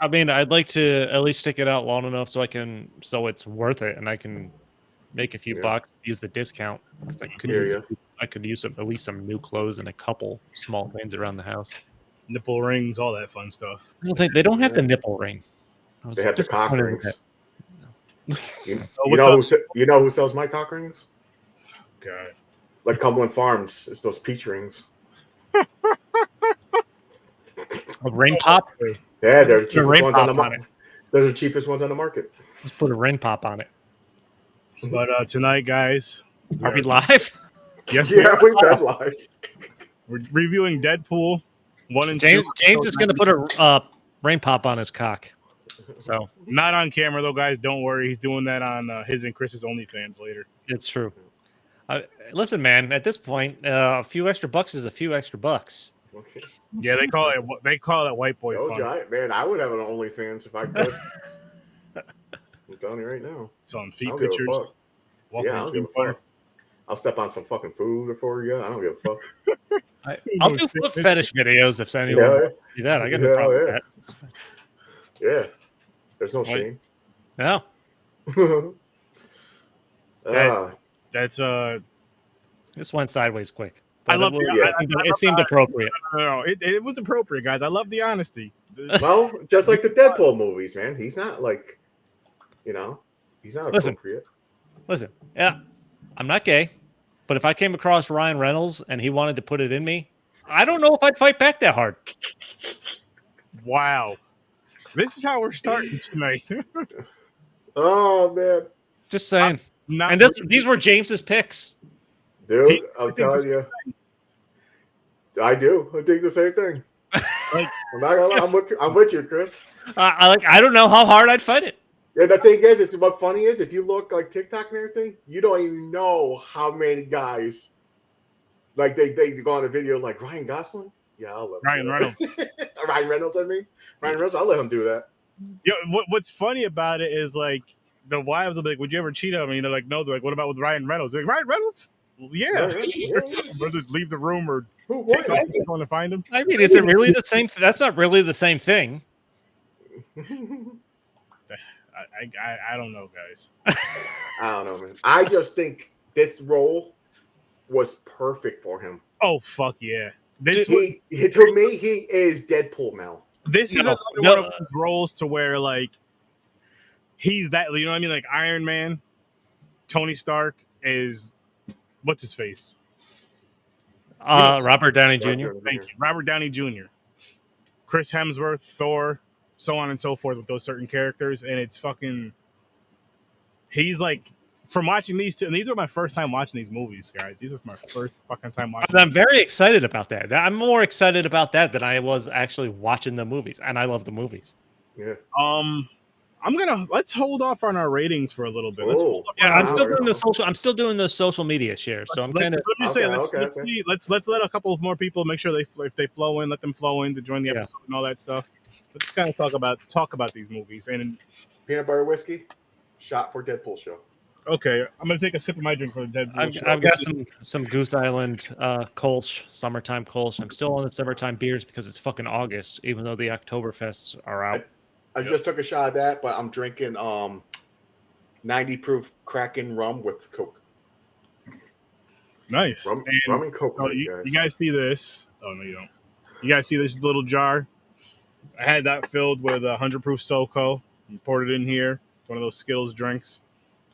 I mean, I'd like to at least stick it out long enough so it's worth it, and I can make a few bucks, use the discount. I could use at least some new clothes and a couple small things around the house. Nipple rings, all that fun stuff. I don't think they don't have the nipple ring. They have the cock rings. You know who sells my cock rings? God. Like Cumberland Farms, it's those peach rings. A ring pop? Yeah, they're the cheapest ones on the market. They're the cheapest ones on the market. Let's put a ring pop on it. But tonight, guys, are we live? Yes, yeah, we're live. We're reviewing Deadpool 1 and 2. James is going to put a ring pop on his cock. So not on camera though, guys. Don't worry, he's doing that on his and Chris's OnlyFans later. It's true. Listen, man. At this point, a few extra bucks is a few extra bucks. Okay. Yeah, they call it white boy fun. Giant, man, I would have an OnlyFans if I could. I'm telling you right now. Some feet pictures. Yeah, I don't give a fuck. I'll step on some fucking food for you. I don't give a fuck. I'll do foot fetish videos if anyone wants to see that. I got no problem with that. Yeah. There's no shame. No. That's This went sideways quick. I love it seemed appropriate. No, it was appropriate, guys. I love the honesty. Well, just like the Deadpool movies, man. He's not like, he's not appropriate. Listen, yeah, I'm not gay, but if I came across Ryan Reynolds and he wanted to put it in me, I don't know if I'd fight back that hard. Wow. This is how we're starting tonight. Oh, man. Just saying. And these were James's picks. Dude, I'm telling you. I do. I think the same thing. I'm not gonna lie. I'm with you, Chris. I don't know how hard I'd fight it. Yeah, the thing is, what funny is, if you look like TikTok and everything, you don't even know how many guys, like they go on a video like Ryan Gosling. Yeah, I'll let Ryan Reynolds. Ryan Reynolds, Ryan Reynolds, I'll let him do that. Yeah, what's funny about it is like the wives will be like, "Would you ever cheat on me?" And they're like, "No." They're like, "What about with Ryan Reynolds?" They're like, "Ryan Reynolds? Well, yeah." Brothers leave the room or take off going to find him. I mean, is it really the same? That's not really the same thing. I don't know, guys. I don't know, man. I just think this role was perfect for him. Oh, fuck yeah. To me, he is Deadpool now. This is another one of those roles to where, like, he's that, you know what I mean? Like, Iron Man, Tony Stark is, what's his face? Robert Downey Jr. Thank you. Robert Downey Jr. Chris Hemsworth, Thor, so on and so forth with those certain characters. And it's fucking, he's like, from watching these two, and these were my first time watching these movies, guys. These are my first fucking time watching. I'm very excited about that. I'm more excited about that than I was actually watching the movies, and I love the movies. Yeah. Let's hold off on our ratings for a little bit. I'm still doing the social media share. So let's let a couple more people make sure if they flow in, let them flow in to join the episode and all that stuff. Let's kind of talk about these movies and peanut butter whiskey shot for Deadpool show. Okay, I'm gonna take a sip of my drink for the Deadpool show. I've got some Goose Island Kolsch, summertime Kolsch. I'm still on the summertime beers because it's fucking August, even though the Oktoberfests are out. I just took a shot of that, but I'm drinking 90 proof Kraken rum with Coke. Nice. Rum and Coke. So you guys see this? Oh no, you don't. You guys see this little jar? I had that filled with 100 proof SoCo. You poured it in here. One of those Skittles drinks,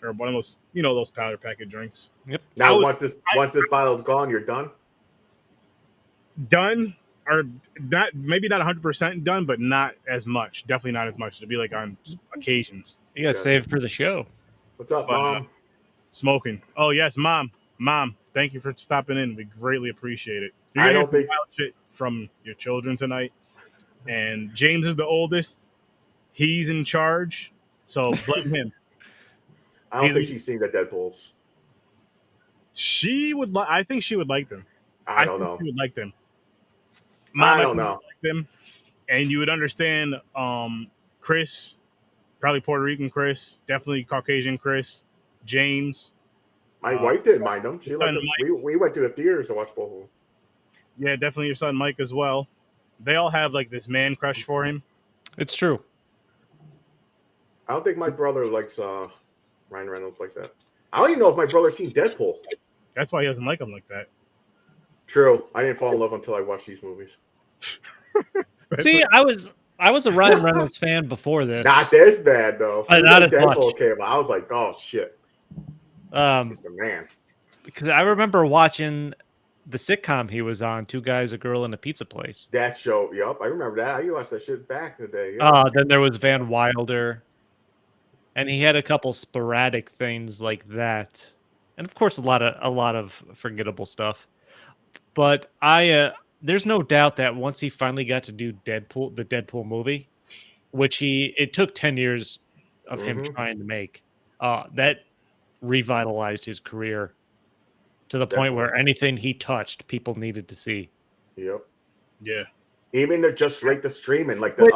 or one of those, those powder packet drinks. Yep. Now once this bottle's gone, you're done. Done, or not? Maybe not 100% done, but not as much. Definitely not as much. To be like on occasions. You gotta save it for the show. What's up, Mom? Smoking. Oh yes, Mom. Thank you for stopping in. We greatly appreciate it. You're gonna hear some wild shit from your children tonight. And James is the oldest. He's in charge. So blame him. I don't think she's seen the Deadpools. She would. I think she would like them. I don't know. She would like them. I don't know. Like them, and you would understand. Chris, probably Puerto Rican Chris, definitely Caucasian Chris, James. My wife didn't mind them. She liked them. We went to the theaters to watch both of them. Yeah, definitely your son Mike as well. They all have like this man crush for him. It's true. I don't think my brother likes Ryan Reynolds like that. I don't even know if my brother's seen Deadpool. That's why he doesn't like him like that. True. I didn't fall in love until I watched these movies. See, I was a Ryan Reynolds fan before this. Not this bad though. Not as Deadpool much. came out, I was like, oh shit. He's the man. Because I remember watching the sitcom he was on, Two Guys, a Girl, in a Pizza Place. That show, yep, I remember that. I watched that shit back in the day. Yeah. Then there was Van Wilder, and he had a couple sporadic things like that, and of course a lot of forgettable stuff. But there's no doubt that once he finally got to do Deadpool, the Deadpool movie, which it took 10 years of him trying to make, that revitalized his career to the point where anything he touched, people needed to see. Yep. Yeah. Even to just rate the streaming, like the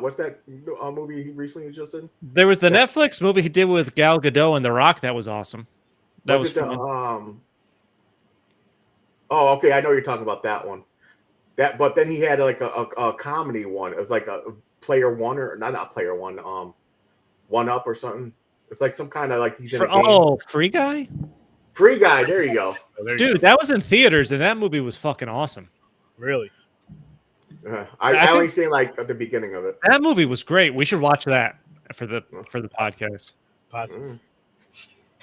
what's that movie he recently was just in? There was the Netflix movie he did with Gal Gadot and The Rock that was awesome. That was fun. Oh, okay, I know you're talking about that one. But then he had like a comedy one. It was like a Player One or not Player One, One Up or something. It's like some kind of like he's in a game. Oh, Free Guy? Free Guy, there you go. Dude, that was in theaters and that movie was fucking awesome. Really? I only seen like at the beginning of it. That movie was great. We should watch that for the podcast. Possibly.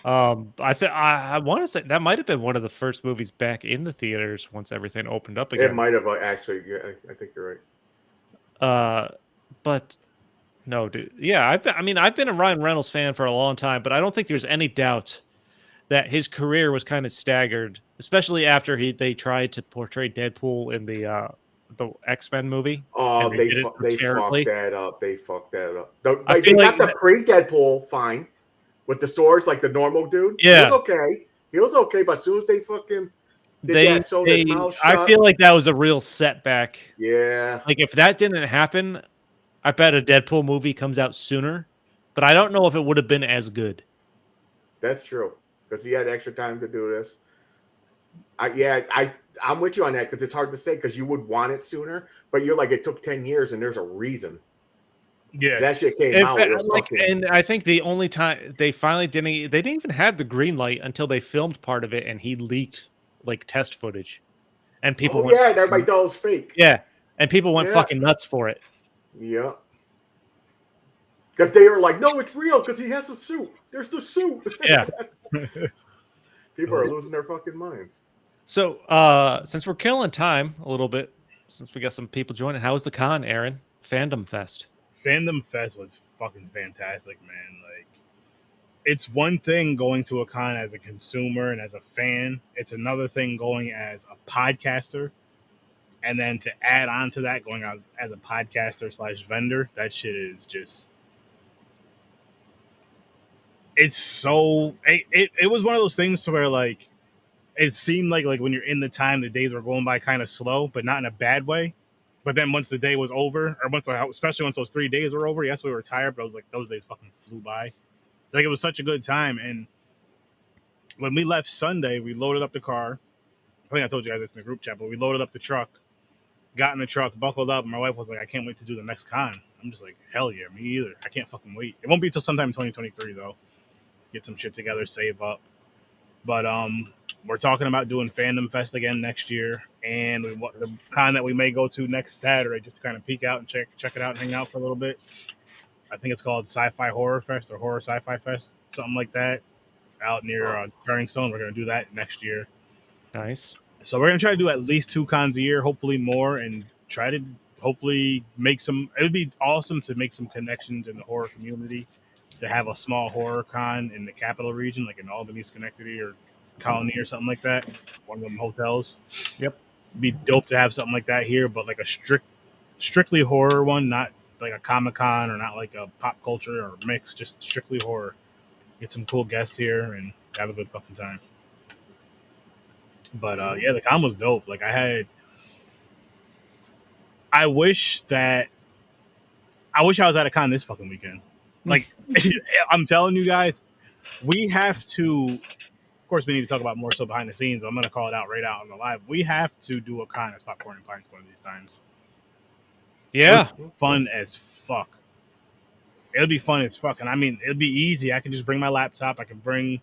I want to say that might have been one of the first movies back in the theaters once everything opened up again. It might have actually. Yeah, I think you're right. But no, dude. Yeah, I've been a Ryan Reynolds fan for a long time, but I don't think there's any doubt that his career was kind of staggered, especially after they tried to portray Deadpool in the X-Men movie. Oh, they fucked that up. They fucked that up. They got the pre-Deadpool fine with the swords, like the normal dude. Yeah, he was okay. He was okay, but as soon as they fucking his mouth shut, I feel like that was a real setback. Yeah, like if that didn't happen, I bet a Deadpool movie comes out sooner, but I don't know if it would have been as good. That's true because he had extra time to do this. I'm with you on that because it's hard to say because you would want it sooner, but you're like it took 10 years and there's a reason. Yeah, that shit came out. And I think the only time they finally they didn't even have the green light until they filmed part of it and he leaked like test footage, and people and everybody thought it was fake. Yeah, and people went fucking nuts for it. Yeah, because they were like, no, it's real because he has a suit. There's the suit. Yeah, people are losing their fucking minds. So, since we're killing time a little bit, since we got some people joining, how was the con, Aaron? Fandom Fest. Fandom Fest was fucking fantastic, man. Like, it's one thing going to a con as a consumer and as a fan. It's another thing going as a podcaster. And then to add on to that, going out as a podcaster / vendor, that shit is just... It's so... It was one of those things to where, like, it seemed like when you're in the time, the days were going by kind of slow, but not in a bad way. But then once the day was over, or especially once those 3 days were over, yes, we were tired, but I was like, those days fucking flew by. Like, it was such a good time. And when we left Sunday, we loaded up the car. I think I told you guys this in the group chat, but we loaded up the truck, got in the truck, buckled up, and my wife was like, I can't wait to do the next con. I'm just like, hell yeah, me either. I can't fucking wait. It won't be until sometime in 2023, though. Get some shit together, save up. But we're talking about doing Fandom Fest again next year, and the con that we may go to next Saturday, just to kind of peek out and check it out and hang out for a little bit. I think it's called Sci-Fi Horror Fest or Horror Sci-Fi Fest, something like that, out near Turning Stone. We're going to do that next year. Nice. So we're going to try to do at least 2 cons a year, hopefully more, and try to hopefully make some... It would be awesome to make some connections in the horror community, to have a small horror con in the capital region, like in Albany, Schenectady, or Colony or something like that. One of them hotels. Yep. Be dope to have something like that here, but like a strictly horror one, not like a Comic-Con or not like a pop culture or mix, just strictly horror. Get some cool guests here and have a good fucking time. But yeah, the con was dope. Like I wish I was at a con this fucking weekend. Like, I'm telling you guys, we have to, of course, we need to talk about more so behind the scenes. I'm going to call it out right out on the live. We have to do a con as Popcorn and Pints one of these times. Yeah. It's fun as fuck. It'll be fun as fuck. And I mean, it'll be easy. I can just bring my laptop. I can bring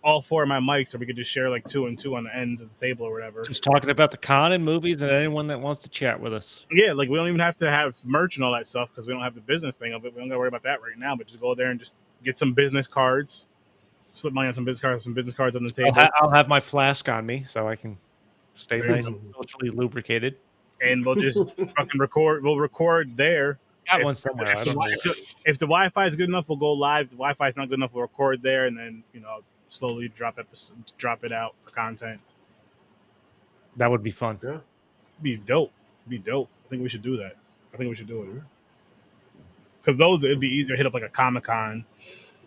all 4 of my mics, or we could just share like 2 and 2 on the ends of the table or whatever. Just talking about the con and movies and anyone that wants to chat with us. Yeah, like we don't even have to have merch and all that stuff because we don't have the business thing of it. We don't gotta worry about that right now. But just go there and just get some business cards, slip money on some business cards on the table. I'll have my flask on me so I can stay nice and socially lubricated. And we'll just fucking record. We'll record there. Got one somewhere. If the Wi-Fi is good enough, we'll go live. If the Wi-Fi is not good enough, we'll record there, and then slowly drop it out for content. That would be fun. Yeah, Be dope. Be dope. I think we should do that. I think we should do it because those it'd be easier to hit up like a Comic-Con.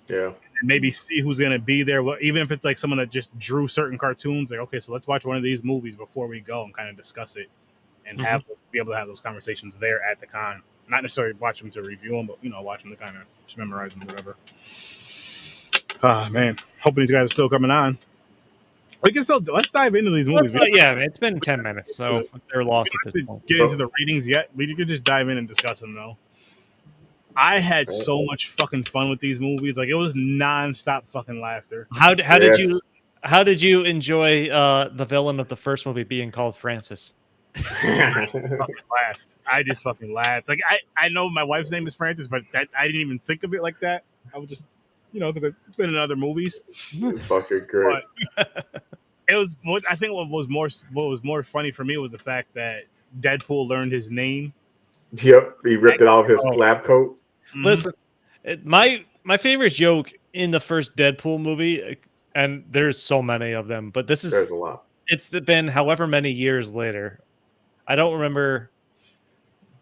Yeah. And maybe see who's gonna be there. Well, even if it's like someone that just drew certain cartoons, like okay, so let's watch one of these movies before we go and kind of discuss it, and be able to have those conversations there at the con. Not necessarily watch them to review them, but watch them to kind of just memorize them, whatever. Ah, man, hoping these guys are still coming on. We can still let's dive into these movies. Yeah, it's been 10 minutes, so they're lost at this point. Get into the ratings yet? We could just dive in and discuss them though. I had so much fucking fun with these movies. Like it was nonstop fucking laughter. How did you enjoy the villain of the first movie being called Francis? I just fucking laughed. Like I know my wife's name is Francis, but I didn't even think of it like that. I was just because it's been in other movies. It's fucking great. But it was. I think what was more funny for me was the fact that Deadpool learned his name. Yep, he ripped it off his lab coat. Listen, my favorite joke in the first Deadpool movie, and there's so many of them, but there's a lot. It's been however many years later. I don't remember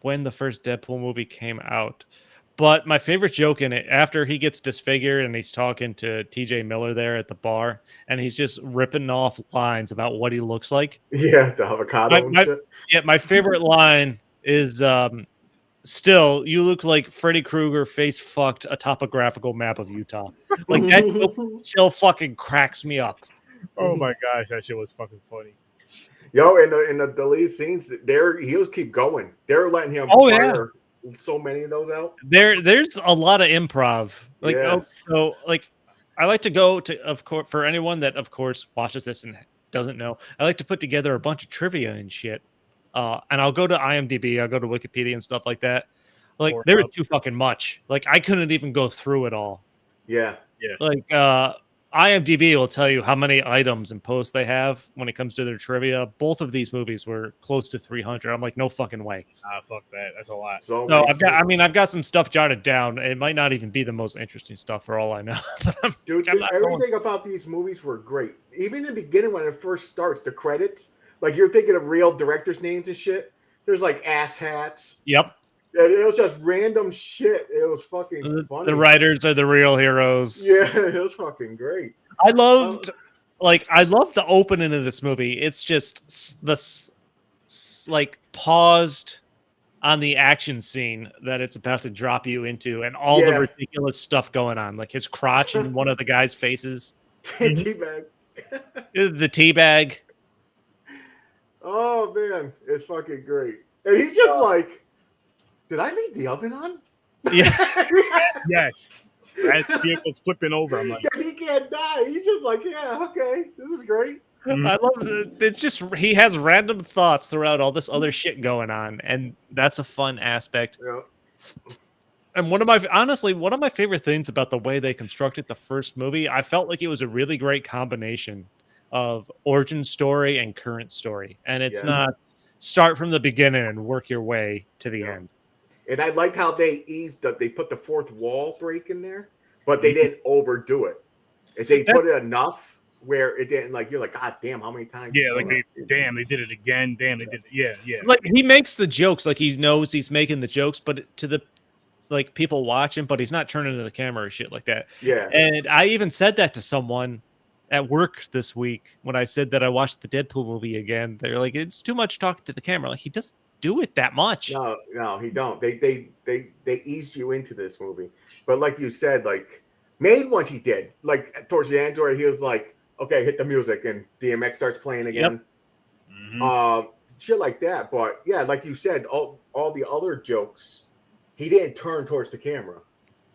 when the first Deadpool movie came out, but my favorite joke in it, after he gets disfigured and he's talking to TJ Miller there at the bar, and he's just ripping off lines about what he looks like. Yeah, the avocado and shit. Yeah, my favorite line is still, you look like Freddy Krueger face fucked a topographical map of Utah. Like that joke still fucking cracks me up. Oh my gosh, that shit was fucking funny. Yo, in the lead scenes, he'll keep going. They're letting him fire so many of those out. There's a lot of improv. Like yes. I like to go to, of course, for anyone that of course watches this and doesn't know, I like to put together a bunch of trivia and shit. And I'll go to IMDb, I'll go to Wikipedia and stuff like that. Like there was too fucking much. Like I couldn't even go through it all. Yeah. Like IMDb will tell you how many items and posts they have when it comes to their trivia. Both of these movies were close to 300. I'm like, no fucking way. Fuck that. That's a lot. So I've got some stuff jotted down. It might not even be the most interesting stuff for all I know. Dude, everything about these movies were great. Even in the beginning when it first starts, the credits, like you're thinking of real directors' names and shit. There's like ass hats. Yep. It was just random shit. It was fucking funny. The writers are the real heroes. Yeah, it was fucking great. I loved the opening of this movie. It's just the paused on the action scene that it's about to drop you into, and all the ridiculous stuff going on, like his crotch in one of the guy's faces. Teabag. The teabag. Oh man, it's fucking great. And he's just like, did I leave the oven on? Yeah. Yes. That vehicle's flipping over. I'm like, because he can't die. He's just like, yeah, okay, this is great. I love it's just he has random thoughts throughout all this other shit going on, and that's a fun aspect. Yeah. And one of my favorite things about the way they constructed the first movie, I felt like it was a really great combination of origin story and current story, and it's not start from the beginning and work your way to the end. And I liked how they they put the fourth wall break in there, but they didn't overdo it. If they put it enough where it didn't, like, you're like, God damn, how many times? Yeah, like they did it again. Damn, they did it. Yeah. Like he makes the jokes, like he knows he's making the jokes, but to the people watching, but he's not turning to the camera or shit like that. Yeah. And I even said that to someone at work this week when I said that I watched the Deadpool movie again. They're like, it's too much talking to the camera. Like he doesn't do it that much. No, he don't. They eased you into this movie, but like you said, like made once he did, like towards the end where he was like, okay, hit the music, and DMX starts playing again. Yep. Shit like that. But yeah, like you said, all the other jokes, he didn't turn towards the camera.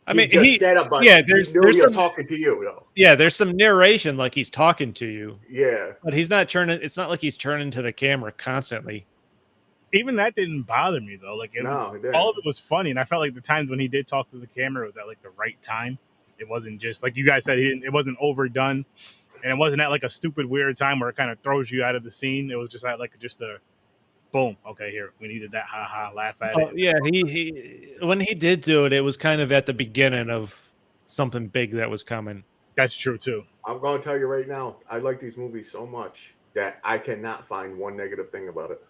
I mean, just said a bunch. Yeah, He knew there's he some was talking to you though. Yeah, there's some narration like he's talking to you. Yeah, but he's not turning. It's not like he's turning to the camera constantly. Even that didn't bother me though. Like all of it was funny, and I felt like the times when he did talk to the camera was at like the right time. It wasn't just like you guys said. It wasn't overdone, and it wasn't at like a stupid weird time where it kind of throws you out of the scene. It was just at like just a boom. Okay, here we needed that. Ha ha! Laugh at it. Yeah, he when he did do it, it was kind of at the beginning of something big that was coming. That's true too. I'm going to tell you right now. I like these movies so much that I cannot find one negative thing about it.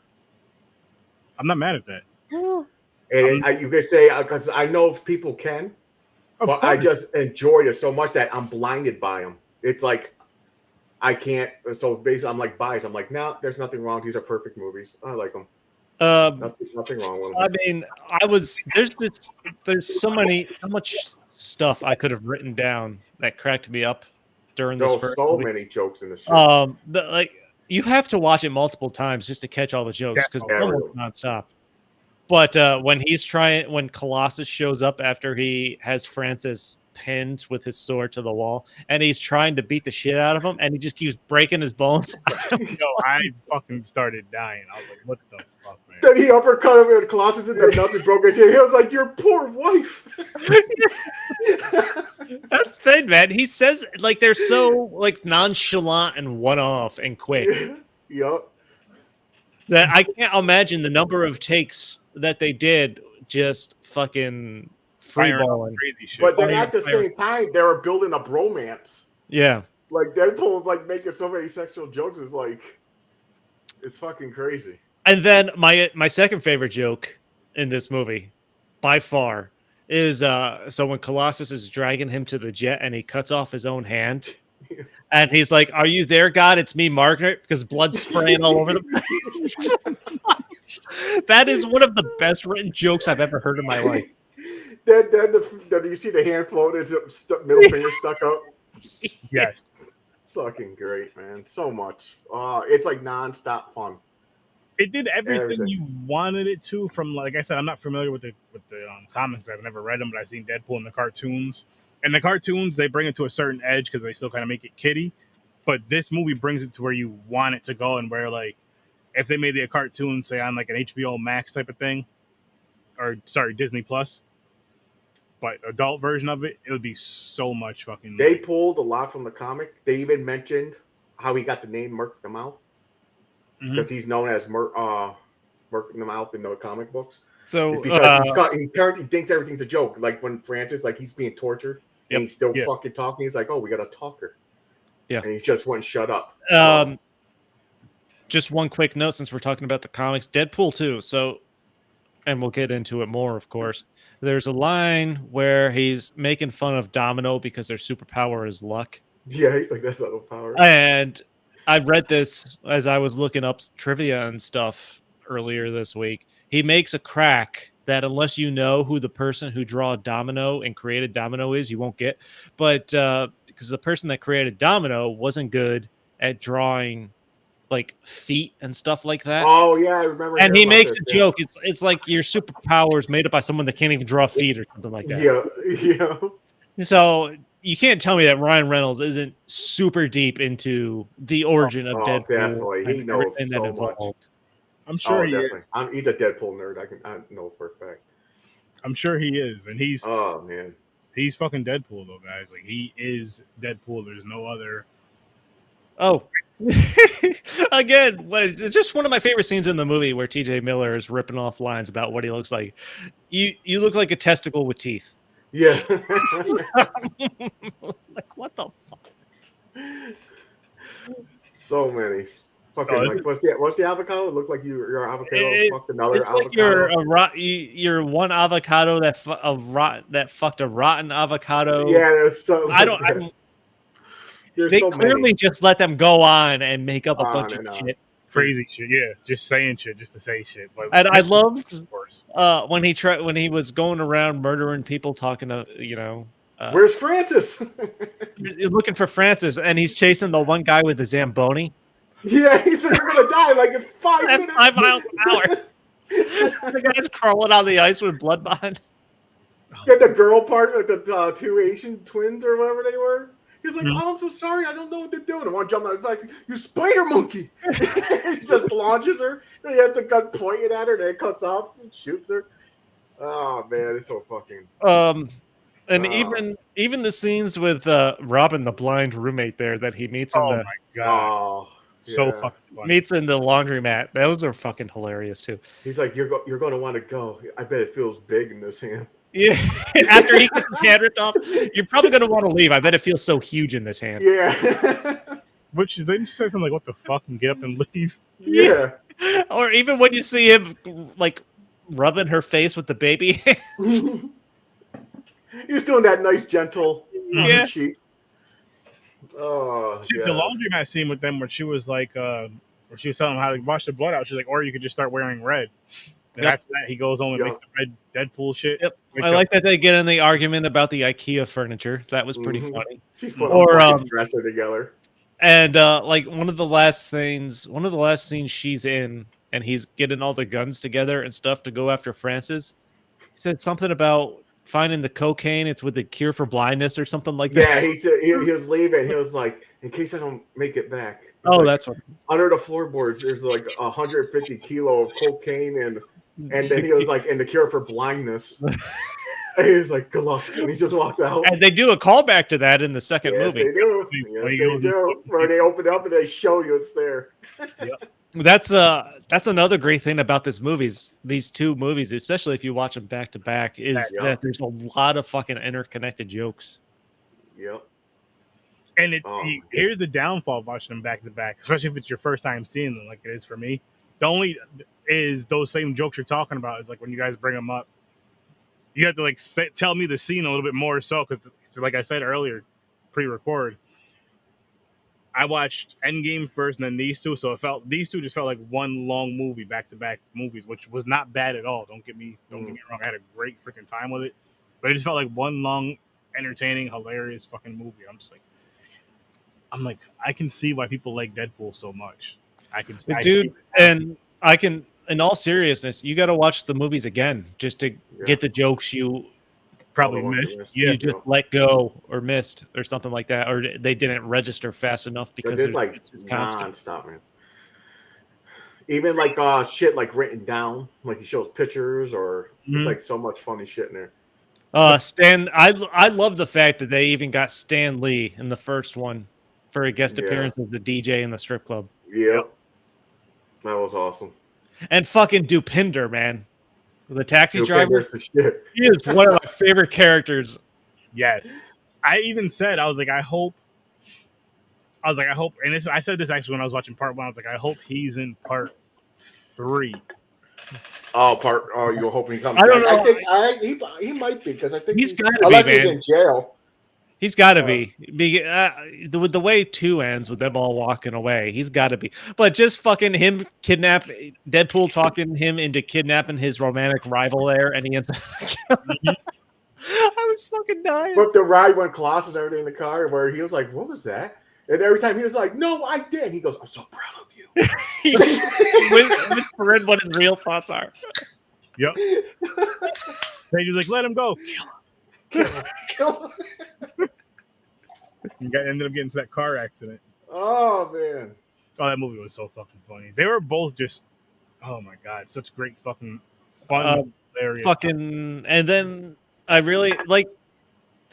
I'm not mad at that. And you could say because I know people can, but I just enjoyed it so much that I'm blinded by them. It's like I can't. So basically, I'm like biased. I'm like, no, there's nothing wrong. These are perfect movies. I like them. Nothing wrong with them. I mean, there's so much stuff I could have written down that cracked me up during this. So many jokes in the show. Like you have to watch it multiple times just to catch all the jokes because it's almost nonstop. But when Colossus shows up after he has Francis pinned with his sword to the wall, and he's trying to beat the shit out of him, and he just keeps breaking his bones. I fucking started dying. I was like, what the fuck, man? Then he uppercut him and Colossus in the nuts and broke his head. He was like, your poor wife. That's the thing, man. He says like they're so like nonchalant and one-off and quick. Yup. That I can't imagine the number of takes that they did just fucking freeballing. But then at the same time, they were building a bromance. Yeah. Like Deadpool's like making so many sexual jokes. It's like it's fucking crazy. And then my second favorite joke in this movie, by far, is so when Colossus is dragging him to the jet and he cuts off his own hand. And he's like, "Are you there, God? It's me, Margaret," because blood's spraying all over the place. That is one of the best written jokes I've ever heard in my life. Then you see the hand float, it's middle finger stuck up. Yes. Fucking great, man. So much. It's like nonstop fun. It did everything you wanted it to. From like I said, I'm not familiar with the comics. I've never read them, but I've seen Deadpool in the cartoons. And the cartoons, they bring it to a certain edge because they still kind of make it kiddie. But this movie brings it to where you want it to go, and where like if they made it a cartoon, say on like an HBO Max type of thing, or sorry, Disney Plus, but adult version of it, it would be so much fucking. They pulled a lot from the comic. They even mentioned how he got the name Merc the Mouth because he's known as Merc the Mouth in the comic books. So it's because he thinks everything's a joke. Like when Francis, like he's being tortured and he's still fucking talking. He's like, "Oh, we got a talker." Yeah, and he just wouldn't shut up. Just one quick note since we're talking about the comics, Deadpool 2. So, and we'll get into it more, of course. There's a line where he's making fun of Domino because their superpower is luck. Yeah, he's like, that's not a power. And I read this as I was looking up trivia and stuff earlier this week. He makes a crack that unless you know who the person who drew Domino and created Domino is, you won't get. But because the person that created Domino wasn't good at drawing like feet and stuff like that. Oh yeah, I remember. And he makes a joke. It's like your superpower is made up by someone that can't even draw feet or something like that. Yeah. So you can't tell me that Ryan Reynolds isn't super deep into the origin of Deadpool. Definitely, he knows so much. I'm sure he is. He's a Deadpool nerd. I know for a fact. I'm sure he is, and he's. Oh man, he's fucking Deadpool though, guys. Like he is Deadpool. There's no other. Oh. Again, it's just one of my favorite scenes in the movie where TJ Miller is ripping off lines about what he looks like. You look like a testicle with teeth. Yeah. Like what the fuck? So many. Fucking like, what's the avocado? It looked like your avocado fucked another it's avocado. Like you're one avocado that fucked a rotten avocado. Yeah, there's so. They clearly just let them go on and make up a bunch of shit. Crazy shit, yeah. Just saying shit just to say shit. But and I loved when he was going around murdering people, talking to, where's Francis? You're looking for Francis, and he's chasing the one guy with the Zamboni. Yeah, he said you're going to die like in 5 minutes. 5 miles an hour. The guy's crawling on the ice with blood behind. Yeah, the girl part, like the two Asian twins or whatever they were. He's like, "Oh, I'm so sorry, I don't know what to do." And one jump out, like, "You spider monkey!" He just launches her. And he has the gun pointed at her, then it cuts off and shoots her. Oh man, it's so fucking. And even the scenes with Robin, the blind roommate there that he meets in Oh the my god, so fucking funny. meets in the laundromat. Those are fucking hilarious too. He's like, "You're going to want to go. I bet it feels big in this hand." Yeah, after he gets his hand ripped off, you're probably going to want to leave. I bet it feels so huge in this hand. Yeah. Which then you say something like, "What the fuck?" and get up and leave. Yeah. Or even when you see him like rubbing her face with the baby. He's doing that nice, gentle cheek. Oh, the laundromat scene with them, where she was like, where she was telling him how to wash the blood out. She's like, "Or you could just start wearing red." And after that, he goes on and makes the red Deadpool shit. Yep. I like that they get in the argument about the IKEA furniture. That was pretty funny. She's putting a dresser together. And like one of the last scenes she's in, and he's getting all the guns together and stuff to go after Francis. He said something about finding the cocaine. It's with the cure for blindness or something like that. Yeah, he said he was leaving. He was like, "In case I don't make it back." Oh, like, that's what. Under the floorboards, there's like 150 kilo of cocaine, and then he was like, "In the cure for blindness." And he was like, "Good luck," and he just walked out. And they do a callback to that in the second movie. They do. Yes, they do. Where they open up and they show you it's there. Yep. That's another great thing about these two movies, especially if you watch them back to back, is that there's a lot of fucking interconnected jokes. Yep. And here's the downfall of watching them back to back, especially if it's your first time seeing them, like it is for me. The only is those same jokes you're talking about is like when you guys bring them up, you have to like tell me the scene a little bit more, so because like I said earlier, pre-record, I watched Endgame first and then these two, so these two just felt like one long movie, back to back movies, which was not bad at all. Don't get me wrong, I had a great freaking time with it, but it just felt like one long, entertaining, hilarious fucking movie. I'm like, I can see why people like Deadpool so much. In all seriousness, you got to watch the movies again just to get the jokes you probably missed. You just let go or missed or something like that, or they didn't register fast enough because it's like constant, man. Even like shit like written down, like he shows pictures, or it's like so much funny shit in there. Stan, I love the fact that they even got Stan Lee in the first one for a guest appearance as the DJ in the strip club. Yep. That was awesome. And fucking Dupinder, man. The taxi driver. The shit. He is one of my favorite characters. Yes. I even said, I hope, and I said this actually when I was watching part 1, I was like, I hope he's in part 3. Oh, you're hoping he comes back. I don't know. He might be, because I think he's got to be, unless he's in jail. He's got to be. With the way 2 ends, with them all walking away, he's got to be. But just fucking him Deadpool talking him into kidnapping his romantic rival there, and he ends up I was fucking dying. But the ride when Colossus and everything in the car, where he was like, "What was that?" And every time he was like, "No, I did." He goes, "I'm so proud of you." Whispering what his real thoughts are. Yep. And he was like, "Let him go." Kill him. Ended up getting into that car accident. Oh man. Oh, that movie was so fucking funny. They were both just, oh my god, such great fucking fun, hilarious. Fucking, and then I really like.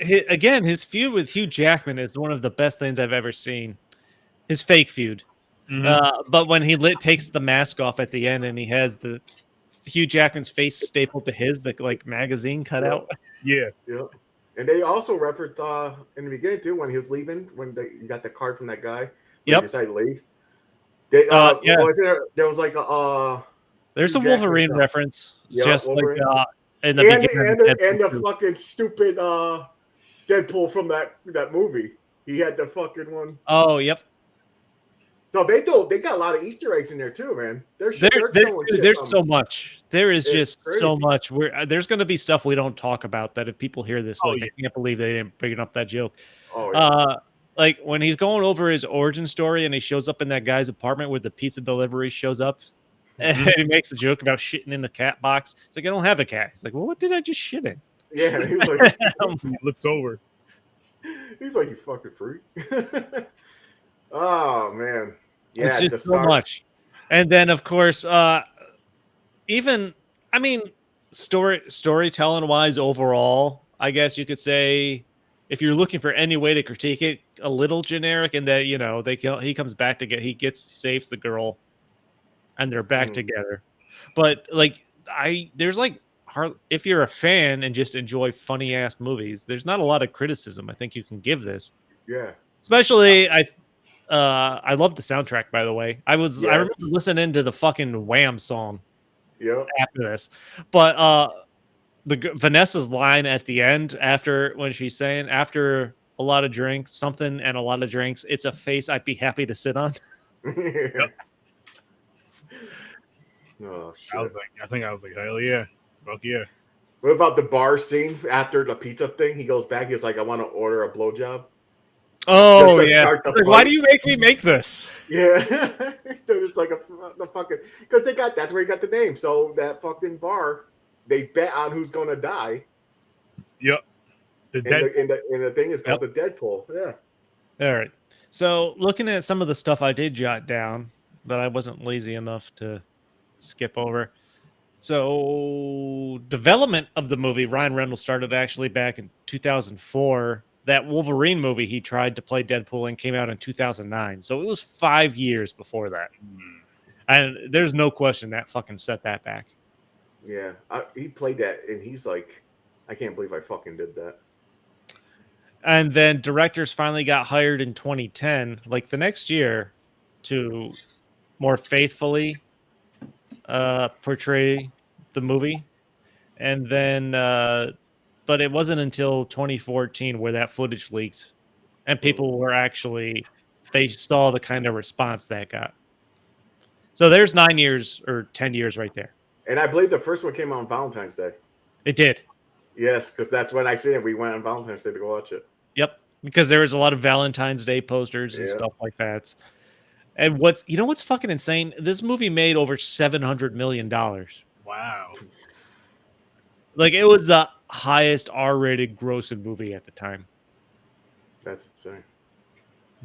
Again, his feud with Hugh Jackman is one of the best things I've ever seen. His fake feud, but when he takes the mask off at the end and he has the Hugh Jackman's face stapled to his, the like magazine cutout. Yeah. And they also referenced in the beginning too, when he was leaving, when you got the card from that guy. Yep. He decided to leave. They, there was like there's a Wolverine reference, just Wolverine. Like in the beginning, and the fucking stupid Deadpool from that movie. He had the fucking one. Oh, yep. So they got a lot of Easter eggs in there too, man. There's so much. There is just crazy. So much. There's going to be stuff we don't talk about that if people hear this, I can't believe they didn't bring up that joke. Oh, yeah. Like when he's going over his origin story and he shows up in that guy's apartment where the pizza delivery shows up, and he makes a joke about shitting in the cat box. It's like, I don't have a cat. He's like, well, what did I just shit in? Yeah, he was like, He looks over. he's like, you fucking freak. Oh man, yeah, It's just the so start. much. And then of course, even I mean, storytelling wise overall, I guess you could say if you're looking for any way to critique it, a little generic in that, you know, he comes back to saves the girl and they're back together. But like there's like if you're a fan and just enjoy funny ass movies, there's not a lot of criticism I think you can give this. Yeah. Especially I love the soundtrack, by the way. I remember listening to the fucking Wham song after this. But Vanessa's line at the end when she's saying after a lot of drinks, something and a lot of drinks, it's a face I'd be happy to sit on. Yep. Oh shit. I think I was like, hell yeah. Fuck yeah. What about the bar scene after the pizza thing? He goes back, he's like, I want to order a blowjob. Oh yeah. Like, why do you make me make this? Yeah. It's like the fucking because that's where he got the name. So that fucking bar, they bet on who's gonna die. Yep. And the thing is called the Deadpool. Yeah. All right. So looking at some of the stuff I did jot down that I wasn't lazy enough to skip over. So development of the movie, Ryan Reynolds started actually back in 2004. That Wolverine movie he tried to play Deadpool in came out in 2009. So it was 5 years before that. And there's no question that fucking set that back. Yeah. He played that and he's like, I can't believe I fucking did that. And then directors finally got hired in 2010, like the next year, to more faithfully portray the movie. And then but it wasn't until 2014 where that footage leaked and people were they saw the kind of response that got. So there's 9 years or 10 years right there. And I believe the first one came out on Valentine's Day. It did. Yes, because that's when I seen it. We went on Valentine's Day to go watch it. Yep, because there was a lot of Valentine's Day posters and stuff like that. And what's fucking insane? This movie made over $700 million. Wow. Like it was the highest R-rated grossing movie at the time. That's insane.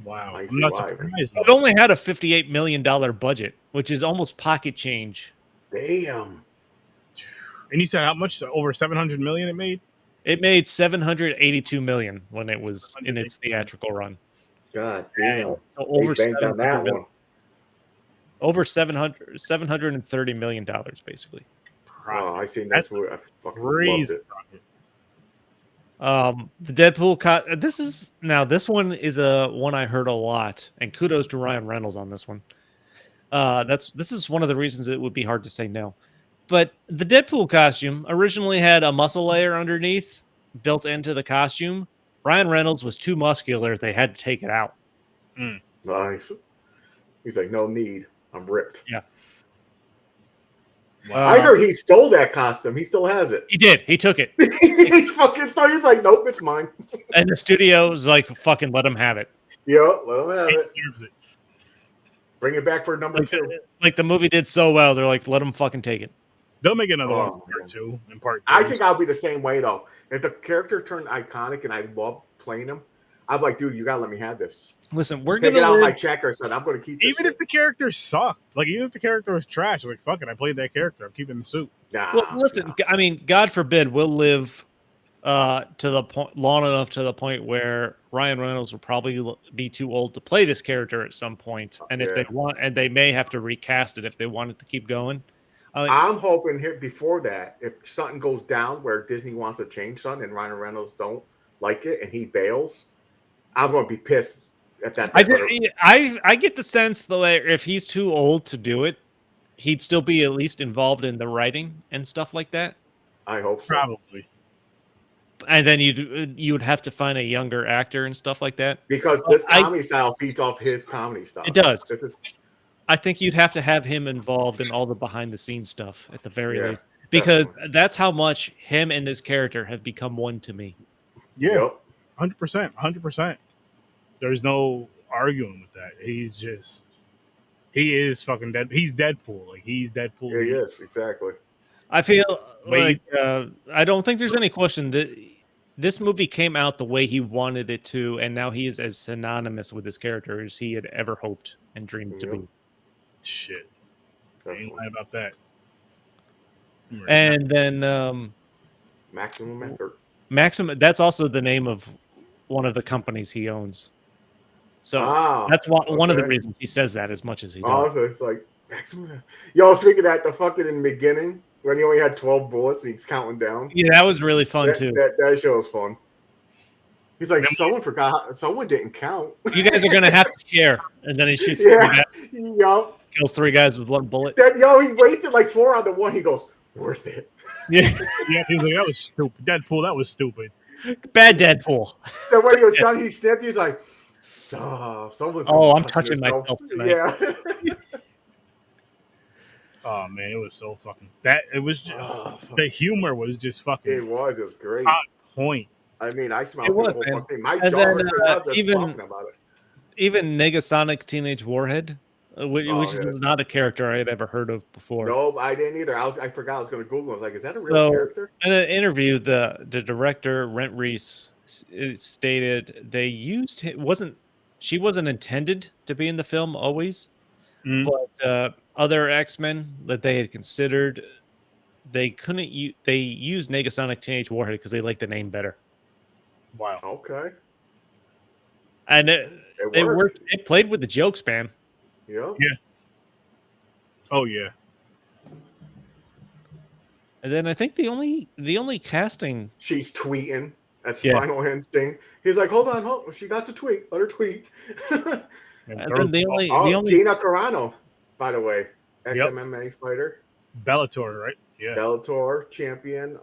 Wow. I'm not surprised. It only had a $58 million budget, which is almost pocket change. Damn. And you said how much? Over 700 million it made? It made 782 million when it was in its theatrical run. God damn. So over 700 million. Over $730 million, basically. Oh, I seen this movie. I fucking loved it. The Deadpool this one is a one I heard a lot, and kudos to Ryan Reynolds on this one. This is one of the reasons it would be hard to say no. But the Deadpool costume originally had a muscle layer underneath built into the costume. Ryan Reynolds was too muscular; they had to take it out. Nice. He's like, no need. I'm ripped. Yeah. I heard he stole that costume. He still has it. He did. He took it. He fucking stole. He's like, nope, it's mine. And the studio was like, fucking let him have it. Yeah, let him have it. Bring it back for number 2. Like the movie did so well, they're like, let him fucking take it. They'll make another one for part 2 and part 3. I think I'll be the same way though. If the character turned iconic and I love playing him, I'm like, dude, you gotta let me have this. Listen, we're Take gonna it out my checker, son. I'm gonna keep this even if the character sucked. Like even if the character was trash, like fuck it, I played that character. I'm keeping the suit. Well, listen, I mean, God forbid we'll live to the point long enough to the point where Ryan Reynolds will probably be too old to play this character at some point, and if they want, and they may have to recast it if they wanted to keep going. I'm hoping here before that, if something goes down where Disney wants to change something and Ryan Reynolds don't like it and he bails, I'm going to be pissed at that. I get the sense though, if he's too old to do it, he'd still be at least involved in the writing and stuff like that. I hope so. Probably. And then you'd have to find a younger actor and stuff like that. Because this comedy style feeds off his comedy style. It does. I think you'd have to have him involved in all the behind the scenes stuff at the very least. Because that's how much him and this character have become one to me. Yeah. 100%. 100%. There's no arguing with that. He is fucking dead. He's Deadpool. Like he's Deadpool. Yeah, he is, exactly. I feel Wait. like I don't think there's any question that this movie came out the way he wanted it to, and now he is as synonymous with his character as he had ever hoped and dreamed to be. Shit. I ain't lying about that. And then Maximum effort. that's also the name of one of the companies he owns. So that's one of the reasons he says that as much as he does. Also, it's like maximum. Yo, speaking of that, the fucking in the beginning when he only had 12 bullets and he's counting down. Yeah, that was really fun too. That show was fun. He's like, someone forgot. Someone didn't count. You guys are gonna have to share, and then he shoots. Yup. Kills 3 guys with 1 bullet. He wasted like 4 on the one. He goes, worth it. Yeah, he's like, that was stupid. Deadpool, that was stupid. Bad Deadpool. Then when he was done, he sniffed. He's like, someone's. I'm touching myself tonight. Yeah. Oh man, it was so fucking it was just, the humor was just fucking. It was great. Hot point. I mean, I smelled the whole fucking thing. My and jaw then, turned out just even talking about it. Even Negasonic Teenage Warhead, which was not a character I had ever heard of before. No, I didn't either. I forgot I was going to Google. I was like, is that a real character? In an interview, the director RHETT stated they used she wasn't intended to be in the film always, but other X-Men that they had considered, they couldn't they used Negasonic Teenage Warhead because they liked the name better. Wow. Okay. And it played with the jokes, man. Yeah. Oh yeah. And then I think the only casting, she's tweeting at the final instinct. He's like, hold on, she got to tweet. Let her tweet. and then the only Gina Carano, by the way, ex-MMA fighter. Bellator, right? Yeah. Bellator champion.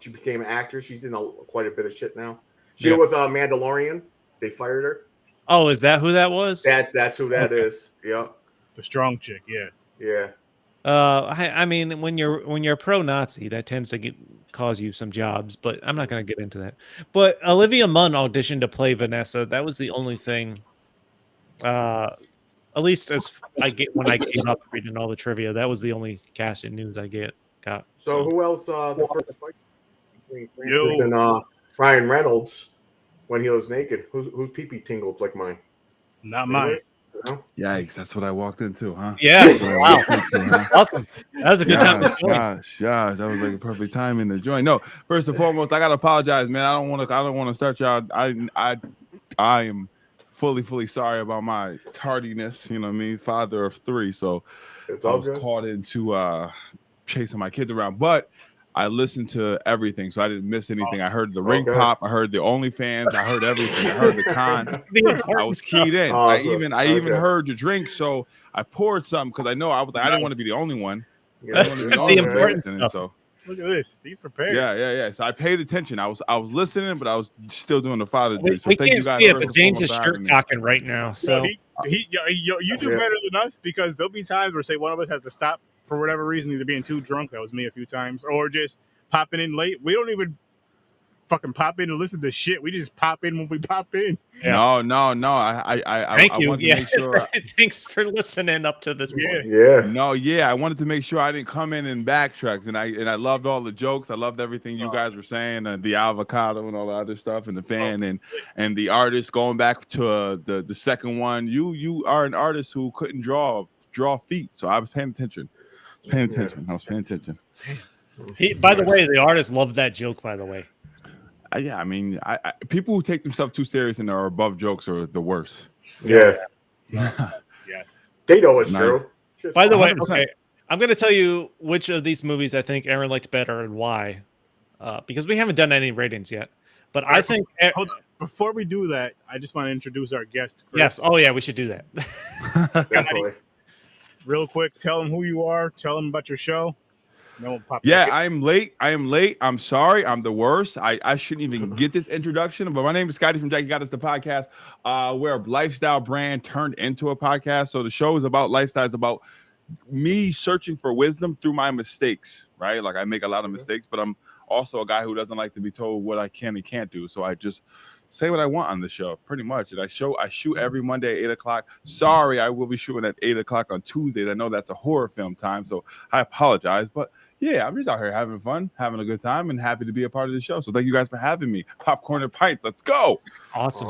She became an actor. She's in quite a bit of shit now. She was a Mandalorian. They fired her. Oh, is that who that was? That's who that is. Yeah. The strong chick. Yeah. Yeah. I mean, when you're pro-Nazi, that tends to cause you some jobs, but I'm not going to get into that. But Olivia Munn auditioned to play Vanessa. That was the only thing. At least as I get when I gave up reading all the trivia, that was the only casting news I got. So who else? The first fight between Francis and Ryan Reynolds when he was naked. Whose pee-pee tingled like mine? Not mine. No? Yikes! That's what I walked into, huh? Yeah. Wow. Welcome. That was a good time. Gosh, that was like a perfect timing to join. No, first and foremost, I gotta apologize, man. I don't want to start y'all. I am fully sorry about my tardiness. You know what I mean? Father of 3, so it's all I was good. caught into chasing my kids around, but I listened to everything, so I didn't miss anything. I heard the ring pop, I heard the OnlyFans, I heard everything. I heard the con. I was keyed in. Awesome. I even heard your drink, so I poured something because I know I was like, I didn't want to be the only one. Yeah. The important stuff. So look at this. He's prepared. Yeah. So I paid attention. I was listening, but I was still doing the father duty. So we thank can't you guys. see it, but James is shirt cocking right now. So you do better than us because there'll be times where say one of us has to stop for whatever reason, either being too drunk, that was me a few times, or just popping in late. We don't even fucking pop in and listen to shit. We just pop in when we pop in. Yeah. No. Thank you. I wanted to make sure Thanks for listening up to this point. Yeah. I wanted to make sure I didn't come in and backtrack, and I loved all the jokes. I loved everything you guys were saying, the avocado and all the other stuff, and the fan and the artist going back to the second one. You are an artist who couldn't draw feet, so I was paying attention. I was paying attention. By the way, the artist loved that joke. By the way, yeah, I mean, people who take themselves too serious and are above jokes are the worst. Yeah. Yes. They know it's true. By the way, 100%. okay, I'm going to tell you which of these movies I think Aaron liked better and why, because we haven't done any ratings yet. But I think before we do that, I just want to introduce our guest, Chris. Yes. Oh yeah, we should do that. Definitely. Real quick, tell them who you are. Tell them about your show. No, I am late. I'm sorry. I'm the worst. I shouldn't even get this introduction, but my name is Scotty from Jackie Got Us the Podcast. We're a lifestyle brand turned into a podcast. So the show is about lifestyle. It's about me searching for wisdom through my mistakes, right? Like I make a lot of mistakes, but I'm also a guy who doesn't like to be told what I can and can't do. So I just say what I want on the show, pretty much. And I shoot every Monday at 8 o'clock. Sorry, I will be shooting at 8 o'clock on Tuesdays. I know that's a horror film time, so I apologize. But Yeah, I'm just out here having fun, having a good time, and happy to be a part of the show. So thank you guys for having me. Popcorn and pints, let's go. Awesome.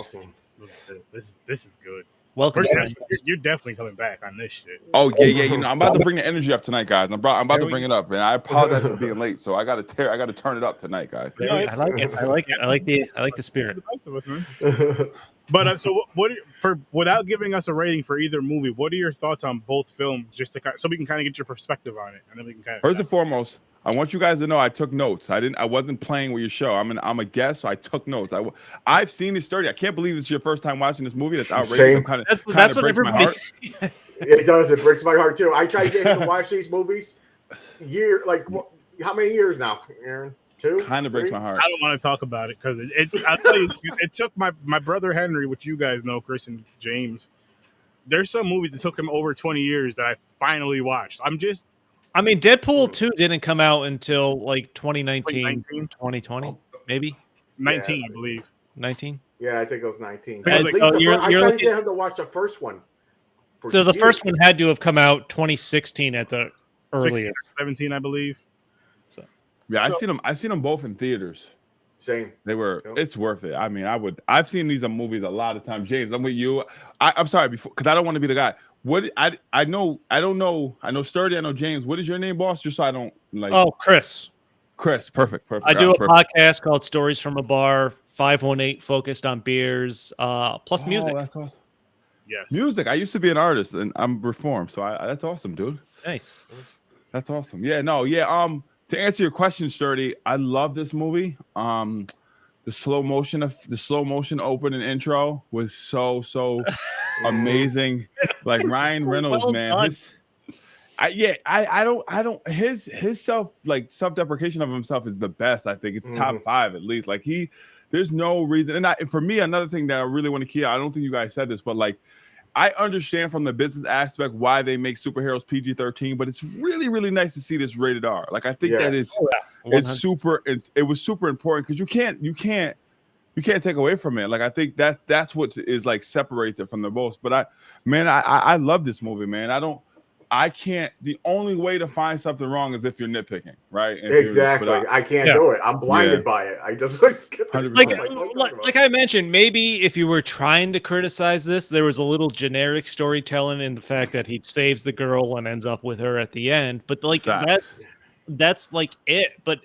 This is good. Welcome, Chris, friend. you're definitely coming back on this shit. Oh yeah. You know, I'm about to bring the energy up tonight, guys. I'm about to bring it up, and I apologize for being late. So I got to turn it up tonight, guys. I like it. I like the spirit. The rest of us, man. But so without giving us a rating for either movie, what are your thoughts on both films? Just to so we can kind of get your perspective on it, and then we can kind of. First and foremost, I want you guys to know I took notes. I wasn't playing with your show. I'm a guest, so I took notes. I've seen this 30. I can't believe this is your first time watching this movie. That's outrageous. That's what breaks my everybody. heart. It does. It breaks my heart too. I tried to get him to watch these movies. How many years now, Aaron? 2? Kind of breaks my heart. I don't want to talk about it because I'll tell you, it took my brother Henry, which you guys know, Chris and James. There's some movies that took him over 20 years that I finally watched. I mean, Deadpool 2 didn't come out until like 2019, 2020, maybe 19, Yeah. I believe. 19. Yeah, I think it was 19. Yeah, At least you're I tried looking- to get him to watch the first one. So the first one had to have come out 2016 at the 16 earliest. or 17, I believe. Yeah, So- I seen them both in theaters. Same. They were. Yep. It's worth it. I mean, I've seen these movies a lot of times. James, I'm with you. I'm sorry because I don't want to be the guy. What I know. I don't know. I know Sturdy. I know James. What is your name, boss? Just so I don't like. Oh, Chris. Chris. Perfect. I do a Perfect. podcast called Stories from a Bar, 518, focused on beers, plus music. Oh, that's awesome. Yes. Music. I used to be an artist, and I'm reformed. So that's awesome, dude. Nice. That's awesome. Yeah. No. Yeah. To answer your question, Sturdy, I love this movie. The slow motion open and intro was so amazing. Like Ryan Reynolds, Well man. done. I don't his self-deprecation of himself is the best. I think it's top 5 at least. Like there's no reason. And for me, another thing that I really want to key out, I don't think you guys said this, but like I understand from the business aspect why they make superheroes PG-13, but it's really, really nice to see this rated R. Like I think that it's super. It was super important because you can't take away from it. Like I think that's what is like separates it from the most. But I love this movie, man. I can't. The only way to find something wrong is if you're nitpicking, right? Exactly. I can't do it. I'm blinded by it. I just skip it. Like I mentioned, maybe if you were trying to criticize this, there was a little generic storytelling in the fact that he saves the girl and ends up with her at the end. But like that's like it. But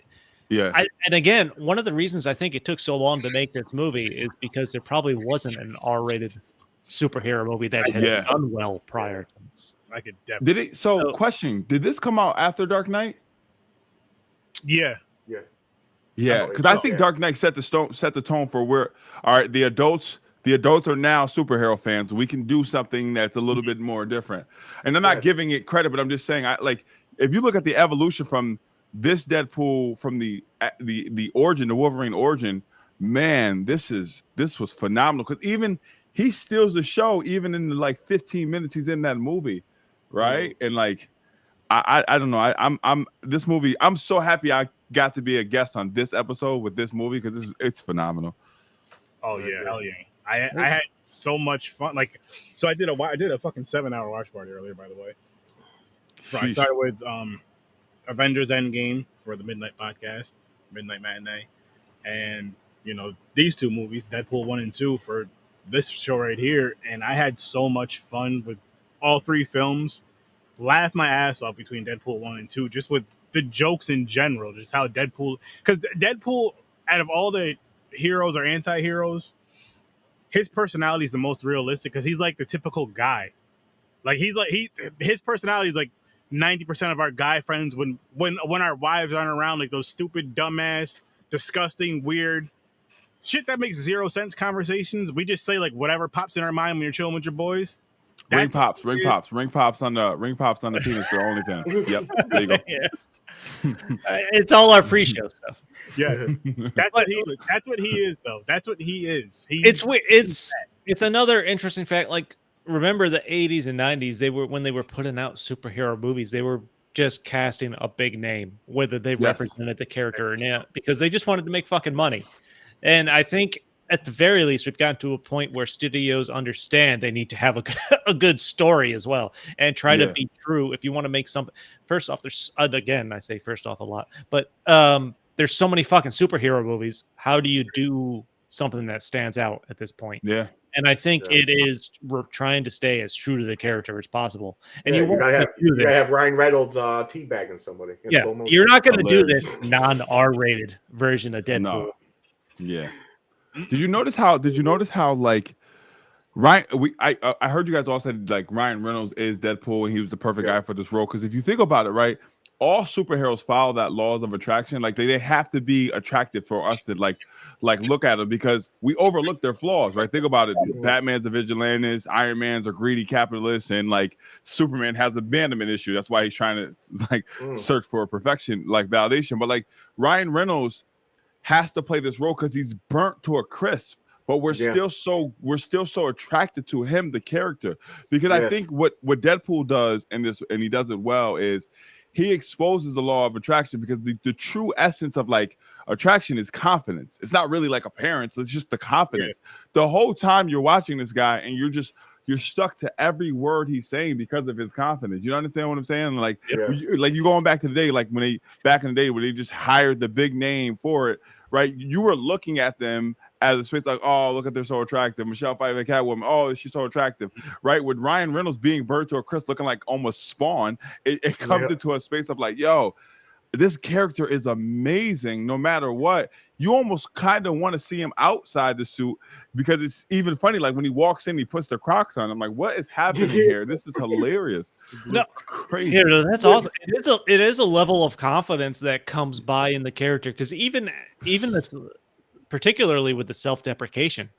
yeah. And again, one of the reasons I think it took so long to make this movie is because there probably wasn't an R-rated superhero movie that had done well prior to this. I could definitely. Did it? So, question: did this come out after Dark Knight? Yeah. Yeah, because I think Dark Knight set the tone for where. All right, the adults are now superhero fans. We can do something that's a little bit more different. And I'm not giving it credit, but I'm just saying, if you look at the evolution from this Deadpool, from the origin, the Wolverine origin, man, this was phenomenal. Because even he steals the show, even in the like 15 minutes he's in that movie. Right. And like, I don't know. I'm this movie. I'm so happy I got to be a guest on this episode with this movie because it's phenomenal. Oh yeah, hell yeah. I had so much fun. Like, so I did a fucking 7-hour watch party earlier, by the way. I started with Avengers Endgame for the Midnight Podcast, Midnight Matinee, and these 2 movies, Deadpool 1 and 2, for this show right here, and I had so much fun with all 3 films. Laughed my ass off between Deadpool 1 and 2, just with the jokes in general, just how Deadpool, because Deadpool, out of all the heroes or anti-heroes, his personality is the most realistic because he's like the typical guy. Like his personality is like 90% of our guy friends when our wives aren't around, like those stupid, dumbass, disgusting, weird shit that makes 0 sense conversations. We just say like whatever pops in our mind when you're chilling with your boys. Ring pops on the penis for OnlyFans. Yep, there you go. It's all our pre-show stuff. Yes, that's what he is, though. That's what he is. It's another interesting fact. Like, remember the 80s and 90s? When they were putting out superhero movies, they were just casting a big name, whether they represented the character or not, because they just wanted to make fucking money. And I think at the very least, we've gotten to a point where studios understand they need to have a good story as well, and try to be true. If you want to make something, first off, there's again, I say first off a lot, but there's so many fucking superhero movies. How do you do something that stands out at this point? Yeah. And I think we're trying to stay as true to the character as possible. And you gotta have Ryan Reynolds teabagging somebody. You're not going to do this non-R-rated version of Deadpool. No. Yeah. Did you notice how like Ryan? I heard you guys all said like Ryan Reynolds is Deadpool and he was the perfect guy for this role. Because if you think about it, right, all superheroes follow that laws of attraction. Like they have to be attractive for us to like look at them, because we overlook their flaws, right? Think about it. Batman's a vigilante, Iron Man's a greedy capitalist, and like Superman has a abandonment issue. That's why he's trying to like search for a perfection, like validation. But like Ryan Reynolds has to play this role because he's burnt to a crisp. But we're still so attracted to him, the character, because I think what Deadpool does in this, and he does it well, is he exposes the law of attraction, because the true essence of like attraction is confidence. It's not really like appearance. It's just the confidence. The whole time you're watching this guy and you're stuck to every word he's saying because of his confidence. You understand what I'm saying? Like, like you going back to the day, like back in the day when they just hired the big name for it, right? You were looking at them as a space like, oh, look at, they're so attractive. Michelle Pfeiffer, Catwoman, oh, she's so attractive, right? With Ryan Reynolds being burnt to a crisp, looking like almost Spawn, it comes into a space of like, yo, this character is amazing no matter what. You almost kind of want to see him outside the suit, because it's even funny. Like when he walks in, he puts the Crocs on. I'm like, what is happening here? This is hilarious. No, it's crazy. Yeah, that's awesome. It is a level of confidence that comes by in the character, because even this, particularly with the self-deprecation,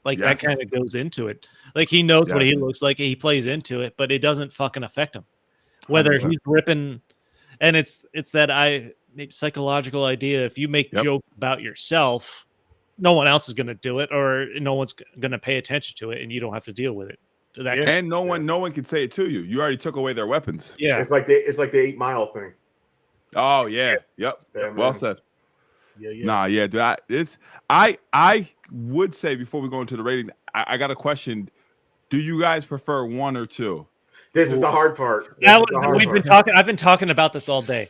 like that kind of goes into it. Like he knows what he looks like, he plays into it, but it doesn't fucking affect him. Whether 100%. He's ripping, and it's that psychological idea. If you make jokes about yourself, no one else is going to do it, or no one's going to pay attention to it, and you don't have to deal with it. And no one can say it to you. You already took away their weapons. Yeah, it's like the 8 Mile thing. Oh yeah, yep. Well said. Dude. I would say, before we go into the ratings, I got a question. Do you guys prefer 1 or 2? This is the hard part. I've been talking about this all day.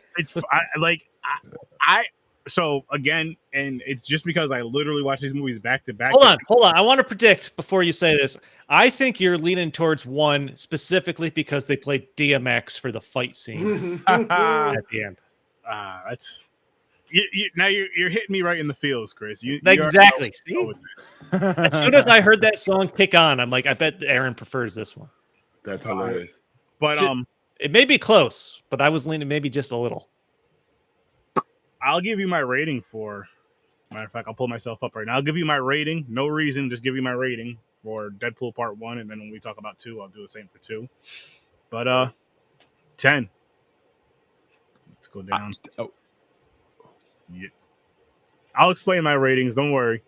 So again, and it's just because I literally watch these movies back to back. Hold on. I want to predict before you say this. I think you're leaning towards 1 specifically because they played DMX for the fight scene at the end. That's. Now you're hitting me right in the feels, Chris. Exactly. See? As soon as I heard that song kick on, I'm like, I bet Aaron prefers this one. That's hilarious. But it may be close, but I was leaning maybe just a little. I'll give you my rating for. Matter of fact, I'll pull myself up right now. I'll give you my rating. No reason, just give you my rating for Deadpool Part 1, and then when we talk about 2, I'll do the same for 2. But 10. Let's go down. Yeah. I'll explain my ratings. Don't worry.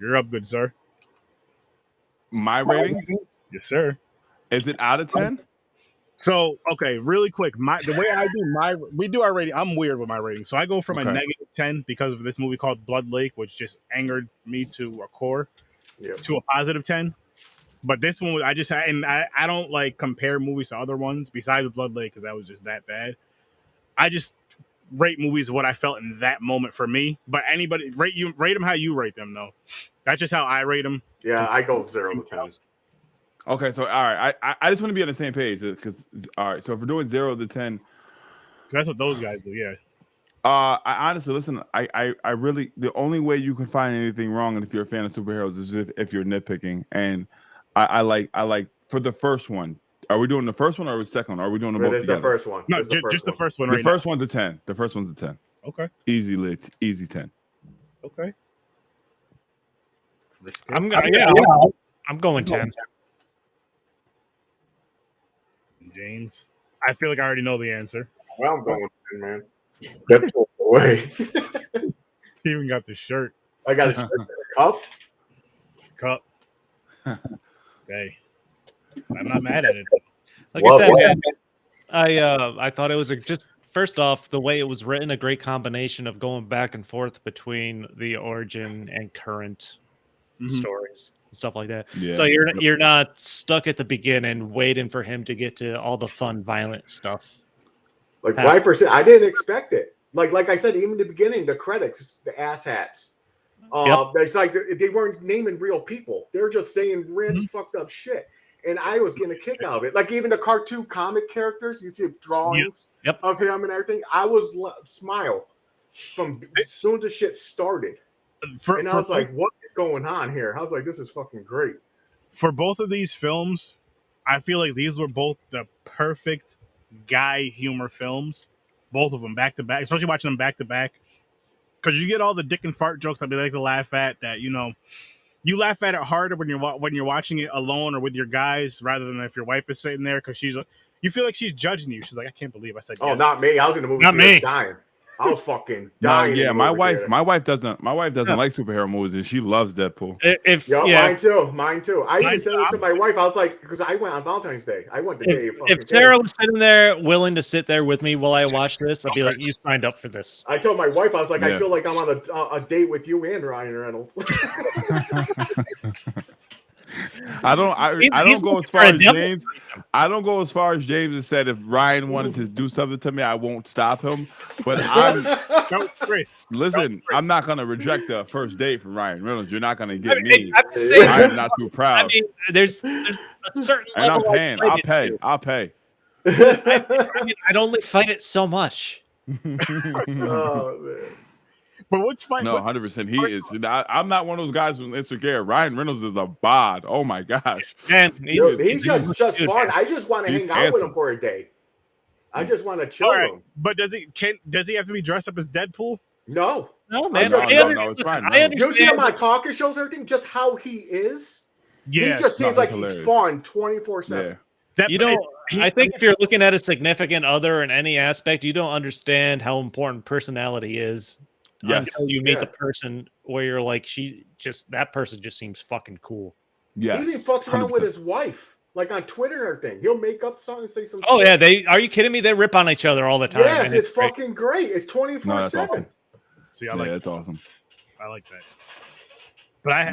You're up, good sir. My rating? Yes, sir. Is it out of 10? So, okay, really quick. The way we do our rating, I'm weird with my rating. So I go from a -10 because of this movie called Blood Lake, which just angered me to a core, to a +10. But this one, I don't like compare movies to other ones besides Blood Lake, because that was just that bad. I just rate movies what I felt in that moment for me. But anybody rate them how you rate them, though. That's just how I rate them. Yeah, I go 0 to 10. Okay, so all right, I just want to be on the same page, because all right, so if we're doing 0 to 10, that's what those guys do. Yeah. I honestly, listen, I really, the only way you can find anything wrong, and if you're a fan of superheroes, is if you're nitpicking. And I like for the first one. Are we doing the first one or the second one? Are we doing them both together? The first one. No, just the first one. The first one's a 10. The first one's a 10. Okay. Easy 10. Okay. I'm going 10. James, I feel like I already know the answer. Well, I'm going 10, man. Deadpool away. He even got the shirt. I got a shirt and a cup. Hey, I'm not mad at it. Like I said, man, I thought it was just first off, the way it was written, a great combination of going back and forth between the origin and current stories and stuff like that. Yeah. So you're not stuck at the beginning waiting for him to get to all the fun, violent stuff. Like right first, I didn't expect it. Like I said, even in the beginning, the credits, the asshats. It's like they weren't naming real people. They were just saying random fucked up shit. And I was getting a kick out of it. Like even the cartoon comic characters, you see drawings of him and everything. I was smile from as soon as the shit started. And I was like, what is going on here? I was like, this is fucking great. For both of these films, I feel like these were both the perfect guy humor films. Both of them back to back, especially watching them back to back. Because you get all the dick and fart jokes that we like to laugh at that, you know, you laugh at it harder when you're watching it alone or with your guys rather than if your wife is sitting there because you feel like she's judging you. She's like, I can't believe I said yes. Oh, not me. I was in the movie. Not me. Dying. I was fucking dying. Yeah, my wife doesn't like superhero movies and she loves Deadpool. Mine too. I even said it to my wife. I was like, because I went on Valentine's Day. I went the day. If Sarah was sitting there willing to sit there with me while I watch this, I'd be like, you signed up for this. I told my wife, I was like, I feel like I'm on a date with you and Ryan Reynolds. I don't go as far as James. I don't go as far as James has said. If Ryan wanted to do something to me, I won't stop him. But I'm not gonna reject the first date from Ryan Reynolds. You're not gonna get me. I'm not too proud. I mean, there's a certain level. And I'm paying. I'll pay. I mean, I'd only fight it so much. Oh man. But what's funny? No, 100%. He is. I'm not one of those guys who's insecure. Ryan Reynolds is a bod. Oh my gosh, man, he's just fun. I just want to hang out with him for a day. I just want to chill with him. But does he have to be dressed up as Deadpool? No, man. No, it's fine. I understand. You see him on talking shows, everything, just how he is. Yeah, he just seems like he's fun 24/7. You don't. I think if you're looking at a significant other in any aspect, you don't understand how important personality is. Yes. Until you meet the person where you're like, that person just seems fucking cool. Yes. He even fucks around 100%. With his wife, like on Twitter and everything. He'll make up something and say something. Oh yeah, are you kidding me? They rip on each other all the time. Yes, it's fucking great. It's 24/7. No, that's awesome. See, that's awesome. I like that. But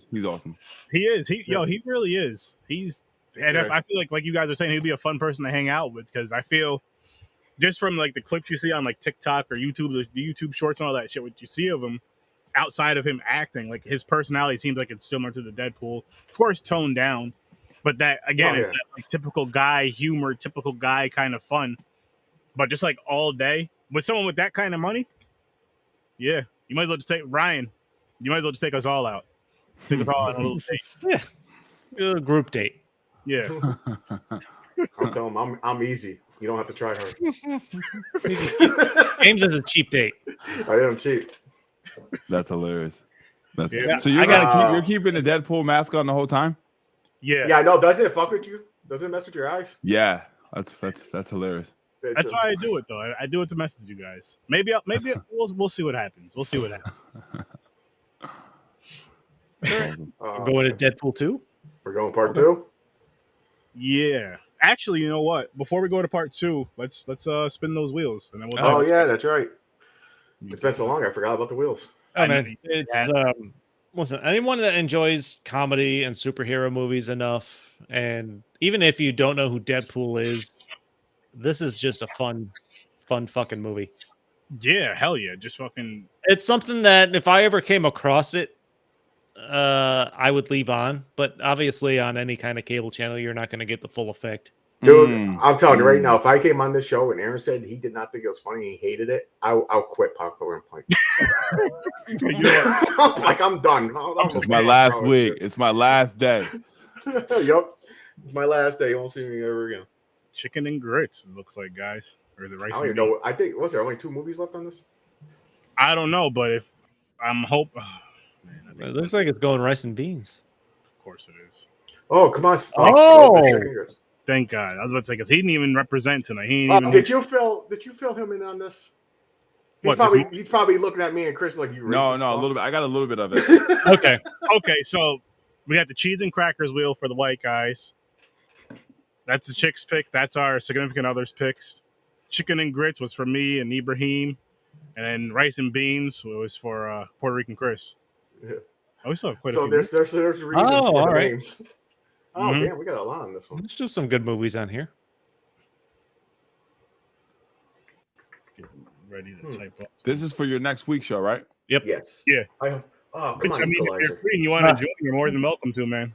he's awesome. He is. He really is. I feel like you guys are saying, he'd be a fun person to hang out with because I feel. Just from like the clips you see on like TikTok or YouTube, the YouTube shorts and all that shit, what you see of him outside of him acting, like his personality seems like it's similar to the Deadpool. Of course, toned down, but that again, it's that, like, typical guy humor, typical guy kind of fun. But just like all day with someone with that kind of money, yeah, you might as well just take Ryan. You might as well just take us all out. Take us all out on a little date. Yeah, a group date. Yeah, I'll tell him I'm easy. You don't have to try hard. James is a cheap date. I am cheap. That's hilarious. So you're keeping the Deadpool mask on the whole time? Yeah. Yeah, no, doesn't it fuck with you? Doesn't it mess with your eyes? Yeah. That's hilarious. That's why I do it though. I do it to mess with you guys. Maybe we'll see what happens. We'll see what happens. Going to Deadpool 2? We're going part 2? Yeah. Actually, you know what? Before we go to part 2, let's spin those wheels, and then we'll. Yeah, that's right. It's been so long, I forgot about the wheels. Oh man, it's listen. Anyone that enjoys comedy and superhero movies enough, and even if you don't know who Deadpool is, this is just a fun fucking movie. Yeah, hell yeah, just fucking. It's something that if I ever came across it, I would leave on, but obviously on any kind of cable channel, you're not going to get the full effect. Dude, I'm telling you right now, if I came on this show and Aaron said he did not think it was funny, he hated it, I'll quit Popcorn Point. Like I'm done. It's my last week. It's my last day. Yep, it's my last day. You won't see me ever again. Chicken and grits, it looks like, guys. Or is it rice? I don't even know. I think was there only 2 movies left on this? I don't know, but if I'm hoping. It looks like it's going rice and beans. Of course it is. Oh, come on. Thank God. I was about to say, because he didn't even represent tonight. Did you fill him in on this? He's probably looking at me and Chris like, you No, a little bit. I got a little bit of it. Okay. Okay, so we got the cheese and crackers wheel for the white guys. That's the chick's pick. That's our significant other's picks. Chicken and Grits was for me and Ibrahim, and then Rice and Beans was for Puerto Rican Chris. Yeah. Oh, we saw quite a So few. there's reasons for all the right. names. Oh Mhm. damn, we got a lot on this one. There's just some good movies on here. Get ready to type up. This is for your next week show, right? Yes. Yeah. Oh, come on, I mean, if Equalizer. you're free and you want to join, you're more than welcome to, man.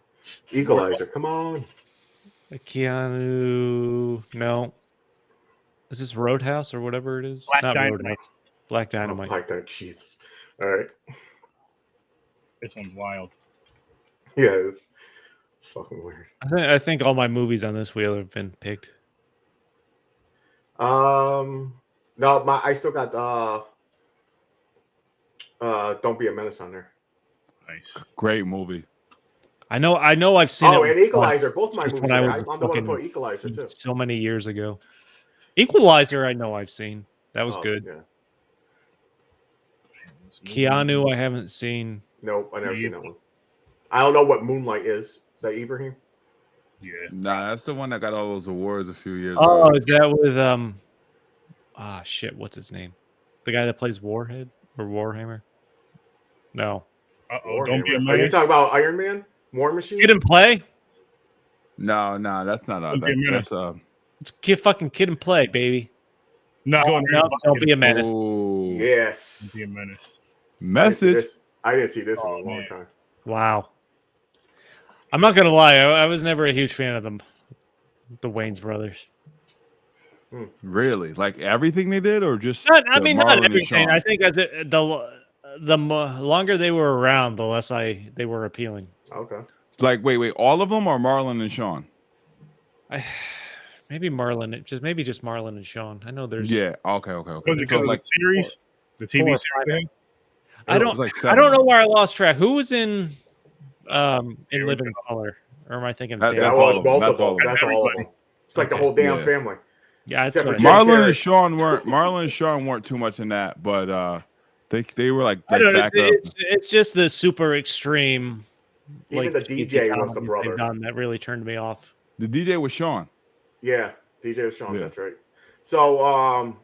Equalizer, come on. Keanu, no. Is this Roadhouse or whatever it is? Black Not Dynamite. Roadhouse. Black Oh, Dynamite. like that, Jesus. All right. This one's wild. Yeah, it's fucking weird. I think all my movies on this wheel have been picked. No, I still got Don't Be a Menace on there. Nice. Great movie. I know I've seen Oh, it and Equalizer, both my just movies. when I I'm was the one to fucking- put Equalizer too. so many years ago. Equalizer, I know I've seen. That was Oh, good. Yeah. Keanu, I haven't seen. Nope, I never Me seen that one. I don't know what Moonlight is. Is that Ibrahim? Yeah. Nah, that's the one that got all those awards a few years Oh, ago. is that with shit, what's his name? The guy that plays Warhead or Warhammer? No. Uh-oh, don't be a Are you menace. talking about Iron Man? War Machine? Kid and Play? No, that's not Don't be a menace. that's It's fucking Kid and Play, baby. No, Don't be a menace. Ooh. Yes. Don't be a menace. Message. I didn't see this in Oh, a long man. time. Wow. I'm not gonna lie, I was never a huge fan of them. The Wayans brothers. Really? Like everything they did, or just? Not Marlon not and everything. Sean? I think as longer they were around, the less they were appealing. Okay. Like wait, all of them, or Marlon and Sean? Maybe Marlon, just Marlon and Sean. I know there's. Yeah. Okay. Was it So because of like the series? The TV four or series? five. thing? I it don't. was like I 7. don't know where I lost track. Who was in Living Color? Or am I thinking? That- That That's was all of them. That's multiple. all of them. That's all of Everybody. them. It's like the Okay. whole damn Yeah. family. Yeah, that's Except what for I- Jim Marlon Carrey. and Sean weren't too much in that, but they were like I don't know. back up. It's just the super extreme. Even the cheesy DJ was the comedies they've brother. done that really turned me off. The DJ was Sean. Yeah, DJ was Sean. Yeah. That's right. So,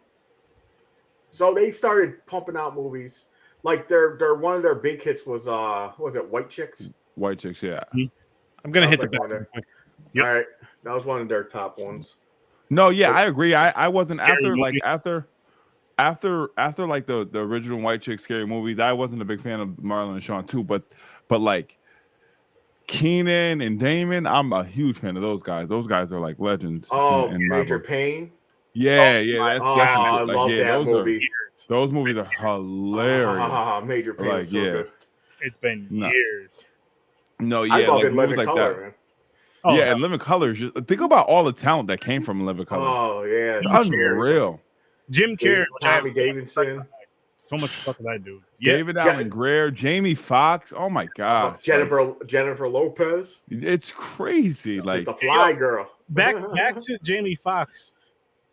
so they started pumping out movies. Like their one of their big hits was what was it, White Chicks? White chicks, yeah. I'm gonna That hit was the like button. one quick. Yep. All right, that was one of their top ones. No, yeah, I agree. I wasn't Scary after movie. after like the original White Chick scary movies. I wasn't a big fan of Marlon and Sean too, but like Keenan and Damon, I'm a huge fan of those guys. Those guys are like legends. Oh, in my Major book. Pain. Yeah, Oh, that's some I shit. Like, love yeah, that movie. those movies are hilarious. Major Pain. Like, is so yeah. good. It's been No. years. No, I yeah, love like it. movies Living like Color, that. man. Oh, Yeah, and Living Color is just think about all the talent that came from Living Color. Oh yeah, It's unreal. Jim Carrey, which I have Tommy so much Davidson, so much fuck with that dude. Yeah, David Allen Greer, Jamie Foxx. Oh my gosh. Jennifer Lopez. It's crazy. Like She's a fly girl. back to Jamie Foxx.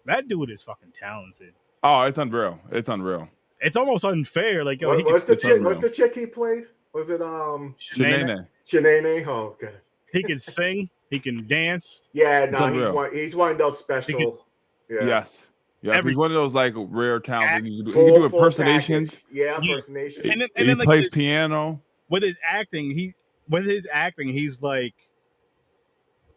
That dude is fucking talented. oh, it's unreal. It's unreal. It's almost unfair. Like, yo, What's the it's chick? unreal. What's the chick he played? Was it Shanae, Shanae. Oh god. he can sing, he can dance. Yeah, It's no, unreal. he's one of those special. Yeah. Yes. Yeah, Every- he's one of those like rare talents. He can do Full impersonations. package. Yeah, Yeah. impersonations. And then He like, plays piano. with his acting, he's like,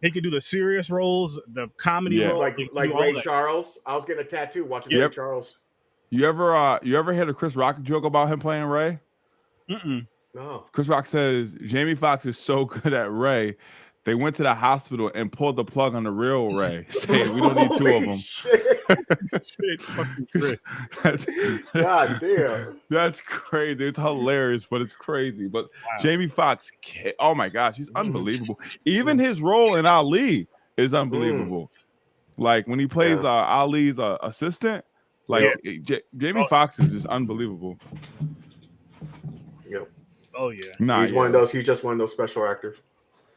he can do the serious roles, the comedy Yeah. roles, like he can like do all Ray that. Charles. I was getting a tattoo watching Yep. Ray Charles. You ever hear a Chris Rock joke about him playing Ray? Mm-mm. No. Chris Rock says Jamie Foxx is so good at Ray, they went to the hospital and pulled the plug on the real Ray, saying we don't need two of Holy them. shit. Shit, fucking Chris. that's, God damn. that's crazy. It's hilarious, but it's crazy. But Wow. Jamie Foxx, oh my gosh, he's unbelievable. Even his role in Ali is unbelievable. Like when he plays Ali's assistant, like Jamie Foxx is just unbelievable. Yep. Oh yeah. Nah, He's one of those. He's just one of those special actors.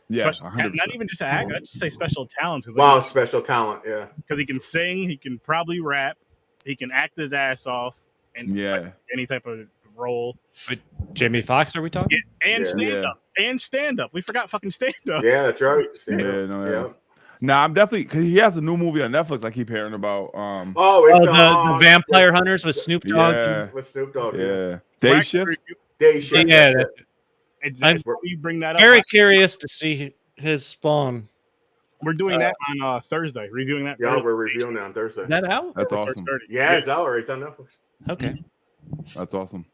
Yeah, Special, 100%. not even just an act. I just say special talents. Wow, special talent. Yeah. Because he can sing, he can probably rap, he can act his ass off, and Yeah. any type of role. Jamie Foxx, are we talking? And Yeah. stand up. And stand up. We forgot fucking stand up. Yeah, that's right. Yeah, no, yeah. Nah, I'm definitely because he has a new movie on Netflix. I keep hearing about. Oh, it's the Vampire Hunters with Snoop Dogg. Yeah, with Snoop Dogg. yeah. Day shift. Day shift. Yeah, that's that's it. I'm You bring that up. very curious to see his Spawn. We're doing that on Thursday. Reviewing that. Yeah, Thursday. we're reviewing it on Thursday. Is that out? That's It awesome. starts 30. Yeah, it's out. It's on Netflix. Okay. That's awesome.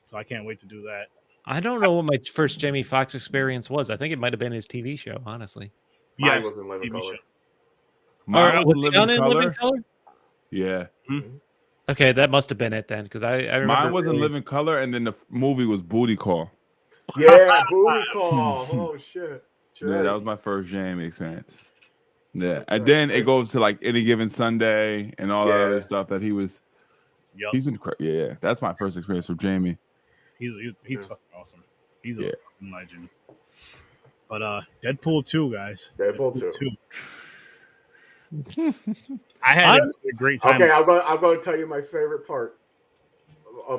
So I can't wait to do that. I don't know what my first Jamie Foxx experience was. I think it might have been his TV show, honestly. Mine Yes, was in Living TV Color. show. Mine was was in he on Living Color. Yeah, Okay, that must have been it then, because I remember. mine was in Living Color, and then the movie was Booty Call. Yeah, Booty Call. Oh shit. Yeah, that was my first Jamie experience. Yeah, and then it goes to like Any Given Sunday and all that other stuff that he was. Yep. He's incredible. Yeah, that's my first experience with Jamie. He's fucking awesome. He's a fucking legend. But Deadpool 2, guys. Deadpool 2. I had a great time. Okay, I'm going to tell you my favorite part.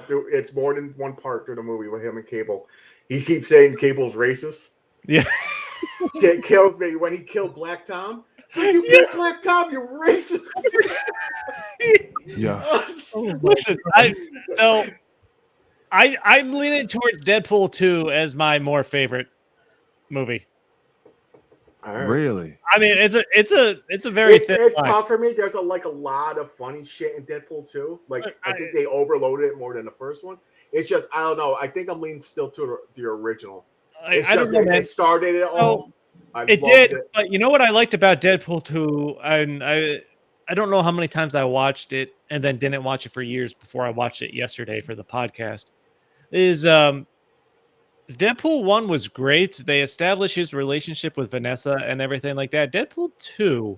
It's more than one part through the movie with him and Cable. He keeps saying Cable's racist. Yeah. It kills me when he killed Black Tom. So you killed Black Tom, you racist. Yeah. Listen, I'm leaning towards Deadpool 2 as my more favorite movie. Right. Really? I mean, it's a very thin it's line. tough for me. There's a lot of funny shit in Deadpool 2. Like I think they overloaded it more than the first one. It's just I don't know. I think I'm leaning still to the original. I don't know, man. It started it all. It did, but you know what I liked about Deadpool 2, and I don't know how many times I watched it and then didn't watch it for years before I watched it yesterday for the podcast, is Deadpool 1 was great. They established his relationship with Vanessa and everything like that. Deadpool 2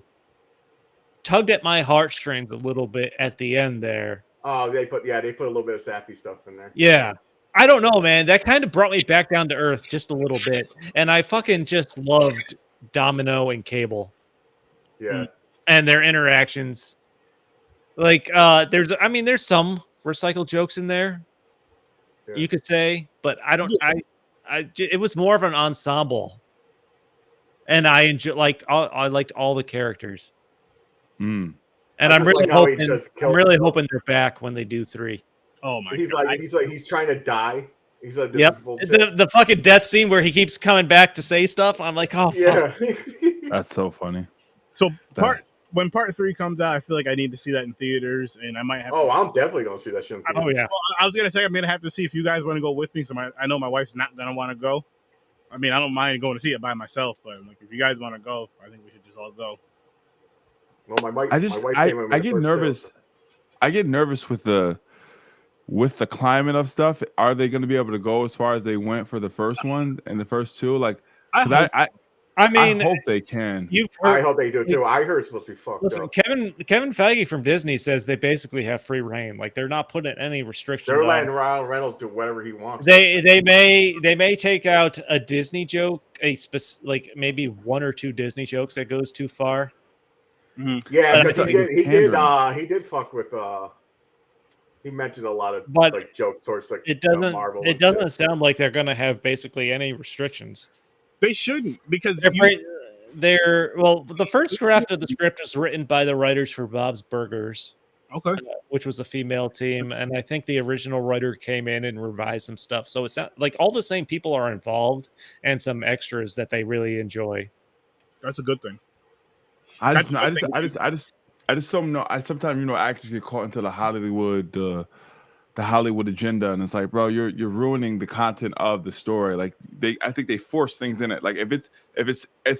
tugged at my heartstrings a little bit at the end there. Oh, they put a little bit of sappy stuff in there. Yeah. I don't know, man. That kind of brought me back down to earth just a little bit. And I fucking just loved Domino and Cable. Yeah. And their interactions. Like, there's some recycled jokes in there, you could say, but it was more of an ensemble. And I liked all the characters. Mm. And I'm really hoping they're back when they do 3. Oh my god! He's trying to die. He's like, the fucking death scene where he keeps coming back to say stuff. I'm like, oh yeah. That's so funny. So when part 3 comes out, I feel like I need to see that in theaters, and I might have. Oh, I'm definitely gonna see that shit in theaters. Oh yeah. Well, I was gonna say I'm gonna have to see if you guys want to go with me, because I know my wife's not gonna want to go. I mean, I don't mind going to see it by myself, but like if you guys want to go, I think we should just all go. Well, my wife I get nervous. I get nervous with the climate of stuff. Are they going to be able to go as far as they went for the first one and the first 2? Like, I hope they can. I hope they do too. I heard it's supposed to be fucked up. Kevin Feige from Disney says they basically have free reign. Like they're not putting any restrictions. They're letting Ryan Reynolds do whatever he wants. They may take out a Disney joke, like maybe 1 or 2 Disney jokes that goes too far. Mm-hmm. Yeah, because he did fuck with. He mentioned a lot of like joke sorts, like it doesn't. Marvel. It doesn't sound like they're going to have basically any restrictions. They shouldn't, because the first draft of the script was written by the writers for Bob's Burgers, which was a female team, and I think the original writer came in and revised some stuff. So it's not like all the same people are involved, and some extras that they really enjoy. That's a good thing. I just don't know. Sometimes actors get caught into the Hollywood agenda, and it's like, bro, you're ruining the content of the story. Like I think they force things in it. Like if it's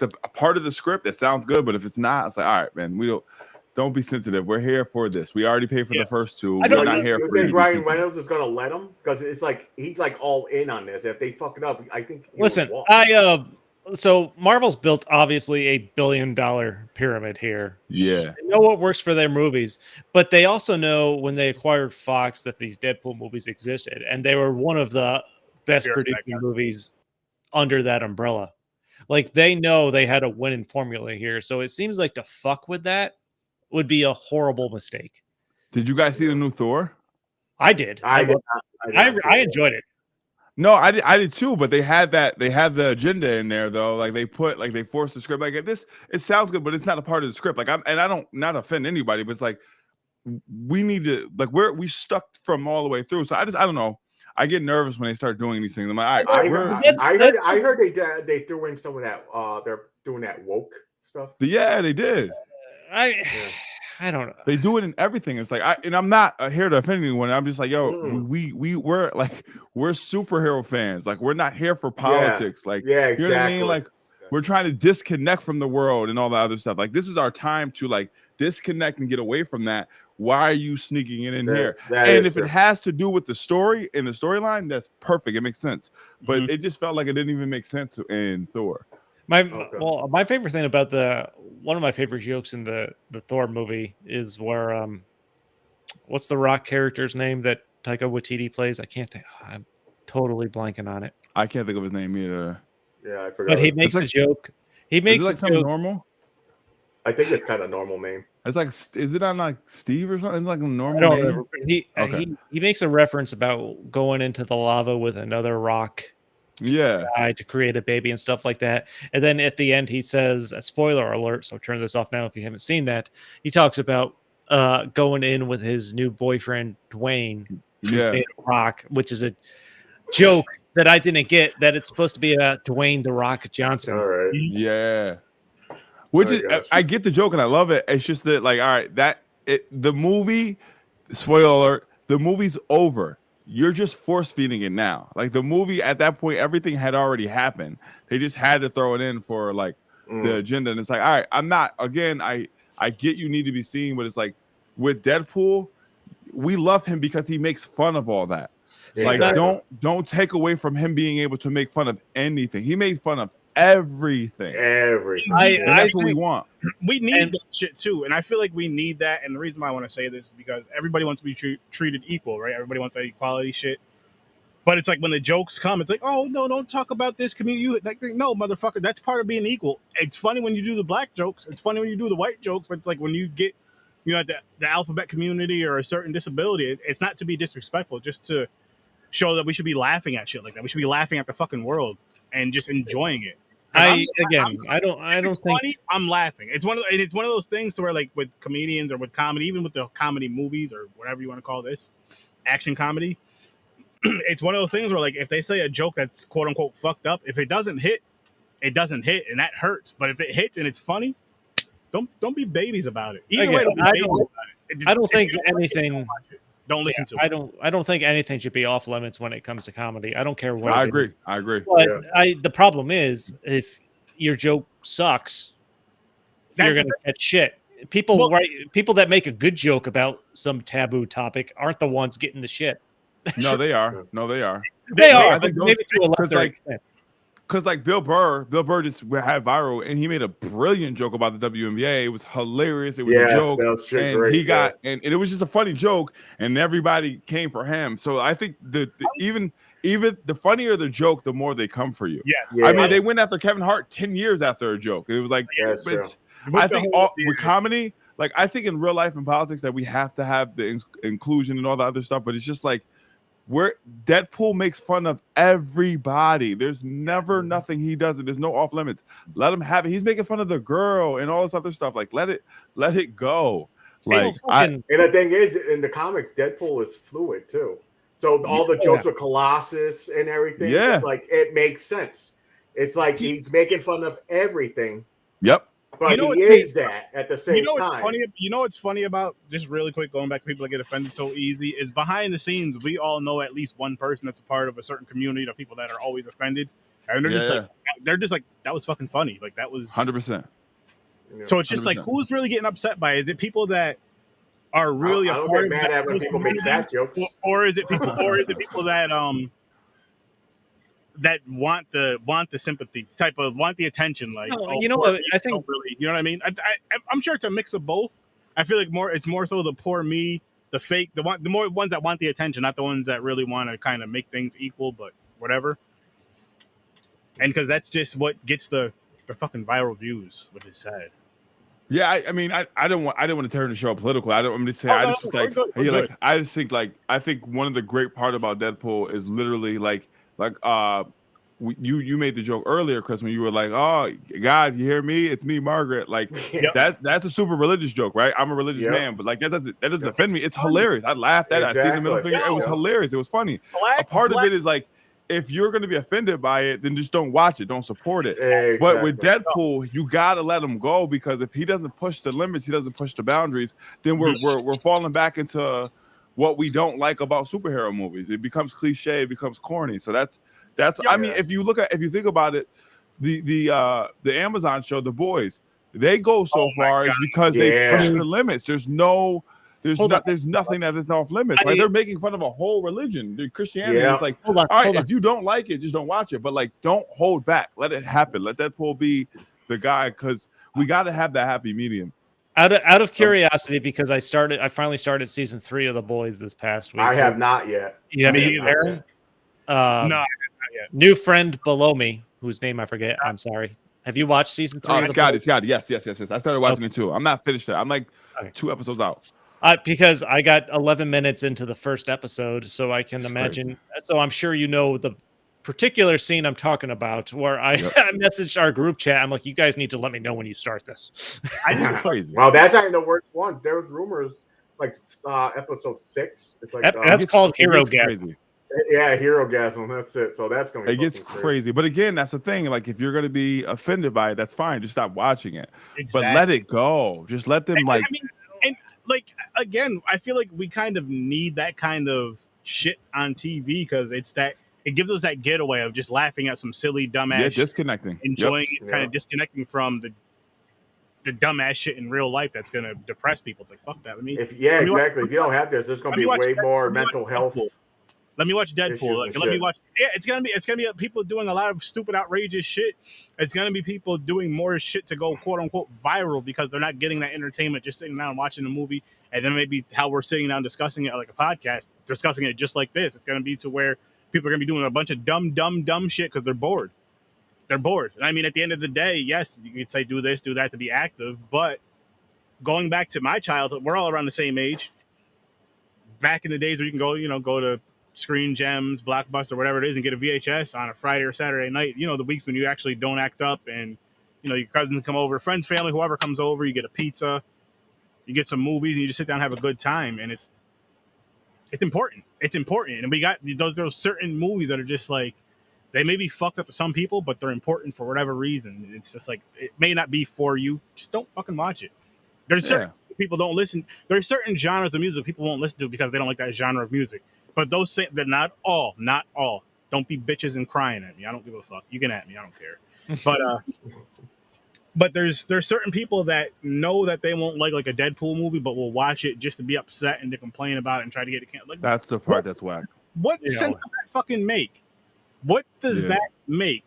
a part of the script that sounds good, but if it's not, it's like, all right, man, don't be sensitive. We're here for this. We already paid for the first 2. We're not here for think Ryan Reynolds is gonna let him, because it's like he's like all in on this. If they fuck it up, I think. So Marvel's built obviously a $1 billion pyramid here. Yeah. They know what works for their movies, but they also know when they acquired Fox that these Deadpool movies existed, and they were one of the best producing movies under that umbrella. Like they know they had a winning formula here, so it seems like to fuck with that would be a horrible mistake. Did you guys see the new Thor? I did. I enjoyed it. No, I did too, but they had the agenda in there though. Like they forced the script like this. It sounds good, but it's not a part of the script. Like I don't not offend anybody, but it's like we need to like we stuck from all the way through. So I don't know. I get nervous when they start doing these things. I'm like, all right, I heard they threw in some of that. They're doing that woke stuff. Yeah, they did. I don't know. They do it in everything. It's like I'm not here to offend anyone. I'm just like, yo, we're like we're superhero fans. Like we're not here for politics. Like exactly. You know what I mean? Like we're trying to disconnect from the world and all that other stuff. Like this is our time to like disconnect and get away from that. Why are you sneaking it in here? And if it has to do with the story and the storyline, that's perfect. It makes sense. But it just felt like it didn't even make sense in Thor. My favorite thing about one of my favorite jokes in the Thor movie is where what's the Rock character's name that Taika Waititi plays? I can't think. I'm totally blanking on it. I can't think of his name either. Yeah, I forgot. But he makes a joke. He makes like something normal. I think it's kind of normal name. It's like, is it on like Steve or something? It's like a normal I don't name. remember. He makes a reference about going into the lava with another Rock guy to create a baby and stuff like that. And then at the end, he says, a spoiler alert, so turn this off now if you haven't seen that. He talks about going in with his new boyfriend, Dwayne, who's made of rock, which is a joke that I didn't get, that it's supposed to be about Dwayne The Rock Johnson. All right. Yeah. Which is, I get the joke and I love it. It's just that, like, all right, the movie, spoiler alert, the movie's over. You're just force feeding it now. Like the movie at that point, everything had already happened. They just had to throw it in for like the agenda. And it's like, all right, I'm not, again, I get you need to be seen, but it's like with Deadpool, we love him because he makes fun of all that. It's like, don't take away from him being able to make fun of anything. He makes fun of everything. That's what we want. We need that shit too, and I feel like we need that. And the reason why I want to say this is because everybody wants to be treated equal, right? Everybody wants that equality shit. But it's like when the jokes come, it's like, oh no, don't talk about this community. Like, no, motherfucker, that's part of being equal. It's funny when you do the black jokes. It's funny when you do the white jokes. But it's like when you get, the alphabet community or a certain disability, it's not to be disrespectful, just to show that we should be laughing at shit like that. We should be laughing at the fucking world and just enjoying it. I don't think funny, I'm laughing. It's one of those things to where, like, with comedians or with comedy, even with the comedy movies or whatever you want to call this, action comedy, it's one of those things where, like, if they say a joke that's quote unquote fucked up, if it doesn't hit, it doesn't hit, and that hurts. But if it hits and it's funny, don't be babies about it. Either way, I don't think anything. Don't listen to it. I don't think anything should be off limits when it comes to comedy. I don't care what. I agree. But the problem is, if your joke sucks, you're gonna get shit. People that make a good joke about some taboo topic aren't the ones getting the shit. No, they are. They are. Maybe to a lesser extent. Because like Bill Burr just had viral, and he made a brilliant joke about the WNBA. It was hilarious. It was a joke, and great, he got and it was just a funny joke, and everybody came for him. So I think even the funnier the joke, the more they come for you. Yes, I mean they went after Kevin Hart 10 years after a joke. It was like, I think with comedy, like I think in real life and politics that we have to have the inclusion and all the other stuff, but it's just like. Where Deadpool makes fun of everybody. There's never nothing he doesn't. There's no off limits. Let him have it. He's making fun of the girl and all this other stuff. Like let it go. Like and the thing is, in the comics, Deadpool is fluid too. So all the jokes with Colossus and everything, it's like it makes sense. It's like he's making fun of everything. Yep. But he is that at the same time. What's funny about, just really quick, going back to people that get offended so easy, is behind the scenes, we all know at least one person that's a part of a certain community of people that are always offended. And they're just like, that was fucking funny. Like that was 100%. So it's just 100%. Like, who's really getting upset by it? Is it people that are really I don't get mad at when people make fat jokes? Or is it people that that want the sympathy type of want the attention, like I think really, you know what I mean. I'm sure it's a mix of both. I feel like it's more so the poor me, the fake, the more ones that want the attention, not the ones that really want to kind of make things equal, but whatever. And because that's just what gets the fucking viral views, which is sad. Yeah, I mean, I don't want to turn the show political. I'm just saying, I just think one of the great part about Deadpool is literally like Like you made the joke earlier, Chris, when you were like, "Oh God, you hear me? It's me, Margaret." Like that's a super religious joke, right? I'm a religious man, but like that doesn't offend me. It's hilarious. I laughed at it. I seen the middle finger. It was hilarious. It was funny. A part of it is like, if you're going to be offended by it, then just don't watch it. Don't support it. Exactly. But with Deadpool, you got to let him go, because if he doesn't push the limits, he doesn't push the boundaries, then we're falling back into what we don't like about superhero movies. It becomes cliche. It becomes corny. So that's. I mean, if you think about it, the Amazon show, The Boys, they go so far is because they push the limits. There's nothing that is off limits. Right? They're making fun of a whole religion. Christianity is like, all right, if you don't like it, just don't watch it. But like, don't hold back. Let it happen. Let Deadpool be the guy, because we got to have that happy medium. Out of curiosity, because I finally started season 3 of The Boys this past week. I have not yet. You haven't, Aaron? No. New friend below me, whose name I forget. I'm sorry. Have you watched season 3? Scotty. Yes. I started watching it too. I'm not finished yet. I'm like 2 episodes out. Because I got 11 minutes into the first episode, so I can imagine. Crazy. So I'm sure you know the particular scene I'm talking about, where I messaged our group chat. I'm like, you guys need to let me know when you start this. Crazy. Well, that's not the worst one. There was rumors like episode 6. It's like that's called Hero Gasm. Yeah, Hero Gasm. That's it. So that's going to be. It gets crazy. But again, that's the thing. Like, if you're going to be offended by it, that's fine. Just stop watching it. Exactly. But let it go. Just let them like, again, I feel like we kind of need that kind of shit on TV, because it gives us that getaway of just laughing at some silly dumbass shit, disconnecting, enjoying it, kind of disconnecting from the dumbass shit in real life that's gonna depress people. It's like, fuck that. Exactly. If you don't have this, there's gonna be way more mental health. Let me watch Deadpool. Let me watch. Yeah, it's gonna be people doing a lot of stupid, outrageous shit. It's gonna be people doing more shit to go quote unquote viral, because they're not getting that entertainment just sitting down and watching the movie. And then maybe how we're sitting down discussing it like a podcast, discussing it just like this. It's gonna be to where people are gonna be doing a bunch of dumb shit because they're bored. They're bored. And I mean, at the end of the day, yes, you could say do this, do that to be active, but going back to my childhood, we're all around the same age. Back in the days where you can go to Screen Gems, Blockbuster, whatever it is, and get a VHS on a Friday or Saturday night. The weeks when you actually don't act up, and your cousins come over, friends, family, whoever comes over, you get a pizza, you get some movies, and you just sit down and have a good time. And it's important. It's important. And we got those certain movies that are just like, they may be fucked up to some people, but they're important for whatever reason. It's just like, it may not be for you. Just don't fucking watch it. There's certain people don't listen. There's certain genres of music people won't listen to because they don't like that genre of music. But they're not all. Don't be bitches and crying at me. I don't give a fuck. You can at me. I don't care. But there's certain people that know that they won't like a Deadpool movie, but will watch it just to be upset and to complain about it and try to get it canceled. Like, that's the part that's whack. What sense does that fucking make? What does that make?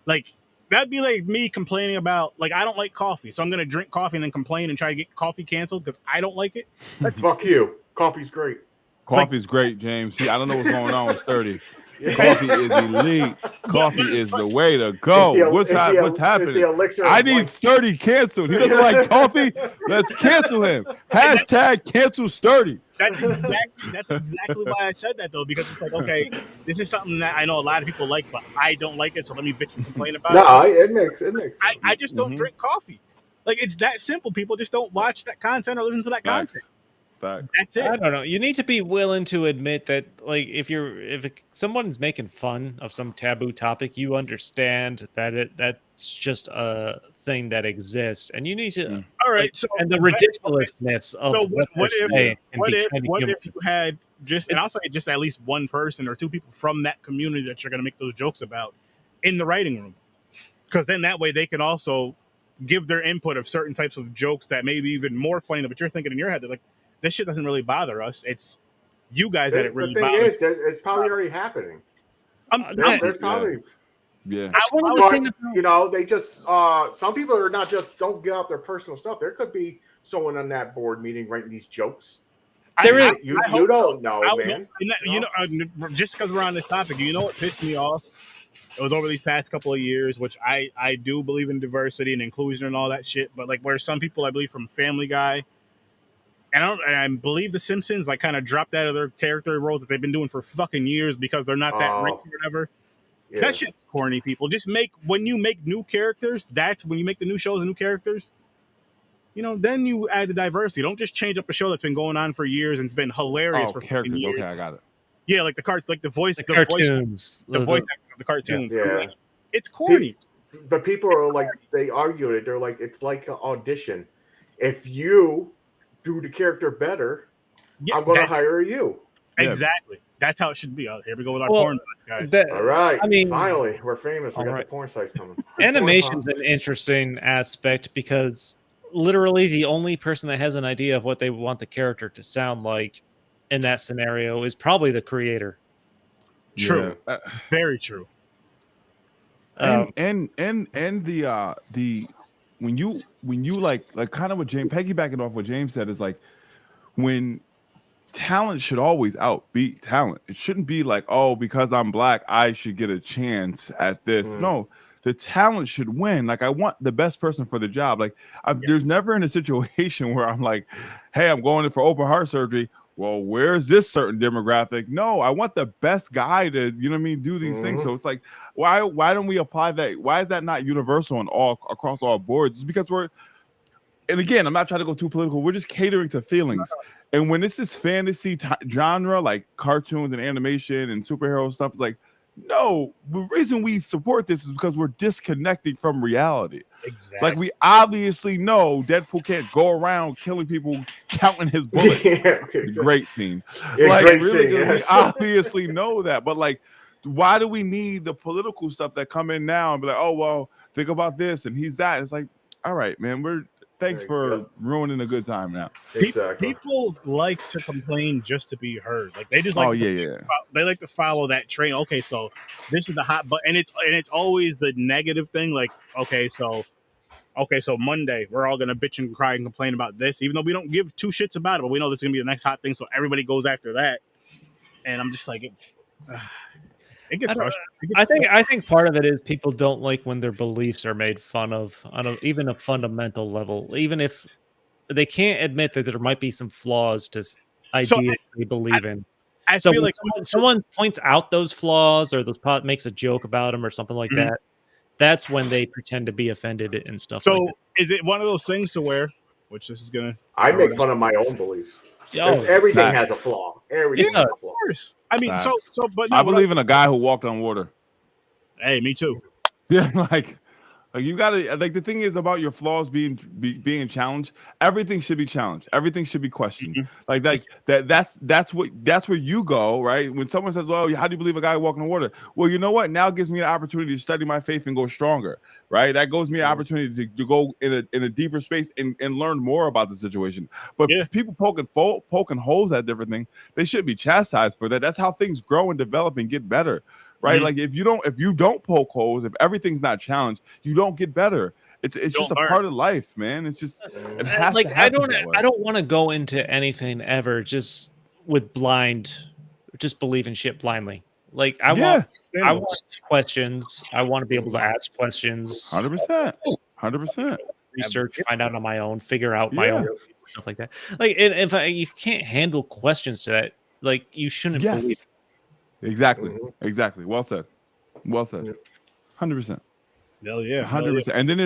Like, that'd be like me complaining about, like, I don't like coffee, so I'm gonna drink coffee and then complain and try to get coffee canceled because I don't like it. That's fuck you. Coffee's great. Coffee's great, James. See, I don't know what's going on with Sturdy. Coffee is elite. Coffee is the way to go. What's happening? I need Sturdy canceled. He doesn't like coffee. Let's cancel him. Hashtag cancel Sturdy. That's exactly why I said that, though, because it's like, okay, this is something that I know a lot of people like, but I don't like it, so let me bitch and complain about it. No, it makes sense. I just don't drink coffee. Like, it's that simple. People just don't watch that content or listen to that content. Facts. That's it. I don't know. You need to be willing to admit that, like, if someone's making fun of some taboo topic, you understand that that's just a thing that exists, and you need to. All right. Like, so, and the ridiculousness of what if you had just, and I'll say just at least one person or two people from that community that you're going to make those jokes about in the writing room, because then that way they can also give their input of certain types of jokes that may be even more funny than what you're thinking in your head. They're like, this shit doesn't really bother us. It's you guys that it really bothers. The thing is, it's probably already happening. There's probably. Yeah. They just some people are not just don't get out their personal stuff. There could be someone on that board meeting writing these jokes. You don't know, man. Just because we're on this topic, you know what pissed me off? It was over these past couple of years, which I do believe in diversity and inclusion and all that shit. But like, where some people, I believe, from Family Guy. And I believe the Simpsons like kind of dropped out of their character roles that they've been doing for fucking years because they're not that rich or whatever. Yeah. That shit's corny, people. Just when you make new characters, that's when you make the new shows and new characters, then you add the diversity. Don't just change up a show that's been going on for years and it's been hilarious for characters. years. Okay, I got it. Yeah, like the voice cartoons, the voice actors of the cartoons. Yeah. It's corny. But people are like, they argue it. They're like, it's like an audition. If you do the character better, I'm going to hire you. Exactly. That's how it should be. Here we go with our porn guys. All right. I mean, finally, we're famous. We got right. the porn sites coming. Animation's an interesting aspect because literally the only person that has an idea of what they want the character to sound like in that scenario is probably the creator. True. Very true. And the when you like kind of what James, piggybacking off what James said, is like when talent should always outbeat talent. It shouldn't be like, oh, because I'm black, I should get a chance at this. No, the talent should win. Like, I want the best person for the job. Like, there's never in a situation where I'm like, hey, I'm going in for open heart surgery. Well, where's this certain demographic? No, I want the best guy to, do these things. So it's like, why don't we apply that? Why is that not universal and all across all boards? It's because and again, I'm not trying to go too political. We're just catering to feelings. And when this is fantasy genre, like cartoons and animation and superhero stuff, it's like, no, the reason we support this is because we're disconnecting from reality. Exactly. Like, we obviously know Deadpool can't go around killing people, counting his bullets. Great scene. Like, great really, scene, we obviously know that. But like, why do we need the political stuff that come in now and be like, oh, well, think about this and he's that? It's like, all right, man, thanks for ruining a good time now. Exactly. People like to complain just to be heard. Like, they just they like to follow that train. Okay, so this is the hot button, and it's always the negative thing. Like, okay, so Monday we're all gonna bitch and cry and complain about this, even though we don't give two shits about it, but we know this is gonna be the next hot thing, so everybody goes after that. And I'm just like, it gets frustrating. I think part of it is people don't like when their beliefs are made fun of on even a fundamental level, even if they can't admit that there might be some flaws to ideas they believe in. I so feel like someone points out those flaws or makes a joke about them or something like that, that's when they pretend to be offended and stuff. So like that. Is it one of those things to where, which this is gonna? I make fun of my own beliefs. Oh, everything has a flaw. Everything has a flaw. Of course. I mean, but no, I believe in a guy who walked on water. Hey, me too. Yeah, like you gotta, like, the thing is about your flaws being challenged. Everything should be challenged. Everything should be questioned. That's where you go, right? When someone says, "Oh, how do you believe a guy walking on water?" Well, you know what? Now it gives me an opportunity to study my faith and go stronger, right? That gives me an opportunity to go in a deeper space and learn more about the situation. But people poking holes at different things, they shouldn't be chastised for that. That's how things grow and develop and get better. Right, like if you don't poke holes, if everything's not challenged, you don't get better. It's just a part of life, man. It's just it has to happen I don't want to go into anything ever just with just believe in shit blindly. Like I want questions. I want to be able to ask questions. 100%. Research, find out on my own, figure out my own stuff like that. Like, and if you can't handle questions to that, like you shouldn't believe. Exactly. Well said. 100%. Hell yeah. 100%. And then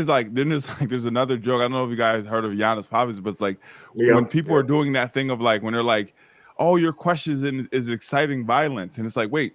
there's another joke. I don't know if you guys heard of Giannis Papas, but it's like when people are doing that thing of like when they're like, "Oh, your question is exciting violence," and it's like, wait,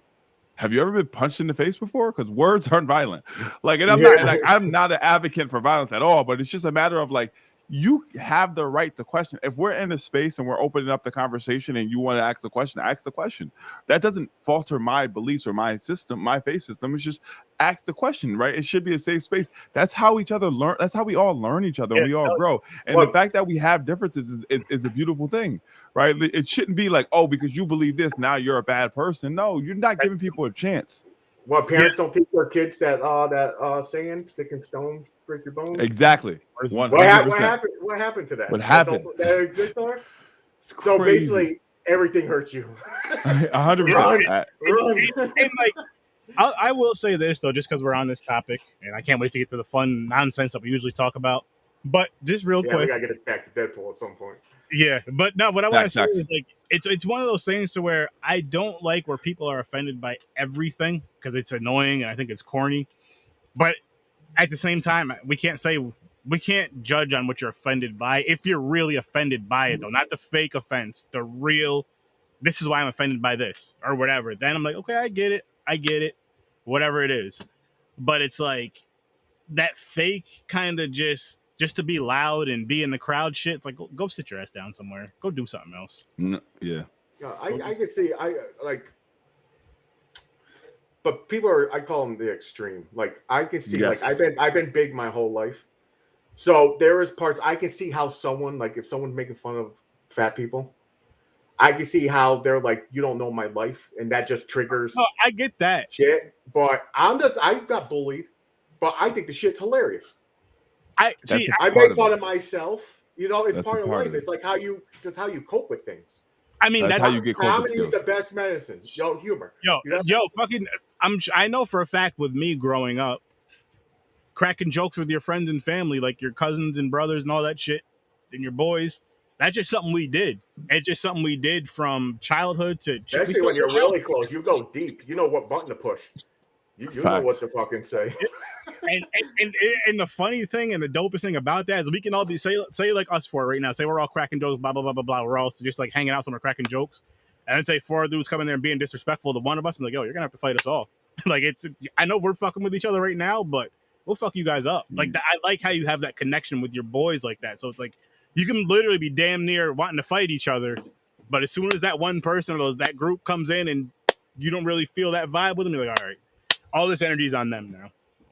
have you ever been punched in the face before? Because words aren't violent. Like, and I'm not an advocate for violence at all, but it's just a matter of like, you have the right to question. If we're in a space and we're opening up the conversation and you want to ask the question. That doesn't falter my beliefs or my system, my faith system. It's just ask the question, right? It should be a safe space. That's how each other learn. That's how we all learn each other. And we all grow. And the fact that we have differences is a beautiful thing, right? It shouldn't be like, oh, because you believe this, now you're a bad person. No, you're not giving people a chance. Well, parents don't teach their kids that saying "stick and stone break your bones." Exactly. 100%. What happened to that? What happened? That exists there? So basically, everything hurts you. 100%. And like, I will say this though, just because we're on this topic, and I can't wait to get to the fun nonsense that we usually talk about. But just real Yeah, quick, we gotta get it back to Deadpool at some point. yeah. But no, what I want to say Facts. is like it's one of those things to where I don't like where people are offended by everything because it's annoying and I think it's corny. But at the same time, we can't judge on what you're offended by if you're really offended by it though, not the fake offense, the real. This is why I'm offended by this or whatever. Then I'm like, okay, I get it, whatever it is. But it's like that fake kind of just to be loud and be in the crowd shit. It's like go sit your ass down somewhere. Go do something else. No, yeah. Yeah, I can see. I like. But people are, I call them the extreme. Like I can see, Yes. like I've been big my whole life. So there is parts I can see how someone, like if someone's making fun of fat people, I can see how they're like, you don't know my life, and that just triggers Oh, I get that. shit. But I got bullied, but I think the shit's hilarious. I That's see. a I part make of fun it. of myself. You know, it's That's part a of part life. of it. It's like how you cope with things. I mean, That's that's how you get coping Comedy is skills. the best medicine. Yo, humor. fucking. I know for a fact with me growing up, cracking jokes with your friends and family, like your cousins and brothers and all that shit, and your boys. That's just something we did. It's just something we did from childhood to. Especially when you're really close, you go deep. You know what button to push. You know what to fucking say. And the funny thing and the dopest thing about that is we can all be say like us four right now. Say we're all cracking jokes, blah blah blah blah blah. We're all just like hanging out somewhere cracking jokes, and then say four dudes coming there and being disrespectful to one of us. I'm like, yo, you're gonna have to fight us all. Like it's. I know we're fucking with each other right now, but we'll fuck you guys up. Like I like how you have that connection with your boys like that. So it's like you can literally be damn near wanting to fight each other, but as soon as that one person or that group comes in and you don't really feel that vibe with them, you're like, all right, all this energy's on them now.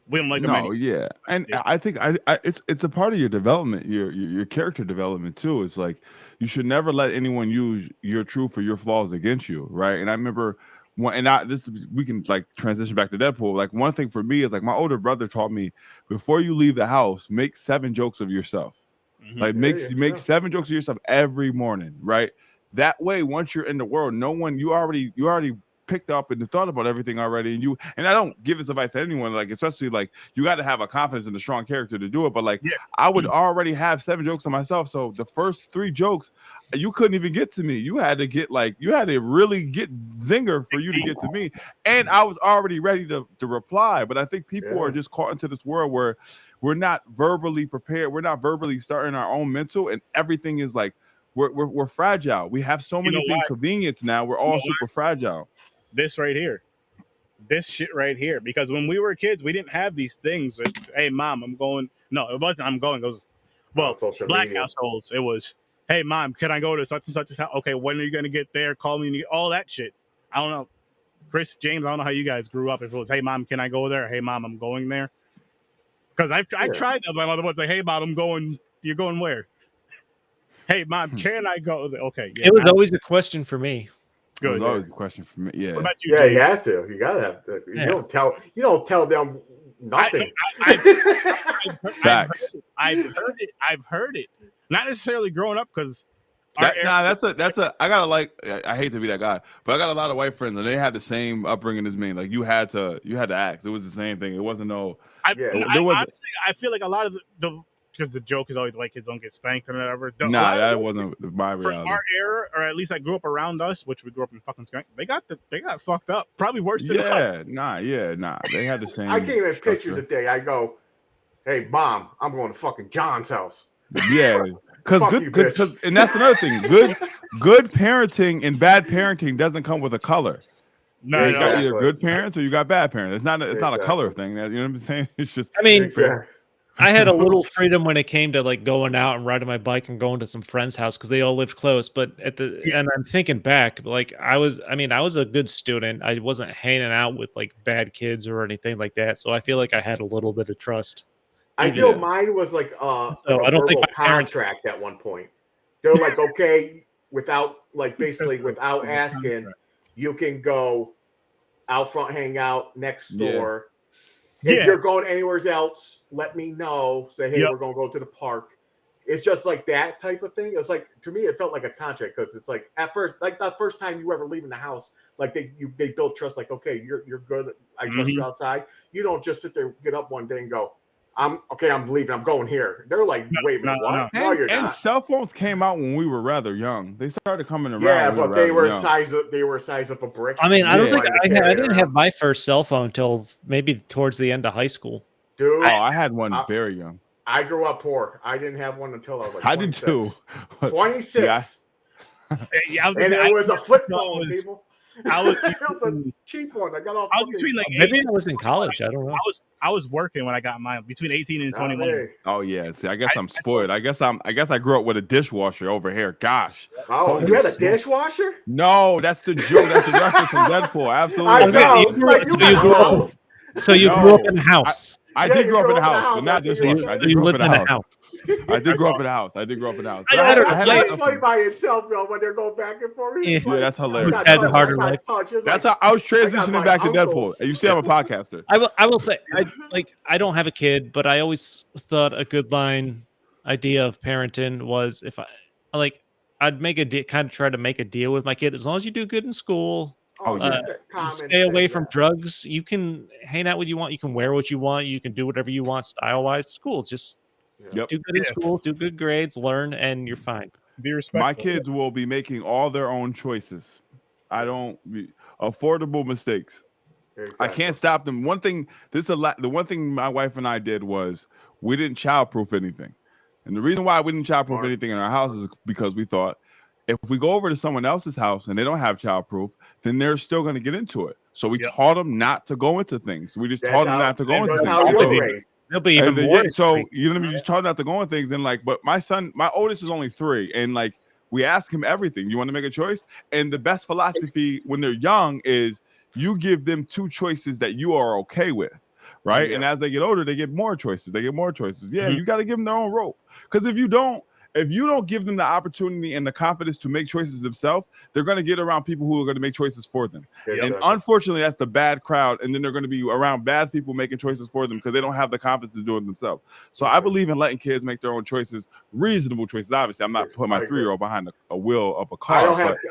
We don't like them anymore. Yeah, and Yeah. I think it's a part of your development, your character development too. It's like you should never let anyone use your truth or your flaws against you, right? And I remember we can like transition back to Deadpool. Like one thing for me is like my older brother taught me before you leave the house, make 7 jokes of yourself. Mm-hmm. Like make 7 jokes of yourself every morning, right? That way, once you're in the world, no one you already picked up and thought about everything already, and I don't give this advice to anyone, like especially like you got to have a confidence and a strong character to do it, but like I would already have 7 jokes on myself, so the first 3 jokes you couldn't even get to me. You had to really get zinger for you to get to me, and I was already ready to reply. But I think people are just caught into this world where we're not verbally prepared, we're not verbally starting our own mental, and everything is like we're fragile. We have so many things convenience now. We're all super fragile. This right here, this shit right here, because when we were kids, we didn't have these things. Hey, mom, I'm going. No, it wasn't. I'm going. It was black media. households. It was, hey, mom, can I go to such and such house? Okay, when are you gonna get there? Call me. All that shit. I don't know, Chris, James. I don't know how you guys grew up. If it was, hey, mom, can I go there? Hey, mom, I'm going there. Because I tried. My mother was like, hey, mom, I'm going. You're going where? Hey, mom, can I go? I was like, okay. Yeah, it was always a question for me. Good. It was always a question for me. Yeah. What about you, you have to. You gotta have to. You don't tell them nothing. Facts. I've heard it. Not necessarily growing up because I hate to be that guy, but I got a lot of white friends and they had the same upbringing as me. Like you had to ask. It was the same thing. It wasn't no. Honestly, I feel like a lot of the because the joke is always like kids don't get spanked or whatever. That wasn't my reality. From our era, or at least I grew up around us, which we grew up in fucking skank. They got fucked up. Probably worse than us. Nah. They had the same. I can't even picture the day I go, hey, mom, I'm going to fucking John's house. Yeah. Because and that's another thing. Good parenting and bad parenting doesn't come with a color. No, you got either good parents or you got bad parents. It's not a color thing. You know what I'm saying? It's just. I mean, I had a little freedom when it came to like going out and riding my bike and going to some friends' house because they all lived close. But and I'm thinking back, like I was a good student. I wasn't hanging out with like bad kids or anything like that. So I feel like I had a little bit of trust. I feel mine was like I don't think my contract at one point. They're like, okay, without asking, you can go out front, hang out next door. If you're going anywhere else, let me know. Say, hey, we're going to go to the park. It's just like that type of thing. It's like, to me, it felt like a contract because it's like at first, like that first time you ever leaving the house, like they build trust. Like, okay, you're good. I trust you outside. You don't just sit there, get up one day and go, I'm leaving. I'm going here. They're like, wait a minute, what? No, you're And not. cell phones came out when we were rather young. They started coming around. Yeah, when but they were young. size up a brick. I mean, I don't Yeah. think I didn't have my first cell phone till maybe towards the end of high school. Dude, I had one very young. I grew up poor. I didn't have one until I was like 26. I did too. 26. Yeah, And it was a flip phone, people. I was It was a cheap one. I got off. I was between like Maybe I was in college. I don't know. I was working when I got mine, between 18 and 21. Hey. Oh yeah. See, I guess I'm spoiled. I guess I grew up with a dishwasher over here. Gosh. Oh, you had a dishwasher? No, that's the joke. That's the reference from Deadpool. Absolutely. So you grew up in a house. I did grow up in a house, but not dishwasher. I did You grow up lived in in a a house. I did grow up in a house. That's funny by itself, though, when they're going back and forth. Yeah, that's hilarious. Had the harder life. That's how I was transitioning back to Deadpool. And you see, I'm a podcaster. I will say, I don't have a kid, but I always thought a good idea of parenting was if I'd make kind of try to make a deal with my kid. As long as you do good in school, stay away from drugs. You can hang out what you want. You can wear what you want. You can do whatever you want style wise. School, just do good in school, do good grades, learn, and you're fine. Be respectful. My kids will be making all their own choices. Affordable mistakes. Exactly. I can't stop them. One thing, the one thing my wife and I did was we didn't childproof anything. And the reason why we didn't childproof anything in our house is because we thought if we go over to someone else's house and they don't have childproof, then they're still going to get into it. So we taught them not to go into things. We just taught them not to go into things. They'll be even more. So you know what I mean? Just taught them not to go into things. And but my oldest is only 3, and we ask him everything. You want to make a choice? And the best philosophy when they're young is you give them 2 choices that you are okay with. Right. Yeah. And as they get older, they get more choices. Yeah, you got to give them their own rope. Because if you don't give them the opportunity and the confidence to make choices themselves, they're going to get around people who are going to make choices for them. Yeah, and unfortunately, that's the bad crowd. And then they're going to be around bad people making choices for them because they don't have the confidence to do it themselves. So I believe in letting kids make their own choices, reasonable choices. Obviously, I'm not putting my 3-year-old behind a wheel of a car.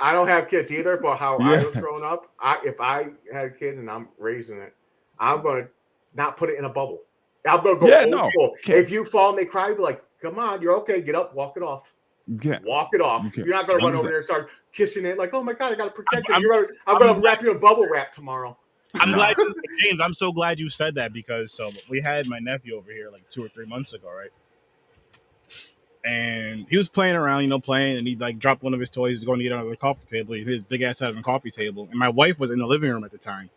I don't have kids either, but how I was growing up, if I had a kid and I'm raising it, I'm going to not put it in a bubble. I'm going to go old school. If you fall and they cry, be like, come on, you're okay. Get up, walk it off. Walk it off. You're not going to run over there and start kissing it like, oh my God, I got to protect it. I'm going to wrap you in bubble wrap tomorrow. I'm glad, James, I'm so glad you said that because we had my nephew over here like 2 or 3 months ago, right? And he was playing around, and he dropped one of his toys going to get on the coffee table. He hit his big ass head on the coffee table. And my wife was in the living room at the time.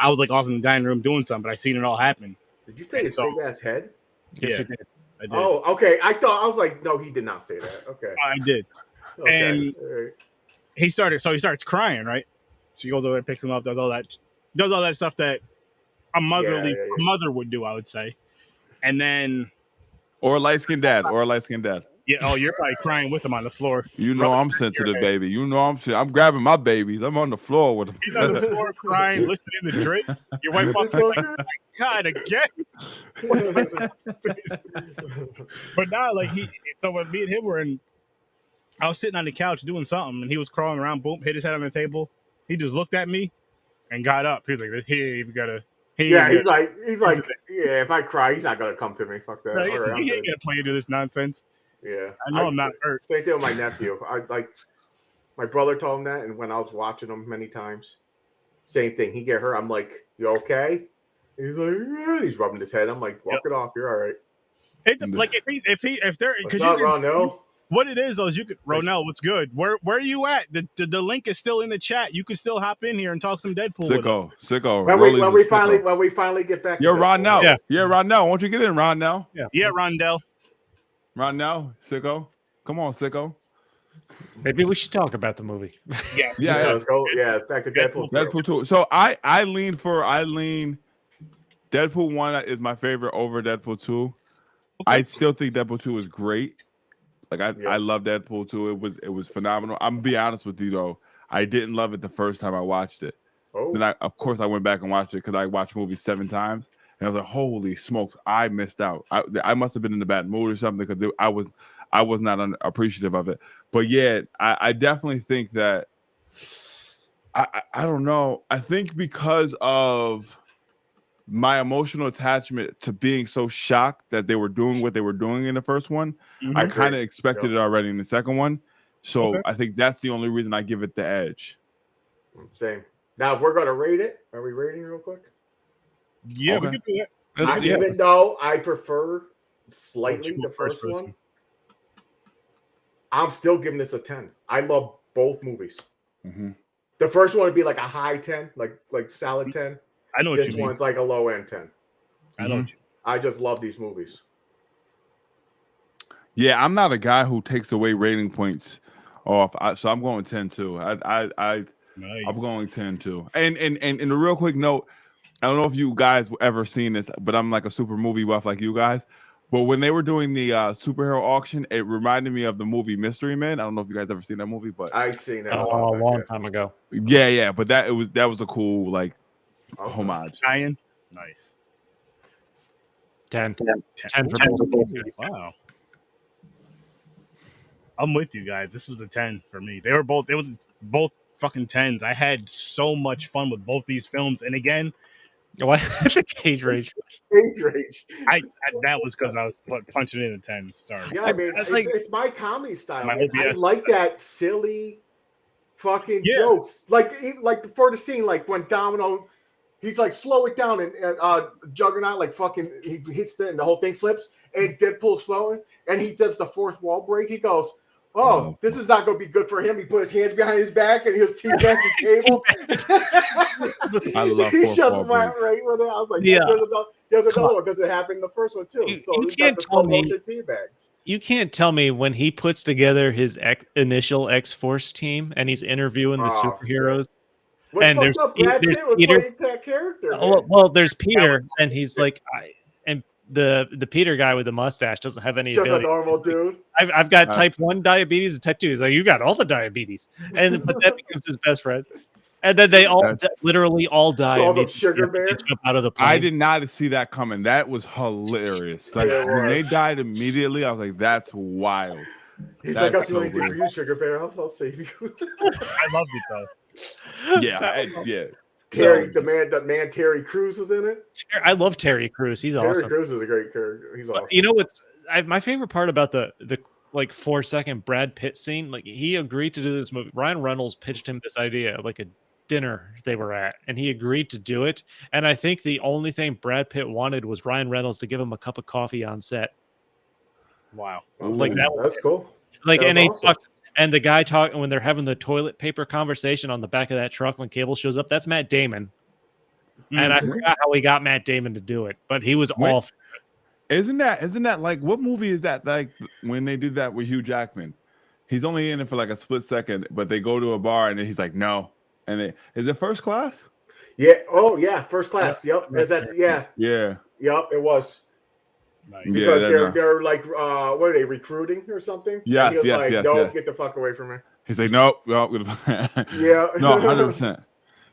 I was off in the dining room doing something, but I seen it all happen. Did you say his big ass head? Yes, I did. Oh, okay. I was like, no, he did not say that. Okay. I did. Okay. And he starts crying, right? She goes over there, picks him up, does all that stuff that a mother would do, I would say. And then or a light-skinned dad. Yeah, oh, you're probably crying with him on the floor. I'm sensitive, baby. I'm grabbing my babies. I'm on the floor with him. He's on the floor crying, listening to Drake. Your wife walks in like, oh my God, again. But now, so when me and him were I was sitting on the couch doing something, and he was crawling around, boom, hit his head on the table. He just looked at me and got up. He was like, hey, you gotta. He's like, if I cry, he's not gonna come to me. Fuck that. Right, all right, he ain't gonna play into this nonsense. Yeah, I know I'm not hurt. Same thing with my nephew. My brother told him that, and when I was watching him many times, same thing. He get hurt. I'm like, you okay? He's like, yeah. He's rubbing his head. I'm like, walk it off. You're all right. If they're because what it is though is you could Ronell, what's good? Where are you at? The link is still in the chat. You can still hop in here and talk some Deadpool. Sicko. When we finally get back. You're Ronell. Yeah, Ronell. Won't you get in, Ronell? Yeah, Rondell. Ronell, Sicko. Come on, Sicko. Maybe we should talk about the movie. Yeah. Let's go. Yeah, it's back to Deadpool. Deadpool 2. So I lean Deadpool 1 is my favorite over Deadpool 2. Okay. I still think Deadpool 2 is great. I love Deadpool 2. It was phenomenal. I'm gonna be honest with you though. I didn't love it the first time I watched it. Oh. Then of course I went back and watched it because I watched movies 7 times. And I was like, holy smokes, I missed out. I must have been in a bad mood or something because I was not appreciative of it. But yeah, I definitely think that I don't know. I think because of my emotional attachment to being so shocked that they were doing what they were doing in the first one, I kind of expected it already in the second one. So I think that's the only reason I give it the edge. Same. Now, if we're going to rate it, are we rating real quick? Yeah, we can do that. Even though I prefer slightly the first one, I'm still giving this a 10. I love both movies. The first one would be like a high 10, like solid 10. I know what this one's like a low end 10. I know. I just love these movies. Yeah, I'm not a guy who takes away rating points off, so I'm going 10 too. I'm going 10 too. And a real quick note, I don't know if you guys ever seen this, but I'm like a super movie buff like you guys. But when they were doing the superhero auction, it reminded me of the movie Mystery Men. I don't know if you guys ever seen that movie, but I've seen that a long time ago. Yeah, but that was a cool like homage. Nice. 10 for both. Wow. I'm with you guys. This was a 10 for me. It was both fucking 10s. I had so much fun with both these films. And again, what the Cage Rage? Cage Rage. I that was because I was punching in the 10s. Sorry. Yeah, I mean, it's my comedy style. I like that silly fucking jokes. Like for the scene, like when Domino, he's like, slow it down, and Juggernaut, like fucking, he hits it and the whole thing flips, and Deadpool's floating, and he does the fourth wall break. He goes, oh, this is not going to be good for him. He put his hands behind his back and he was teabagging the table. I love he just went right with it. I was like, there's another one because it happened in the first one too. So you can't tell me. You can't tell me when he puts together his initial X-Force team and he's interviewing the superheroes. And there's Peter. That character, well, there's Peter, and he's like, the Peter guy with the mustache doesn't have any ability. Just a normal dude. I've got type 1 diabetes and type 2. He's like, you got all the diabetes, but that becomes his best friend. And then they all literally all die. All of Sugar Bear. Jump out of the plane. I did not see that coming. That was hilarious. Like when they died immediately, I was like, that's wild. He's like, I'll do anything for you, Sugar Bear. I'll save you. I loved it though. Yeah. Terry, the man Terry Crews was in it. I love Terry Crews. He's awesome. Terry Crews is a great character. He's awesome. You know what's my favorite part about the like 4-second Brad Pitt scene? Like he agreed to do this movie. Ryan Reynolds pitched him this idea of like a dinner they were at, and he agreed to do it. And I think the only thing Brad Pitt wanted was Ryan Reynolds to give him a cup of coffee on set. Wow. Like that's cool. Like, that and awesome. he talked, and the guy talking when they're having the toilet paper conversation on the back of that truck when Cable shows up. That's Matt Damon. And I forgot how he got Matt Damon to do it, but he was off. Isn't that like, what movie is that? Like when they do that with Hugh Jackman, he's only in it for like a split second, but they go to a bar and then he's like, no. And is it First Class? Yeah. Oh yeah. First Class. Yep. Is that? Yeah. Yeah. Yep. It was. Nice. Because they're like, what are they recruiting or something? Yes. Get the fuck away from me. He's like, nope. Yeah. No, 100%.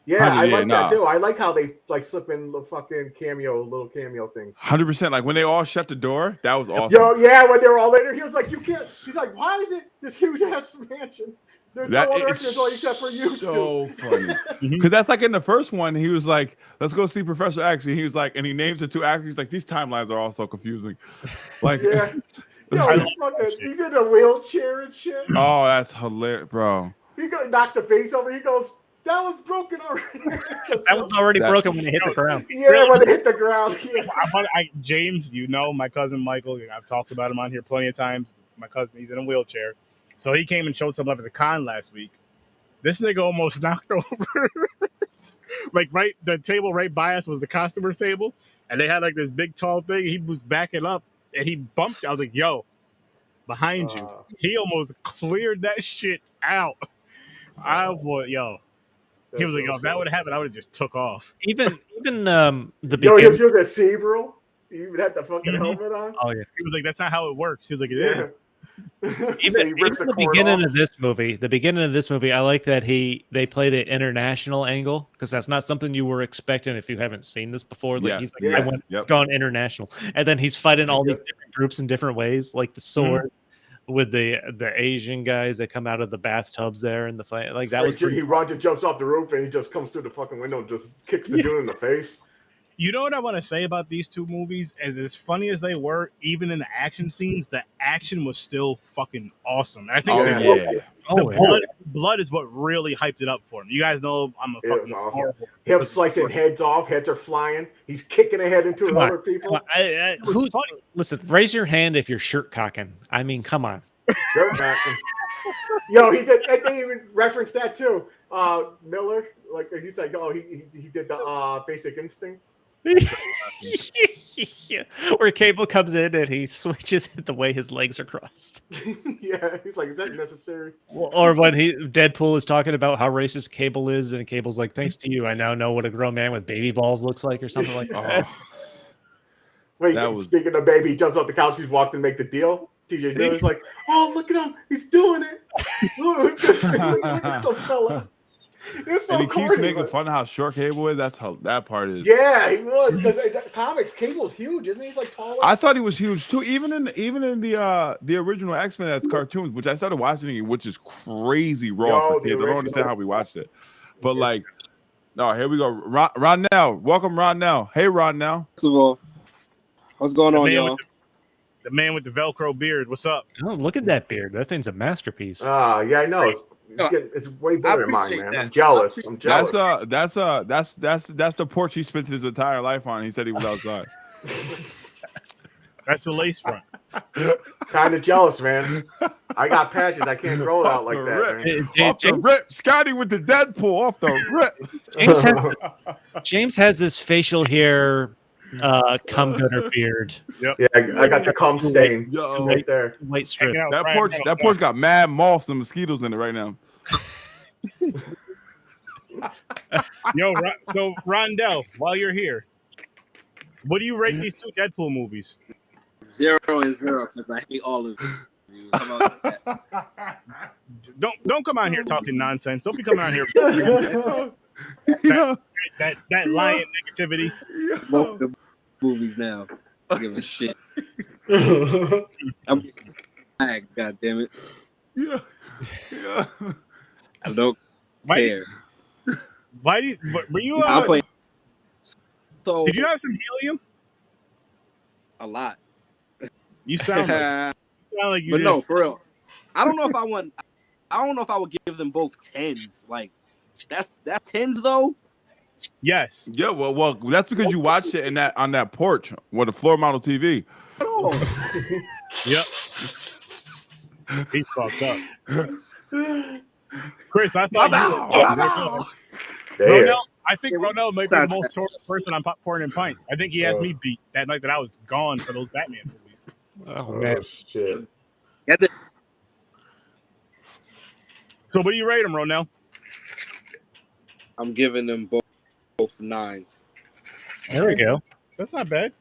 Yeah, I like that too. I like how they like slip in the fucking little cameo things. 100%. Like when they all shut the door, that was awesome. Yo, yeah, when they were all later, he was like, you can't. He's like, why is it this huge ass mansion? There's no other extras except for you. So funny. Because that's like in the first one, he was like, let's go see Professor X. And he was like, and he names the two actors. He's like, these timelines are all so confusing. Like, yeah. Yo, he's in a wheelchair and shit. Oh, that's hilarious, bro. He knocks the face over. He goes, that was broken already. That was already broken when it hit the ground. Yeah, when it hit the ground. Yeah. James, you know, my cousin Michael, I've talked about him on here plenty of times. My cousin, he's in a wheelchair. So he came and showed some love at the con last week. This nigga almost knocked over. Like the table right by us was the customer's table. And they had like this big tall thing. He was backing up and he bumped. I was like, yo, behind you. He almost cleared that shit out. He was like, yo, if that would have happened, I would have just took off. Even the beginning. Yo, he was at Cerebral. He even had the fucking helmet on. Oh yeah. He was like, that's not how it works. He was like, it is. Even the beginning of this movie, I like that they played an international angle because that's not something you were expecting if you haven't seen this before. Like he's like, gone international, and then he's fighting all these different groups in different ways, like the sword with the Asian guys that come out of the bathtubs there and the fight. Like that was he runs and jumps off the roof and he just comes through the fucking window and just kicks the dude in the face. You know what I want to say about these two movies? As funny as they were, even in the action scenes, the action was still fucking awesome. And I think the blood is what really hyped it up for him. You guys know I'm a fucking awesome. Him slicing heads off, heads are flying. He's kicking a head into other people. Listen, raise your hand if you're shirt cocking. I mean, come on. Shirt cocking. Yo, he did. And they even referenced that too. Miller, like he's like, oh, he did the Basic Instinct. Yeah. Where Cable comes in and he switches the way his legs are crossed. Yeah, he's like, is that necessary? Or when Deadpool is talking about how racist Cable is, and Cable's like, thanks to you, I now know what a grown man with baby balls looks like, or something like that. Wait, speaking of baby, he jumps off the couch, he's walked and make the deal. TJ Miller's like, oh, look at him, he's doing it. Look at the fella. It's so and he corny, keeps making fun of how short Cable is. That's how that part is. Yeah, he was, because in the comics, Cable's huge, isn't he? He's like taller. I thought he was huge too. Even in the original X-Men as cartoons, which I started watching it, which is crazy raw for kids. I don't understand how we watched it, but like, no, here we go. Ronell, welcome, Ronell. Hey, Ronell. First of all, what's going on, y'all? The man with the Velcro beard. What's up? Oh, look at that beard. That thing's a masterpiece. Yeah, I know. It's way better than mine, man. I'm jealous. That's the porch he spent his entire life on. He said he was outside. That's the lace front. Kind of jealous, man. I got patches. I can't grow it out like that, man. Off the rip. Scotty with the Deadpool off the rip. James has this facial hair cum gutter beard. Yep. Yeah, I got the cum stain right there. White strip. That porch got mad moths and mosquitoes in it right now. Yo, so Rondell, while you're here, what do you rate these two Deadpool movies? 0 and 0 because I hate all of you. Come on with that. Don't come out here talking nonsense. Don't be coming out here. that lion negativity. Both the movies now. I give a shit. I'm mad, God damn it. Yeah. I don't care. Why do you? Were you? So did you have some helium? A lot. You sound like you. But no, for real. I don't know if I would give them both 10s. Like that's 10s though. Yes. Yeah. Well, that's because you watched it on that porch with a floor model TV. Oh. Yep. He's fucked up. Chris, I thought I think Ronell might be the most tortured person on Popcorn and Pints. I think he has me beat that night that I was gone for those Batman movies. Oh man, shit. So what do you rate them, Ronell? I'm giving them both 9s. There we go. That's not bad.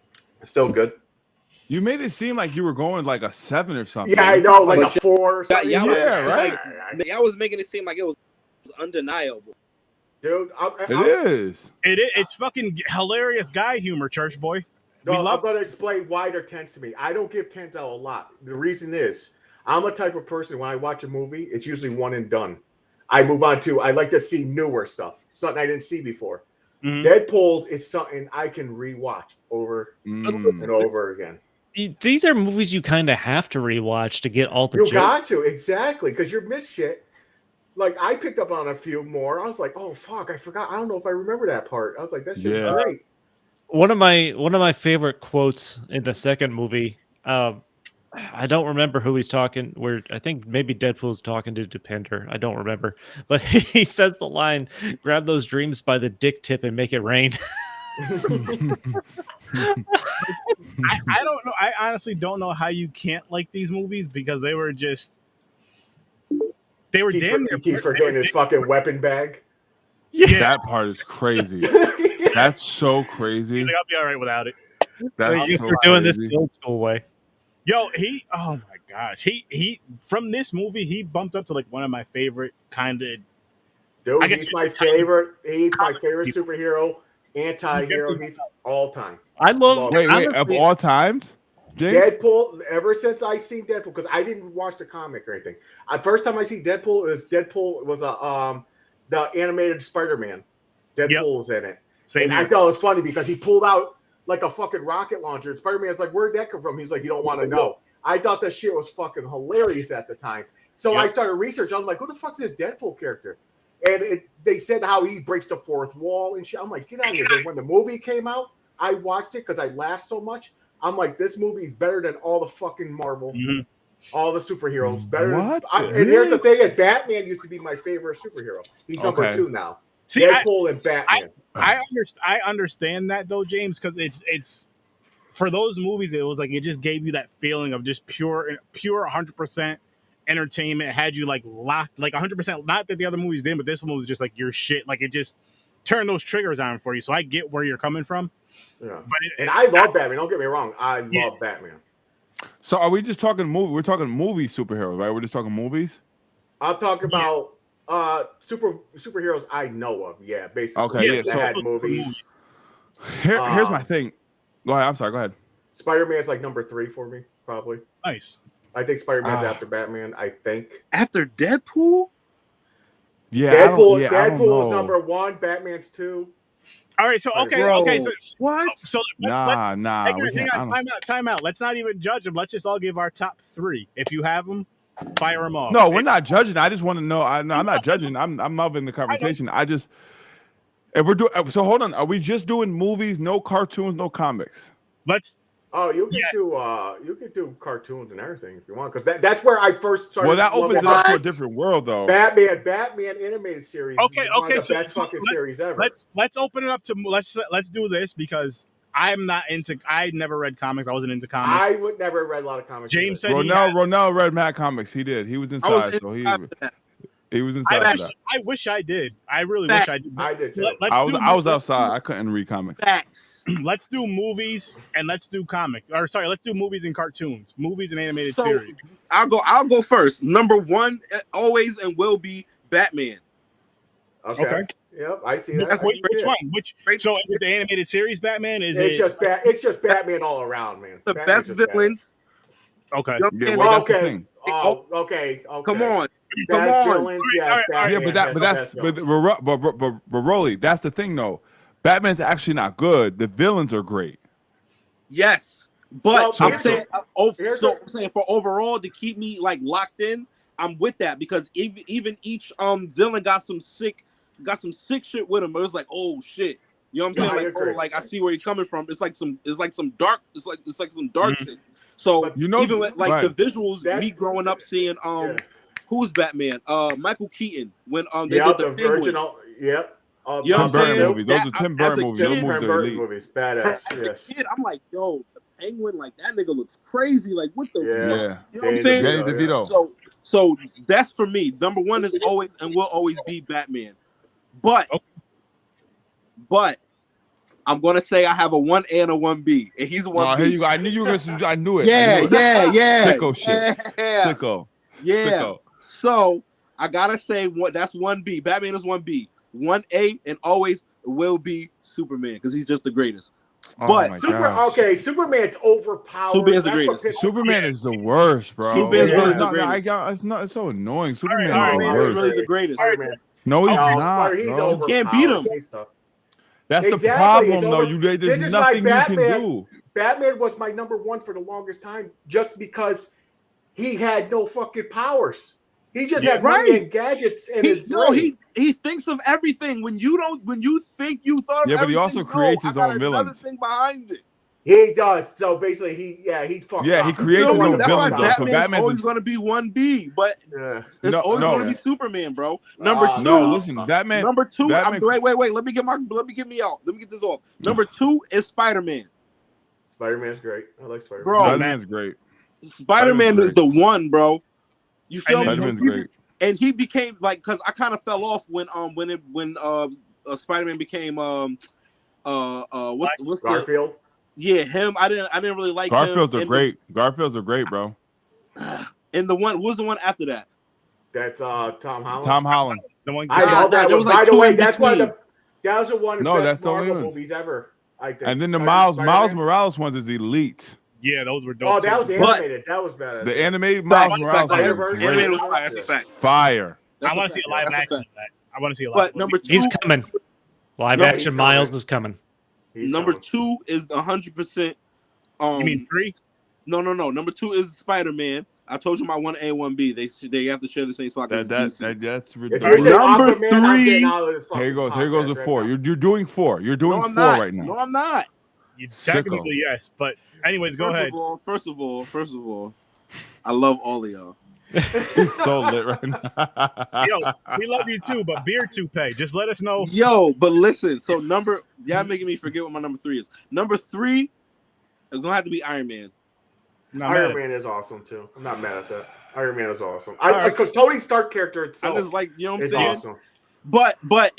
Still good. You made it seem like you were going like a 7 or something. Yeah, I know, like a 4 or something. Yeah, right. Y'all was making it seem like it was undeniable. Dude, it is. It's fucking hilarious guy humor, church boy. No, I'm going to explain why they're 10s to me. I don't give 10s out a lot. The reason is I'm a type of person, when I watch a movie, it's usually one and done. I move on to, I like to see newer stuff, something I didn't see before. Mm-hmm. Deadpool's is something I can rewatch over and over again. These are movies you kind of have to rewatch to get all the jokes. You got to, exactly, because you miss shit. Like, I picked up on a few more. I was like, oh, fuck, I forgot. I don't know if I remember that part. I was like, that shit's great. One of my favorite quotes in the second movie, I don't remember who he's talking. Where I think maybe Deadpool's talking to Depender. I don't remember, but he says the line, "Grab those dreams by the dick tip and make it rain." I don't know. I honestly don't know how you can't like these movies because they were damn near. He keeps forgetting his fucking weapon bag. Yeah, that part is crazy. That's so crazy. He's like, I'll be all right without it. We're doing this the old school way. Yo, oh my gosh. He from this movie, he bumped up to like one of my favorite kind of. Dude, he's my favorite. He's my favorite superhero, anti-hero. He's all time. I love. Wait, of all times? James? Deadpool, ever since I seen Deadpool, because I didn't watch the comic or anything. First time I see Deadpool was the animated Spider-Man. Deadpool was in it. Same I here. thought it was funny because he pulled out like a fucking rocket launcher. And Spider-Man's like, where'd that come from? He's like, you don't want to know. I thought that shit was fucking hilarious at the time. So I started researching. I'm like, who the fuck's this Deadpool character? And they said how he breaks the fourth wall and shit. I'm like, get out of here. Then when the movie came out, I watched it because I laughed so much. I'm like, this movie's better than all the fucking Marvel, all the superheroes. Better. And here's the thing: Batman used to be my favorite superhero. He's number 2 now. See, Deadpool and Batman. I understand that though, James, because it's for those movies. It was like it just gave you that feeling of just pure 100% entertainment. It had you like locked, like 100%. Not that the other movies did, but this one was just like your shit. Like it just turned those triggers on for you. So I get where you're coming from. Yeah. But I love Batman. Don't get me wrong. I love Batman. So are we just talking movie? We're talking movie superheroes, right? We're just talking movies. I'll talk about superheroes I know of. Yeah, basically. Okay, that had movies. Here's my thing. Go ahead. I'm sorry. Go ahead. Spider-Man's like number 3 for me, probably. Nice. I think Spider-Man's after Batman. I think after Deadpool. Yeah, Deadpool is number 1. Batman's 2. All right, so okay, so what? So nah. Time out. Let's not even judge them. Let's just all give our top 3. If you have them, fire them off. No, we're not judging. I just want to know. I'm not judging. I'm loving the conversation. If we're doing, so hold on. Are we just doing movies? No cartoons, no comics. You can do cartoons and everything if you want, because that's where I first started. Well, that opens it up to a different world, though. Batman animated series. Okay, so best fucking series ever. Let's open it up to let's do this because I'm not into. I never read comics. I wasn't into comics. I would never read a lot of comics. James said Ronell read mad comics. He did. He was inside, so he was inside. I wish I did. I really wish I did. I did too. I was outside. I couldn't read comics. Let's do movies and let's do let's do movies and cartoons, movies and animated series. I'll go first. Number 1 always and will be Batman. Okay. Yep, I see that. Which one? So is it the animated series Batman? It's just Batman all around, man. The best villains. Okay. Yeah, well, that's the thing. Okay. Come on. Villains, yes, but Rolly, that's the thing though. Batman's actually not good. The villains are great. Yes, but I'm saying for overall to keep me like locked in, I'm with that because even each villain got some sick shit with him. It was like, oh shit, you know what I'm saying? Like I see where he's coming from. It's like some dark shit. So even with like the visuals, me growing up seeing who's Batman? Michael Keaton when they did the Penguin. Original, yep. You know what I'm saying? Movies. Those are Tim Burton movies. Those movies, badass. As a kid, I'm like, yo, the Penguin, like that nigga looks crazy. Like, what the fuck? You know what I'm saying? Danny DeVito. So that's for me. Number 1 is always and will always be Batman. But I'm gonna say I have a 1A and a 1B, and he's the 1B. Here you go. I knew you were gonna. I knew it. Yeah. Sicko shit. Sicko. Yeah. Sicko. So I gotta say that's 1B. Batman is 1B. 1A and always will be Superman because he's just the greatest. But Superman's overpowered. Superman's the greatest. Superman is the worst, bro. Superman's really the greatest. It's so annoying. Superman is really the greatest. No, he's not. You can't beat him. That's the problem, though. There's nothing you can do. Batman was my number 1 for the longest time, just because he had no fucking powers. He just had money and gadgets in his brain. He thinks of everything. When you think you thought of everything, but he also creates his own villains. Another thing behind it. He does. So basically, he fucked up. He creates his own villains. Batman's always going to be 1B, but it's always going to be Superman, bro. Number 2. No, listen, Batman. Number 2. Wait. Let me get this off. Number 2 is Spider-Man. Spider-Man's great. I like Spider-Man. Bro, Spider-Man's great. Spider-Man is the one, bro. You feel me? Great. And he became like, because I kind of fell off when Spider-Man became what's Garfield. Him. I didn't really like Garfield's him. Garfield's are great, bro. And what was the one after that? That's Tom Holland. Tom Holland. The one. I know that was like, by the way, that's one of the one of the best Marvel movies ever. I think. And then the Miles Morales ones is elite. Yeah, those were dope. Oh, that was animated. That was better. The animated Miles Morales animated was fire. I want to see a live action of that. I want to see a live. But number 2, he's coming. Live No, action Miles is coming. Number 2 is 100%. You mean 3? No. Number 2 is Spider-Man. I told you my 1A, 1B. They have to share the same spot as DC. That's ridiculous. Number Aquaman, 3. Here goes. Here goes the 4. You're doing 4. You're doing 4 right now. No, I'm not. You technically yes, but anyways, go ahead. First of all, I love all of y'all. He's so lit right now. Yo, we love you too, but beer toupee. Just let us know. Yo, but listen. So y'all making me forget what my number 3 is. Number 3 is gonna have to be Iron Man. Iron Man is awesome too. I'm not mad at that. Iron Man is awesome. Because Tony Stark character itself. I just like, you know what I'm is saying. Awesome. But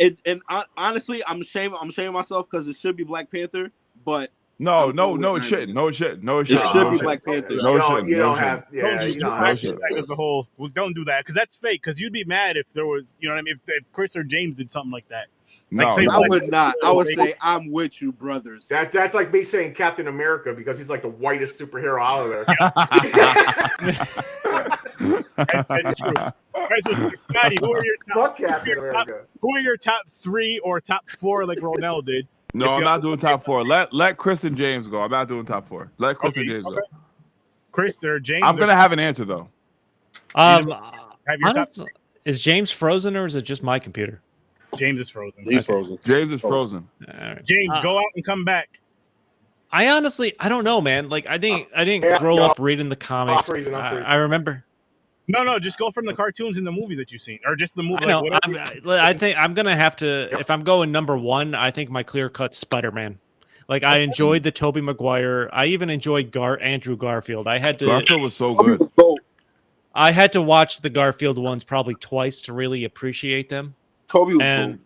honestly, I'm shaming myself because it should be Black Panther. But no, it shouldn't. No, it shouldn't. No, it shouldn't. It should be Black Panther. No, it shouldn't. You don't have. Yeah, you don't have. As the whole. Well, don't do that because that's fake. Because you'd be mad if there was, you know what I mean, if Chris or James did something like that. No, like, I would not. I would say I'm with you, brothers. That's like me saying Captain America because he's like the whitest superhero out of there. That's true. Right, so Scotty, who are your top? Fuck Captain America. Who are your top 3 or top 4 like Ronell did? No, I'm not doing top 4. Let Chris and James go. I'm not doing top 4. Let Chris and James go. Chris or James? I'm gonna have an answer though. Honestly, is James frozen or is it just my computer? James is frozen. He's frozen. James is frozen. Right. James, go out and come back. I don't know, man. Like I didn't grow up reading the comics. I remember. No, just go from the cartoons and the movies that you've seen, or just the movie. I know. I think I'm gonna have to. If I'm going number 1, I think my clear cut Spider-Man. Like I enjoyed the Tobey Maguire. I even enjoyed Andrew Garfield. Garfield was so good. I had to watch the Garfield ones probably twice to really appreciate them. Toby was cool.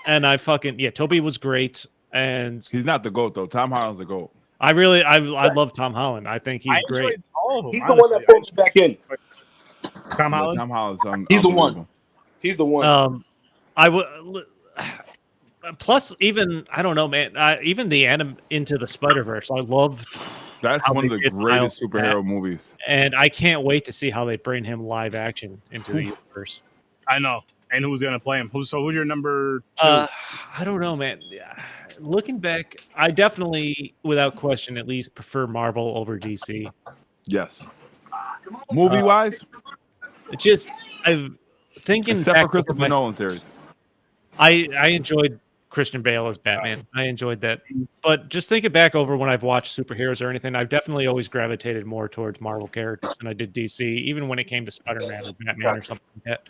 And I Toby was great. And he's not the GOAT though. Tom Holland's the GOAT. I love Tom Holland. I think he's great. All of them, he's the one that pulled me back in. Tom Holland. Tom Holland's he's the one. He's the one. I would. Plus, even I don't know, man. Even the Into the Spider-Verse, I loved. That's one of the greatest superhero movies. And I can't wait to see how they bring him live action into the universe. I know. And who's gonna play him? Who's your number 2? I don't know, man. Looking back, I definitely, without question, at least prefer Marvel over DC. Yes. Movie wise, I'm thinking except back for Christopher Nolan series. I enjoyed Christian Bale as Batman. I enjoyed that. But just thinking back over when I've watched superheroes or anything, I've definitely always gravitated more towards Marvel characters than I did DC, even when it came to Spider-Man or Batman or something like that.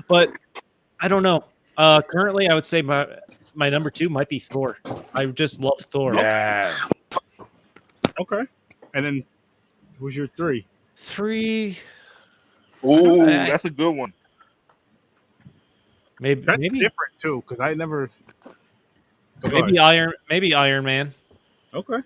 But I don't know. Currently, I would say my number 2 might be Thor. I just love Thor. Yeah. Okay. And then who's your 3? 3. Oh, that's a good one. Maybe different too, because I never. Maybe Iron Man. Okay.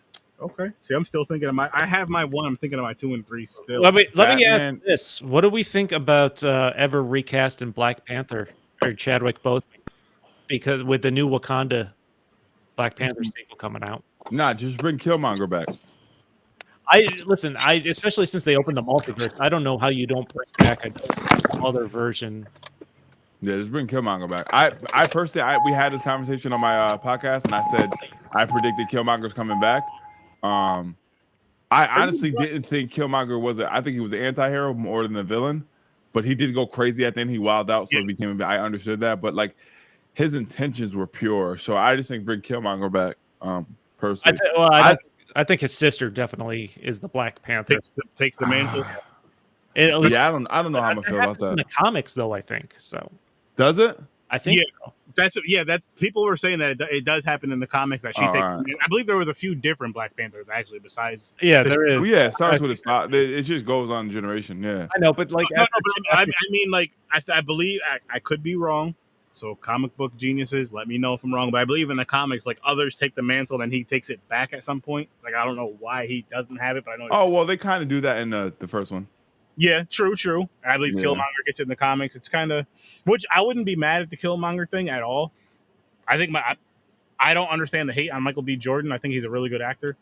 See, I'm still thinking of I have my 1. I'm thinking of my 2 and 3 still. Let me ask this: what do we think about ever recasting Black Panther or Chadwick Boseman? Because with the new Wakanda Black Panther sequel coming out, nah, just bring Killmonger back. Especially since they opened the multiverse, I don't know how you don't bring back another version. Yeah, just bring Killmonger back. I personally, we had this conversation on my podcast, and I said I predicted Killmonger's coming back. I honestly didn't think Killmonger I think he was an anti-hero more than the villain, but he did go crazy at the end. He wilded out, so it became. I understood that, but like his intentions were pure. So I just think bring Killmonger back. Personally, I think his sister definitely is the Black Panther. Takes the mantle. I don't know how I'm gonna feel about that. In the comics, though, I think so. Does it? I think. Yeah, that's people were saying that it does happen in the comics that she takes. Right. I believe there was a few different Black Panthers actually besides. Yeah, there is. Well, yeah, it starts with his father. It just goes on generation. Yeah, I know, but like, I mean, like, I believe I could be wrong. So comic book geniuses, let me know if I'm wrong. But I believe in the comics, like others take the mantle and he takes it back at some point. Like I don't know why he doesn't have it, but I know. Well, they kind of do that in the first one. Yeah, true. I believe Killmonger gets it in the comics. It's kind of, which I wouldn't be mad at the Killmonger thing at all. I think I don't understand the hate on Michael B. Jordan. I think he's a really good actor,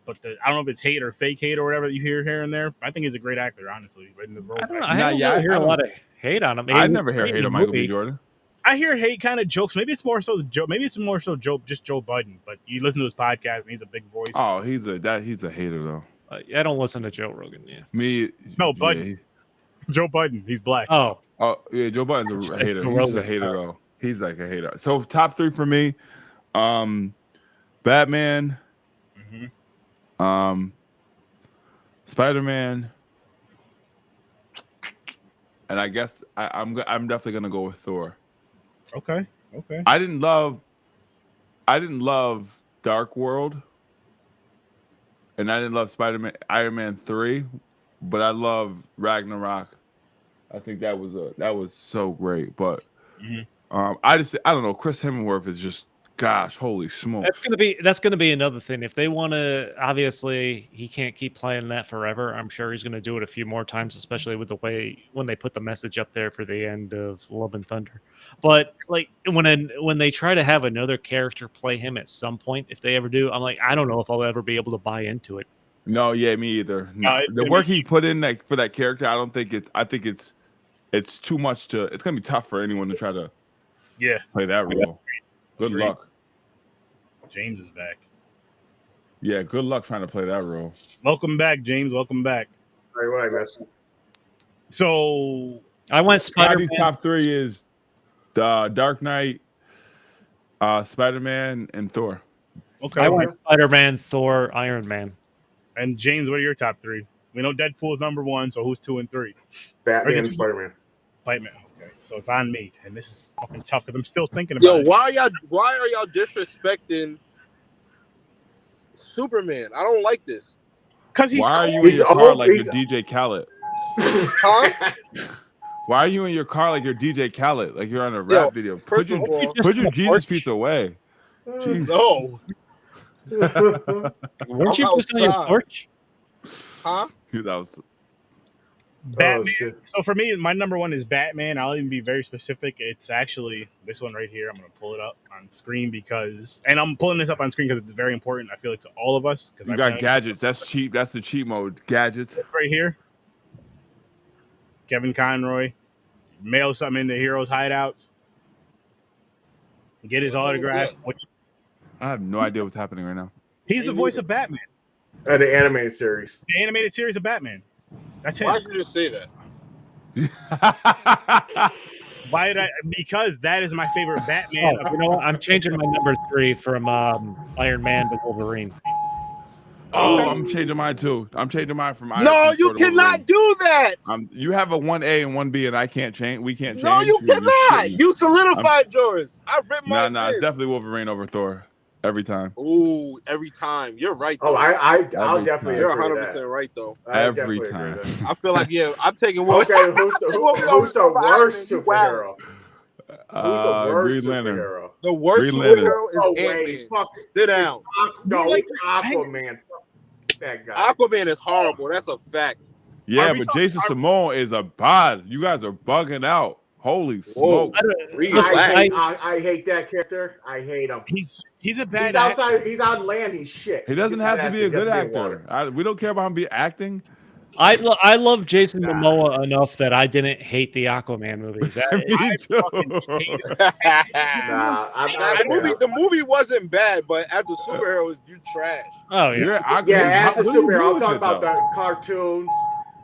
but I don't know if it's hate or fake hate or whatever that you hear here and there. I think he's a great actor, honestly. In the roles I don't hear a lot of hate on him. I never hear hate on Michael B. Jordan. I hear hate kind of jokes. Maybe it's more so Joe. Maybe it's more so just Joe Budden. But you listen to his podcast, and he's a big voice. Oh, he's a hater though. I don't listen to Joe Rogan. Yeah. Me, No, Budden. Joe Budden. He's black. Oh, yeah, Joe Budden's a hater. Joe He's a Rogan. hater though. He's like a hater. So top 3 for me, Batman, Spider-Man, and I guess I'm definitely gonna go with Thor. Okay. I didn't love Dark World, and I didn't love Iron Man 3, but I love Ragnarok. I think that was so great. But I don't know. Chris Hemsworth is just, gosh, holy smoke. that's gonna be another thing. If they want to, obviously, he can't keep playing that forever. I'm sure he's gonna do it a few more times, especially with the way when they put the message up there for the end of Love and Thunder. But like when they try to have another character play him at some point, if they ever do, I'm like, I don't know if I'll ever be able to buy into it. No, yeah, me either. No, the work he put in for that character, I think it's too much to. It's gonna be tough for anyone to try to play that role. Good luck. James is back. Yeah, good luck trying to play that role. Welcome back, James. Welcome back. All right, what I missed? So I went Spider-Man. Scotty's top 3 is the Dark Knight, Spider-Man, and Thor. Okay. I went Spider-Man, Thor, Iron Man. And James, what are your top 3? We know Deadpool's number 1, so who's 2 and 3? Batman and Spider-Man. Batman. Okay, so it's on me, and this is fucking tough because I'm still thinking about it. Why are y'all disrespecting Superman? I don't like this. Because why are you in your car like you're DJ Khaled? Huh? Why are you in your car like you're DJ Khaled? Like you're on a rap video. Put your Jesus piece away. Jeez. No. Weren't you just on your porch? Huh? That was Batman. So for me, my number 1 is Batman. I'll even be very specific. It's actually this one right here. I'm going to pull it up on screen and I'm pulling this up on screen because it's very important, I feel like, to all of us. You got gadgets. That's cheap. That's the cheap mode. Gadgets. Right here. Kevin Conroy. Mail something into Heroes Hideouts. Get his autograph. I have no idea what's happening right now. He's the voice of Batman. The animated series. The animated series of Batman. That's him. Why did you just say that? Why did I? Because that is my favorite Batman. You know what? I'm changing my number 3 from Iron Man to Wolverine. Oh, I'm changing mine too. I'm changing mine from Iron No, Man you cannot do that. You have a 1A and 1B, and I can't change. We can't change. No, you cannot. You solidified yours. I've written mine. Nah, it's definitely Wolverine over Thor every time. Ooh, every time. You're right. Though. Oh, I'll definitely. You're 100% right though. Every time. I feel like I'm taking one. Okay, who's the worst superhero? Who's the worst Green Lantern. superhero? The worst superhero is Ant-Man. Sit down. No, it's Aquaman. That guy. Aquaman is horrible. That's a fact. Yeah, but Jason Momoa is a bod. You guys are bugging out. Holy smoke! I hate that character. I hate him. He's a bad. He's outside. He's on land. He's shit. He doesn't have to be a good actor. We don't care about him acting. I love Jason Momoa enough that I didn't hate the Aquaman movie. Me too. The movie wasn't bad, but as a superhero, you trash. Oh yeah, as a superhero, I'm talking about the cartoons.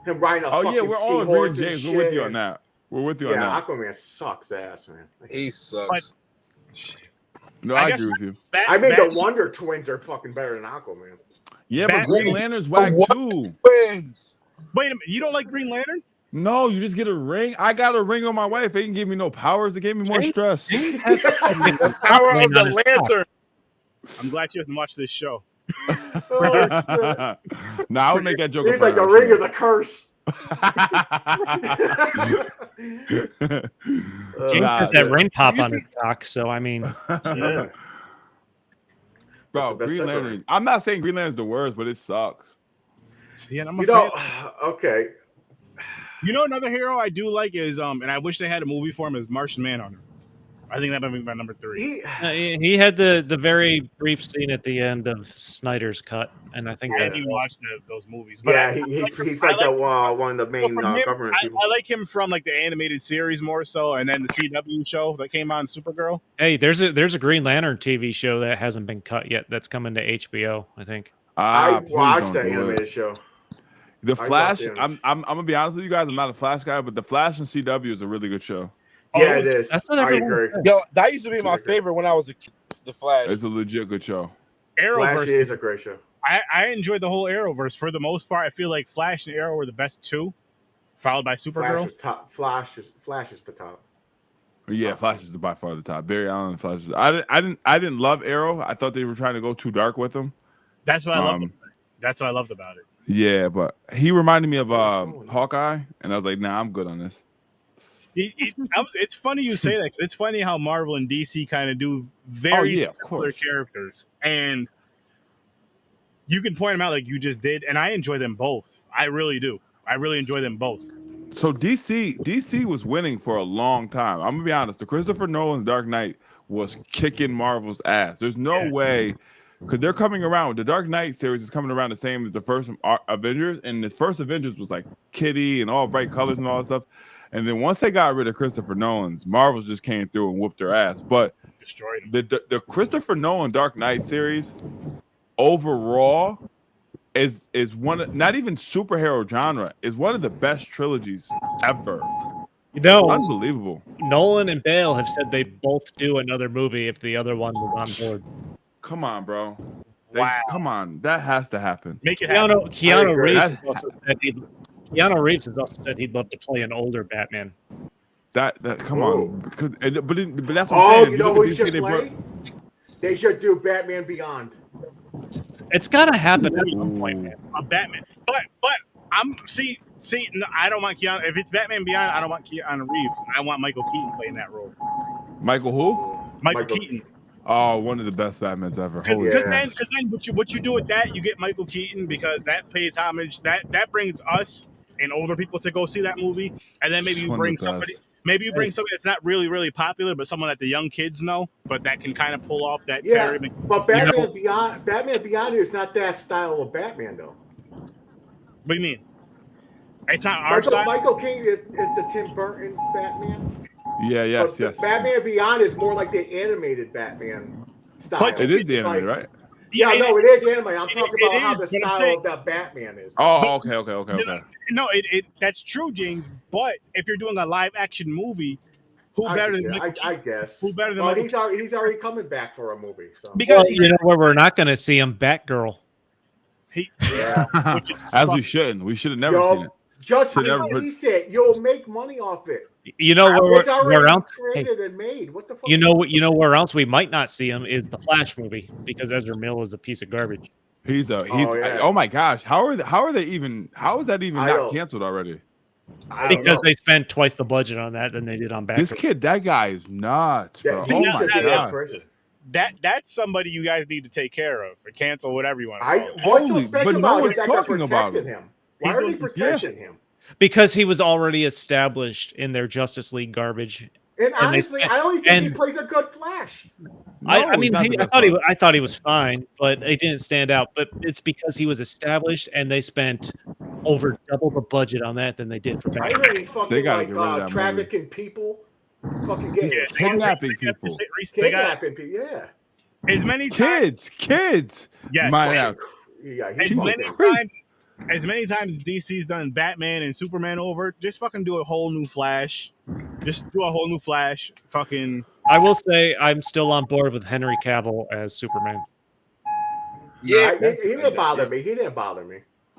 Him riding a fucking we're all agreeing, James. We're with you on that. We're with you on that. Yeah, Aquaman sucks ass, man. He sucks. No, I agree with you. I mean, the Wonder Twins are fucking better than Aquaman. Yeah, but Green Lantern's whack too. Wait a minute, you don't like Green Lantern? No, you just get a ring. I got a ring on my wife. They can give me no powers. They gave me more stress. The power of the lantern. I'm glad you haven't watched this show. I would make that joke. He's like, the ring is a curse. James has that ring pop on his cock, so I mean, bro, Green Lantern. I'm not saying Green Lantern's the worst, but it sucks. Yeah, okay. You know, another hero I do like is and I wish they had a movie for him is Martian Manhunter. I think that might be my number 3. He had the very brief scene at the end of Snyder's cut, and I think I that didn't even watch those movies. But Yeah, he's like the one of the main from him, government people. I like him from like the animated series more so, and then the CW show that came on, Supergirl. Hey, there's a Green Lantern TV show that hasn't been cut yet. That's coming to HBO, I think. I watched that animated show. The Flash. I'm gonna be honest with you guys. I'm not a Flash guy, but the Flash and CW is a really good show. Yeah, it is. I agree. Yo, that used to be my favorite when I was a kid. The Flash. It's a legit good show. Flash is a great show. I enjoyed the whole Arrowverse for the most part. I feel like Flash and Arrow were the best 2, followed by Supergirl. Flash is the top. Yeah, Flash is by far the top. Barry Allen and Flash. I didn't love Arrow. I thought they were trying to go too dark with him. That's what I loved. That's what I loved about it. Yeah, but he reminded me of Hawkeye, and I was like, nah, I'm good on this. It's funny you say that because it's funny how Marvel and DC kind of do very similar characters, and you can point them out like you just did, and I enjoy them both. I really do. I really enjoy them both. So DC was winning for a long time. I'm gonna be honest. The Christopher Nolan's Dark Knight was kicking Marvel's ass. There's no way, because they're coming around. The Dark Knight series is coming around the same as the first Avengers, and this first Avengers was like kitty and all bright colors and all that stuff. And then once they got rid of Christopher Nolan's, Marvel just came through and whooped their ass. But destroyed them. The Christopher Nolan Dark Knight series overall is one of, not even superhero genre, is one of the best trilogies ever. You know, it's unbelievable. Nolan and Bale have said they both do another movie if the other one was on board. Come on, bro. Wow. Come on. That has to happen. Make it happen. Keanu Reeves has also said he'd love to play an older Batman. Come on. But that's what I'm saying. You know who should play? They should do Batman Beyond. It's gotta happen at some point, man. A Batman. But I'm see, no, I don't want Keanu. If it's Batman Beyond, I don't want Keanu Reeves. I want Michael Keaton playing that role. Michael who? Michael Keaton. Oh, one of the best Batmans ever. Because then what you do with that, you get Michael Keaton because that pays homage. That brings us and older people to go see that movie, and then maybe you bring somebody. Maybe you bring somebody that's not really, really popular, but someone that the young kids know, but that can kind of pull off that. Yeah, but Batman Beyond is not that style of Batman, though. What do you mean? It's not our style. Michael Keaton is the Tim Burton Batman. Yes. Batman Beyond is more like the animated Batman style. But it is the animated, right? Yeah, no, it is animated. I'm talking about how the style of that Batman is. Oh, okay. No, that's true, James. But if you're doing a live action movie, who better than Michael Keaton? I guess. Who better than Michael Keaton? He's already coming back for a movie. So. Because you know where we're not going to see him, Batgirl. As we shouldn't. We should have never seen it. Just release it. You'll make money off it. You know where else? Created and made. What the fuck? You know where else we might not see him is the Flash movie because Ezra Miller is a piece of garbage. Oh my gosh, how is that even not canceled already? Because they spent twice the budget on that than they did on Batgirl. That guy is nuts, bro. Oh my god. That's somebody you guys need to take care of or cancel whatever you want. What's so special but about no one's that talking they're about protecting him. him? Why are they protecting him? Because he was already established in their Justice League garbage. And honestly, I don't even think he plays a good Flash. I thought he was fine, but it didn't stand out. But it's because he was established, and they spent over double the budget on that than they did for Batman. I heard he's fucking like trafficking people, fucking kidnapping people. Kidnapping people, yeah. As many times, kids. Yes. As many times DC's done Batman and Superman over, just fucking do a whole new Flash. Just do a whole new Flash. Fucking. I will say I'm still on board with Henry Cavill as Superman. Yeah, he didn't bother me.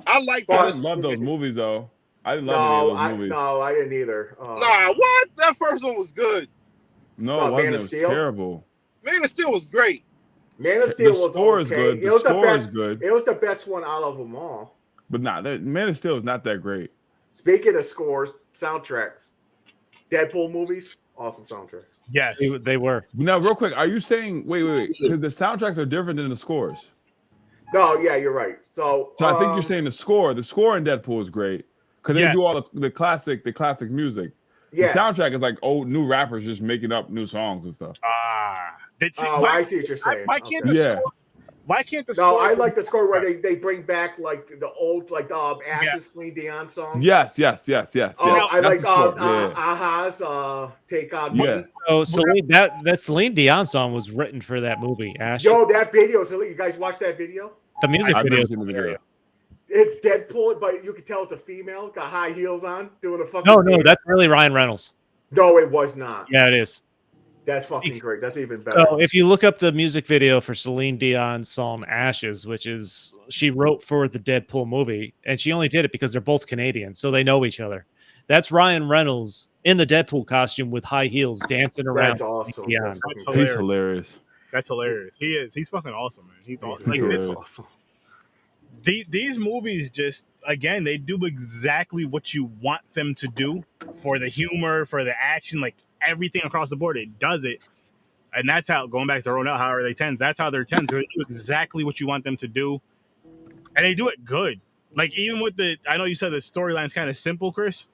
I didn't love those movies though. I didn't love any of those movies. No, I didn't either. Nah, what? That first one was good. No, it wasn't. It was terrible. Man of Steel was great. Man of Steel was score is good. The score is good. It was the best one out of them all. But Man of Steel is not that great. Speaking of scores, soundtracks, Deadpool movies, awesome soundtrack. Yes, they were. Now, real quick, are you saying wait? So the soundtracks are different than the scores? No, yeah, you're right. So I think you're saying the score in Deadpool is great because they do all the classic music. Yes. The soundtrack is like old new rappers just making up new songs and stuff. I see what you're saying. Why can't Okay. the score? Why can't the No, score? I like the score where they bring back like the old Ashes Celine Dion song. Yes. I That's like the score. Aha's Take On Me. Yeah. So Celine, that Celine Dion song was written for that movie. Ash. Yo, that video, you guys watch that video? The music I've video. never seen the video. It's Deadpool, but you can tell it's a female, got high heels on, doing a fucking No, dance. that's really Ryan Reynolds. No, it was not. Yeah, it is. That's fucking great. That's even better. So if you look up the music video for Celine Dion's song Ashes, which is she wrote for the Deadpool movie, and she only did it because they're both Canadian, so they know each other. That's Ryan Reynolds in the Deadpool costume with high heels dancing around. That's awesome. That's He's hilarious. That's hilarious. He is. He's fucking awesome, man. He's awesome. He's Like this, awesome. these movies just again they do exactly what you want them to do for the humor, for the action, like everything across the board. It does it, and that's how going back to Ronell. How are they tens? That's how they're tens. They do exactly what you want them to do, and they do it good. Like even with I know you said the storyline's kind of simple, Chris,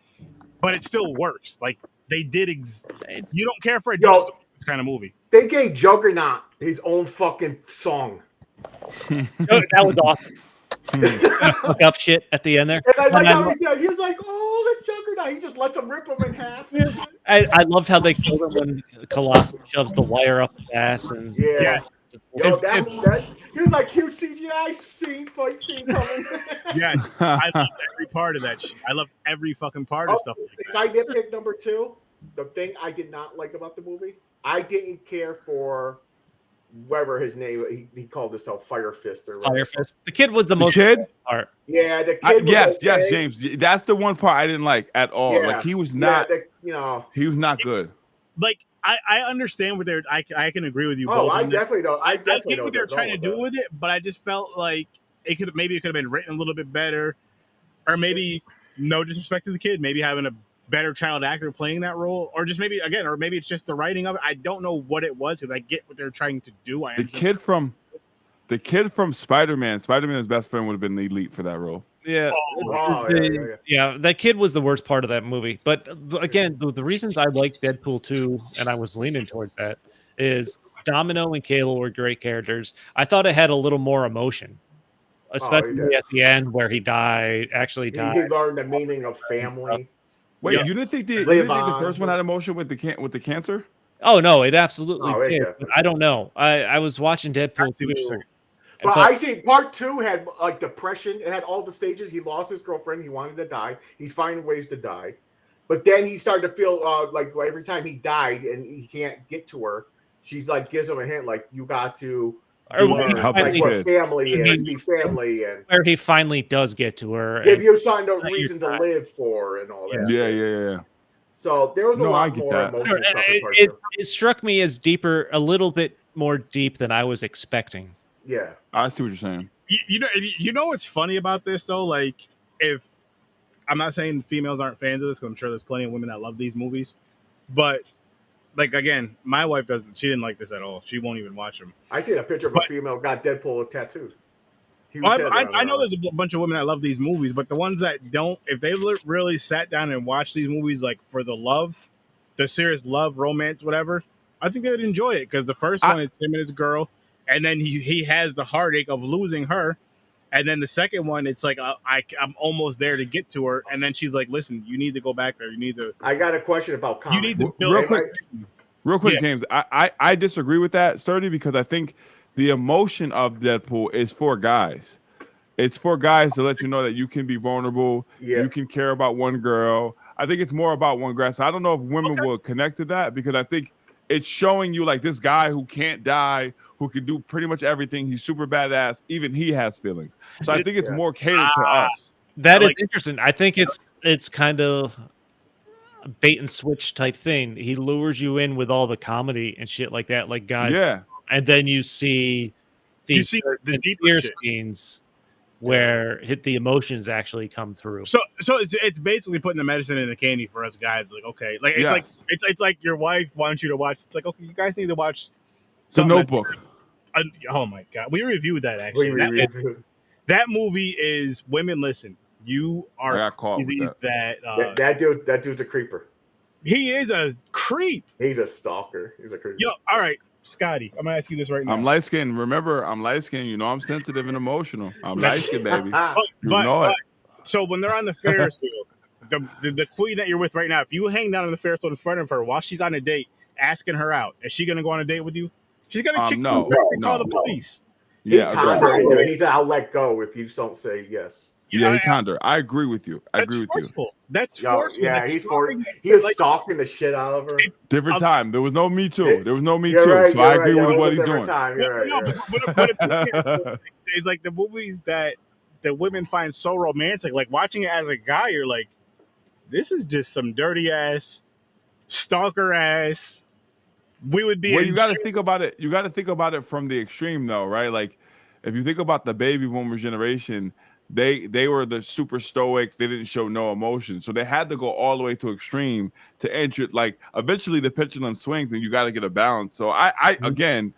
but it still works. Like they did. You don't care for this kind of movie. They gave Juggernaut his own fucking song. That was awesome. Look up shit at the end there. And I like how he said, he was like, oh, this Juggernaut. He just lets him rip him in half. I loved how they killed him when Colossus shoves the wire up his ass. And Yo, that he was like, huge CGI fight scene coming. Yes, I love every part of that shit. I love every fucking part of stuff like If that. I nitpick number 2, the thing I did not like about the movie, I didn't care for whatever his name, he called himself Fire Fist or whatever. Fire Fist. The kid was the most part. Yeah, the kid was yes, okay. James. That's the one part I didn't like at all. Yeah. Like he was not, he was not good. Like I understand what I can agree with you. Oh, both I on that. definitely don't. I get what they're trying to do with it, but I just felt like it could have been written a little bit better, or maybe no disrespect to the kid, maybe having a better child actor playing that role, or just maybe it's just the writing of it. I don't know what it was because I get what they're trying to do. The kid from Spider-Man. Spider-Man's best friend would have been the elite for that role. Yeah. Yeah, that kid was the worst part of that movie. But again, the reasons I like Deadpool 2, and I was leaning towards that, is Domino and Cable were great characters. I thought it had a little more emotion, especially at the end where he actually died. He learned the meaning of family. Wait, you didn't think the first one had emotion with the cancer? Oh no, it absolutely did. Yeah. I don't know. I was watching Deadpool 2. But I see part 2 had like depression. It had all the stages. He lost his girlfriend. He wanted to die. He's finding ways to die. But then he started to feel like every time he died and he can't get to her, she's like gives him a hint like you got to help like what family is, be family, and where he finally does get to her, give you something a reason to live for, and all that. Yeah. So there was a lot more emotional stuff in part 2. It struck me as a little bit more deep than I was expecting. Yeah, I see what you're saying. You know what's funny about this though? Like, if I'm not saying females aren't fans of this, because I'm sure there's plenty of women that love these movies, but like again, my wife doesn't. She didn't like this at all. She won't even watch them. I seen a picture of a female got Deadpool tattooed. I know there's a bunch of women that love these movies, but the ones that don't, if they really sat down and watched these movies like for the serious love, romance, whatever, I think they would enjoy it because the first one it's him and his girl, and then he has the heartache of losing her, and then the second one it's like I'm almost there to get to her, and then she's like, "Listen, you need to go back there. You need to." I got a question about comics. You need to real quick, James. I disagree with that, Sturdy, because I think the emotion of Deadpool is for guys. It's for guys to let you know that you can be vulnerable. Yeah. You can care about one girl. I think it's more about one girl. So I don't know if women will connect to that because I think it's showing you like this guy who can't die, who can do pretty much everything. He's super badass. Even he has feelings. So I think it's more catered to us. That is interesting. I think it's kind of a bait and switch type thing. He lures you in with all the comedy and shit like that, like guys. Yeah. And then you see the deeper scenes where the emotions actually come through. So it's basically putting the medicine in the candy for us guys. Like, okay, like it's like your wife wants you to watch. It's like, okay, you guys need to watch The Notebook. Oh my god, we reviewed that actually. That movie is women. Listen, you are crazy. That dude's a creeper. He is a creep. He's a stalker. He's a creep. Yo, all right, Scotty, I'm gonna ask you this right now. I'm light skinned. Remember, I'm light skinned. You know, I'm sensitive and emotional. I'm light skinned, baby. But, You know it. so when they're on the Ferris wheel, the queen that you're with right now, if you hang down on the Ferris wheel in front of her while she's on a date, asking her out, is she gonna go on a date with you? She's gonna kick you out and call the police. Yeah, He's I'll let go if you don't say yes. Yeah, he kinda. I agree with you. I agree with you. That's forceful. Yeah, That's he is stalking the shit out of her. Different time. There was no Me Too. There was no Me Too. Right, so I agree right, with what he's doing. It's like the movies that women find so romantic. Like watching it as a guy, you're like, this is just some dirty ass, stalker ass. We would be. Well, you got to think about it. You got to think about it from the extreme, though, right? Like, if you think about the baby boomer generation, they were the super stoic. They didn't show no emotion, so they had to go all the way to extreme to enter. Like, eventually, the pendulum swings, and you got to get a balance. So, again,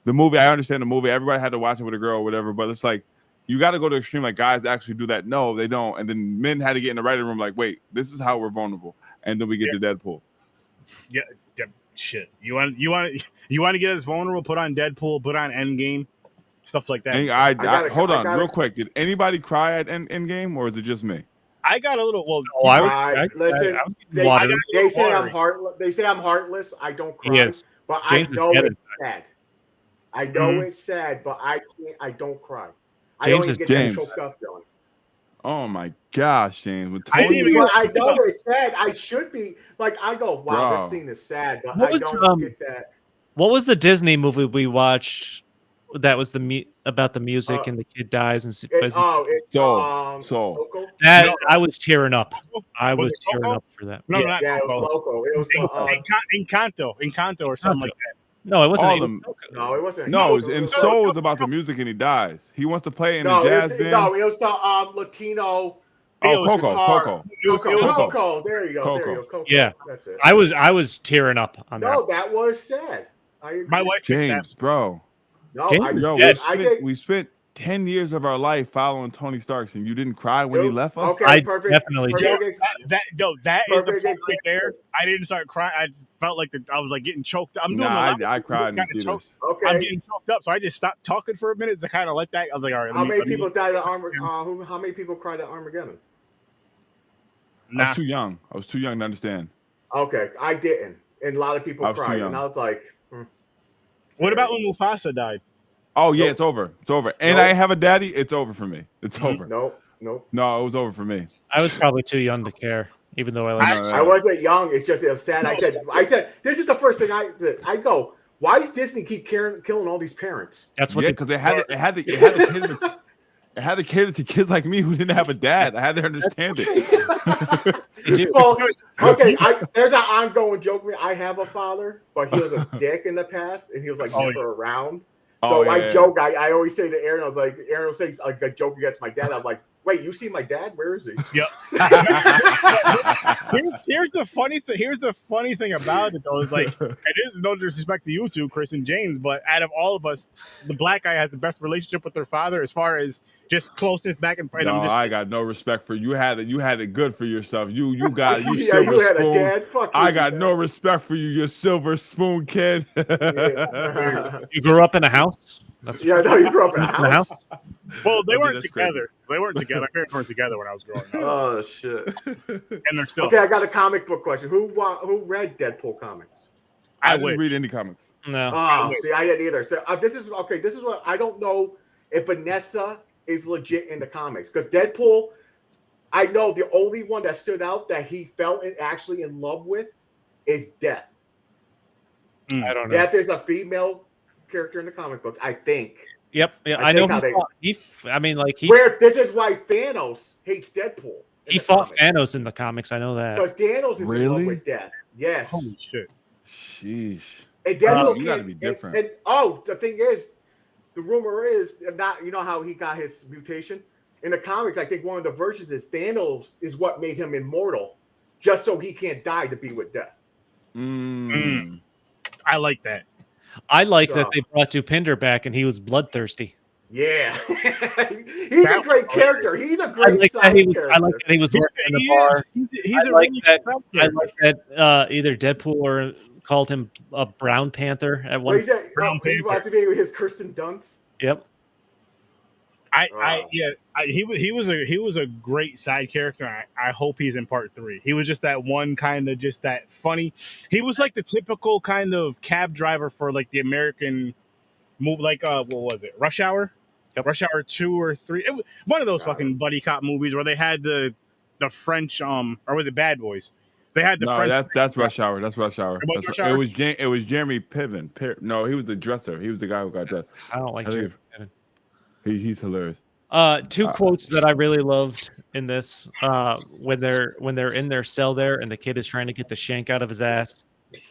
the movie. I understand the movie. Everybody had to watch it with a girl or whatever, but it's like you got to go to extreme. Like, guys actually do that. No, they don't. And then men had to get in the writing room. Like, wait, this is how we're vulnerable, and then we get to Deadpool. Yeah. Shit. You want to get us vulnerable? Put on Deadpool. Put on Endgame. Stuff like that. Hold on, real quick. Did anybody cry at Endgame, or is it just me? I got a little. Well, listen. They say I'm heartless. They say I'm heartless. I don't cry, Yes. but James I know it's sad. I know it's sad, but I can't. I don't cry. I don't even get that choked up feeling. Oh my gosh, James! With I know it's sad. I should be like. I go, wow, this scene is sad, but I don't get that. What was the Disney movie we watched? That was about the music and the kid dies and Soul. That I was tearing up. I was tearing up for that. No, it was Loco. It was Encanto or something like that. No, it wasn't. No, it wasn't. No, and Soul is about the music and he dies. He wants to play in the jazz band. No, it was the Latino. Coco. There you go. Coco. Yeah, that's it. I was tearing up on that. No, that was sad. My wife, James, bro. No, we spent 10 years of our life following Tony Stark, and you didn't cry when he left us? Okay, I perfect. definitely did. That is the point right there. I didn't start crying. I just felt like I was like getting choked up. I cried in the theaters. Okay. I'm getting choked up, so I just stopped talking for a minute to kind of let that. I was like, all right. How many people died at Armageddon? How many people cried at Armageddon? I was too young. I was too young to understand. Okay, I didn't, and a lot of people cried, and I was like, What about when Mufasa died? Oh yeah, it's over. It's over. And I have a daddy. It's over for me. It's over. Nope. No, it was over for me. I was probably too young to care, even though I wasn't young. It's just it was sad. I said this is the first thing I did. I go, why does Disney keep killing all these parents? That's what because it had to cater to kids like me who didn't have a dad. I had to understand it. Well, okay, there's an ongoing joke. I have a father, but he was a dick in the past, and he was like never around. So I joke. I always say to Aaron, I was like, Aaron will say like a joke against my dad. I'm like, wait, you see my dad? Where is he? Yep. Here's the funny thing. Here's the funny thing about it, though, is like, it is no disrespect to you two, Chris and James, but out of all of us, the black guy has the best relationship with their father as far as just closeness back and front. No, I got no respect for you. You had it good for yourself. You got you yeah, silver you had spoon. A dad. Fuck I you, got no respect for you. You silver spoon kid. You grew up in a house. You grew up in a house. Well, they weren't together. They weren't together. My parents weren't together when I was growing up. Oh shit! And they're still. Okay, I got a comic book question. Who read Deadpool comics? I didn't read any comics. No. Oh, see, I didn't either. So this is okay. This is what I don't know if Vanessa is legit in the comics because Deadpool. I know the only one that stood out that he fell actually in love with is Death. I don't know. Death is a female character in the comic books, I think. Yep. Yeah, I know. Where this is why Thanos hates Deadpool. He fought Thanos in the comics. I know that. Because Thanos is in love with Death. Yes. Holy shit. Sheesh. And Deadpool you got to be different. And the thing is, the rumor is not. You know how he got his mutation in the comics. I think one of the versions is Thanos is what made him immortal, just so he can't die to be with Death. I like that. I like that they brought Dupinder back and he was bloodthirsty. Yeah, he's a great character. He's a I great like side character. I like that he was working in the bar. He's I a like really that. good I character. like that either Deadpool or called him a Brown Panther at What one. he said, Brown he Panther. wanted to be with his Kirsten Dunst. Yep. He was a great side character. I hope he's in part 3. He was just that one kind of just that funny. He was like the typical kind of cab driver for like the American move, like what was it? Rush Hour? Yep. Rush Hour 2 or 3. It was one of those fucking buddy cop movies where they had the French or was it Bad Boys? They had the French. That's Rush Hour. That's Rush Hour. Rush Hour? It was Jeremy Piven. No, he was the dresser. He was the guy who got dressed. I don't like Jeremy Piven. He's hilarious. Two quotes that I really loved in this when they're in their cell there and the kid is trying to get the shank out of his ass.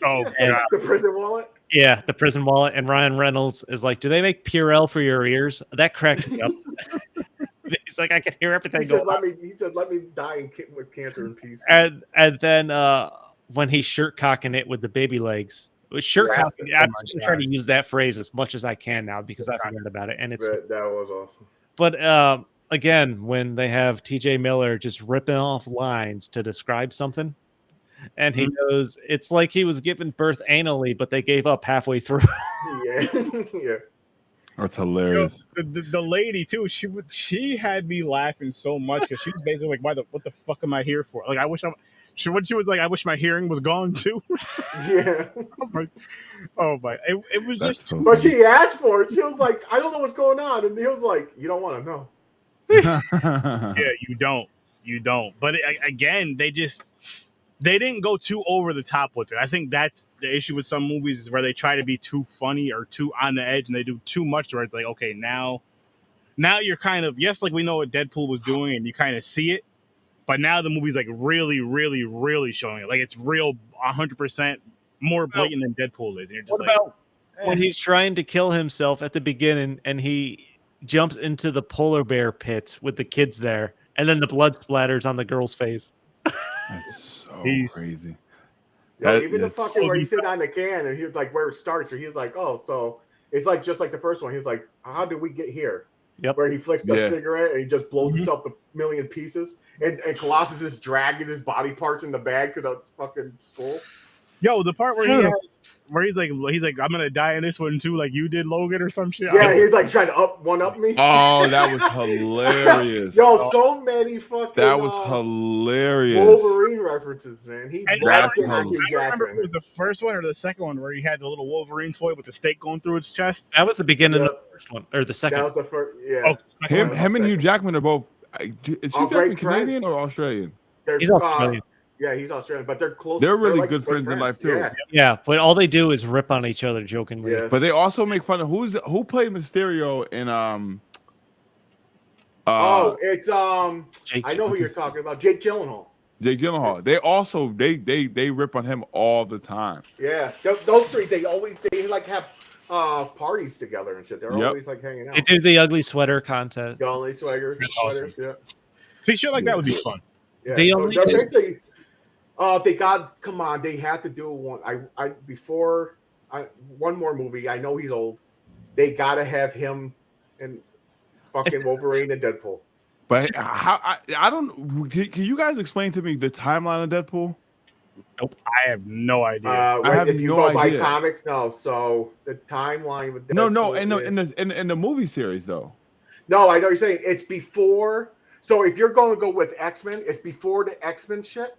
Oh, and the prison wallet. Yeah, the prison wallet. And Ryan Reynolds is like, "Do they make Purell for your ears?" That cracked me up. He's like, "I can hear everything going on." He said, "Let me die with cancer in peace." And then when he's shirt cocking it with the baby legs. Shirt cocking. I'm trying to use that phrase as much as I can now because I forgot about it. And that was awesome. But again, when they have TJ Miller just ripping off lines to describe something, and he knows it's like he was giving birth anally, but they gave up halfway through. Yeah. That's hilarious. The lady too. She had me laughing so much because she was basically like, what the fuck am I here for? Like, I wish she was like, I wish my hearing was gone too. Yeah. Oh my! It was That's just. so but she asked for it. She was like, "I don't know what's going on," and he was like, "You don't want to know." Yeah, you don't. But again, they didn't go too over the top with it. I think that's the issue with some movies is where they try to be too funny or too on the edge, and they do too much. Where it's like, okay, now you're kind of like we know what Deadpool was doing, and you kind of see it. But now the movie's like really, really, really showing it. Like it's real 100% more blatant than Deadpool is. And you're just What about when he's trying to kill himself at the beginning and he jumps into the polar bear pit with the kids there and then the blood splatters on the girl's face? That's so crazy. Even the fucking where he sit on the can and he was like where it starts, or he's like, "Oh, so it's like just like the first one." He's like, "How did we get here?" Yep. Where he flicks the cigarette and he just blows himself to a million pieces, and Colossus is dragging his body parts in the bag to the fucking skull. Yo, the part where he's like, I'm gonna die in this one too, like you did, Logan, or some shit. Yeah, he's like trying to one up me. Oh, that was hilarious. Yo, so many fucking. That was hilarious. Wolverine references, man. I remember if it was the first one or the second one where he had the little Wolverine toy with the stake going through its chest. That was the beginning of the first one or the second. That was the first. Yeah. Him and Hugh Jackman are both. Is Hugh Jackman Canadian or Australian? He's Australian. Yeah, he's Australian, but they're close. They're really like good friends in life too. Yeah, but all they do is rip on each other jokingly. Yes. But they also make fun of who played Mysterio in it's I know who you're talking about, Jake Gyllenhaal. Jake Gyllenhaal. They also they rip on him all the time. Yeah, those three they like have parties together and shit. They're always like hanging out. They do the ugly sweater contest. The only sweaters, yeah. See, shit like that would be fun. Yeah. They So only basically, they got come on. They have to do one. One more movie. I know he's old. They gotta have him and fucking Wolverine and Deadpool. But how I don't. Can you guys explain to me the timeline of Deadpool? Nope, I have no idea. I have if you no go idea. by comics, no. So the timeline with Deadpool in the movie series though. No, I know you're saying it's before. So if you're going to go with X-Men, it's before the X-Men shit.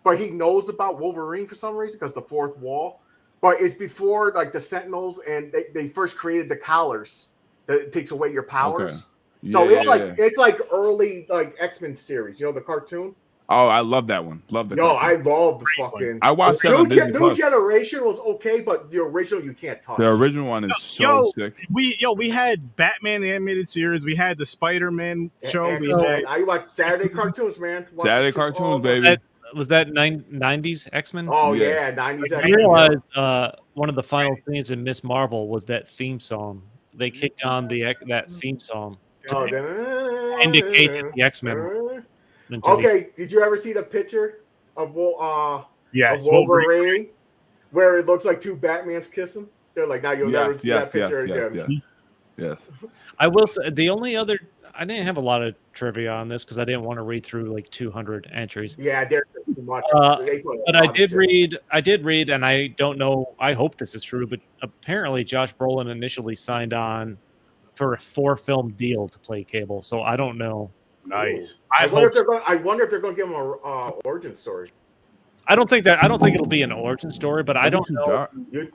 But he knows about Wolverine for some reason because the fourth wall. But it's before like the Sentinels and they first created the collars that takes away your powers. Okay. So it's like early like X-Men series, the cartoon. Oh, I love that one. Love that. I love the fucking. I watched that on Disney New Generation was okay, but the original you can't touch. The original one is so sick. We had Batman the animated series. We had the Spider-Man show. I watch Saturday cartoons, man. Saturday cartoons, baby. Was that 90s X-Men? Oh yeah, 90s X-Men. I realized one of the final things in Miss Marvel was that theme song. They kicked on that theme song to indicate that the X-Men. Okay, did you ever see the picture of Wolverine where it looks like two Batmans kissing? They're like, now you'll never see that picture again. Yes. I will say the only other I didn't have a lot of trivia on this because I didn't want to read through like 200 entries. Yeah, there's too much. But I did read, and I don't know. I hope this is true, but apparently Josh Brolin initially signed on for a 4-film deal to play Cable. So I don't know. Nice. I wonder if they're going to give him a origin story. I don't think it'll be an origin story, but I don't know.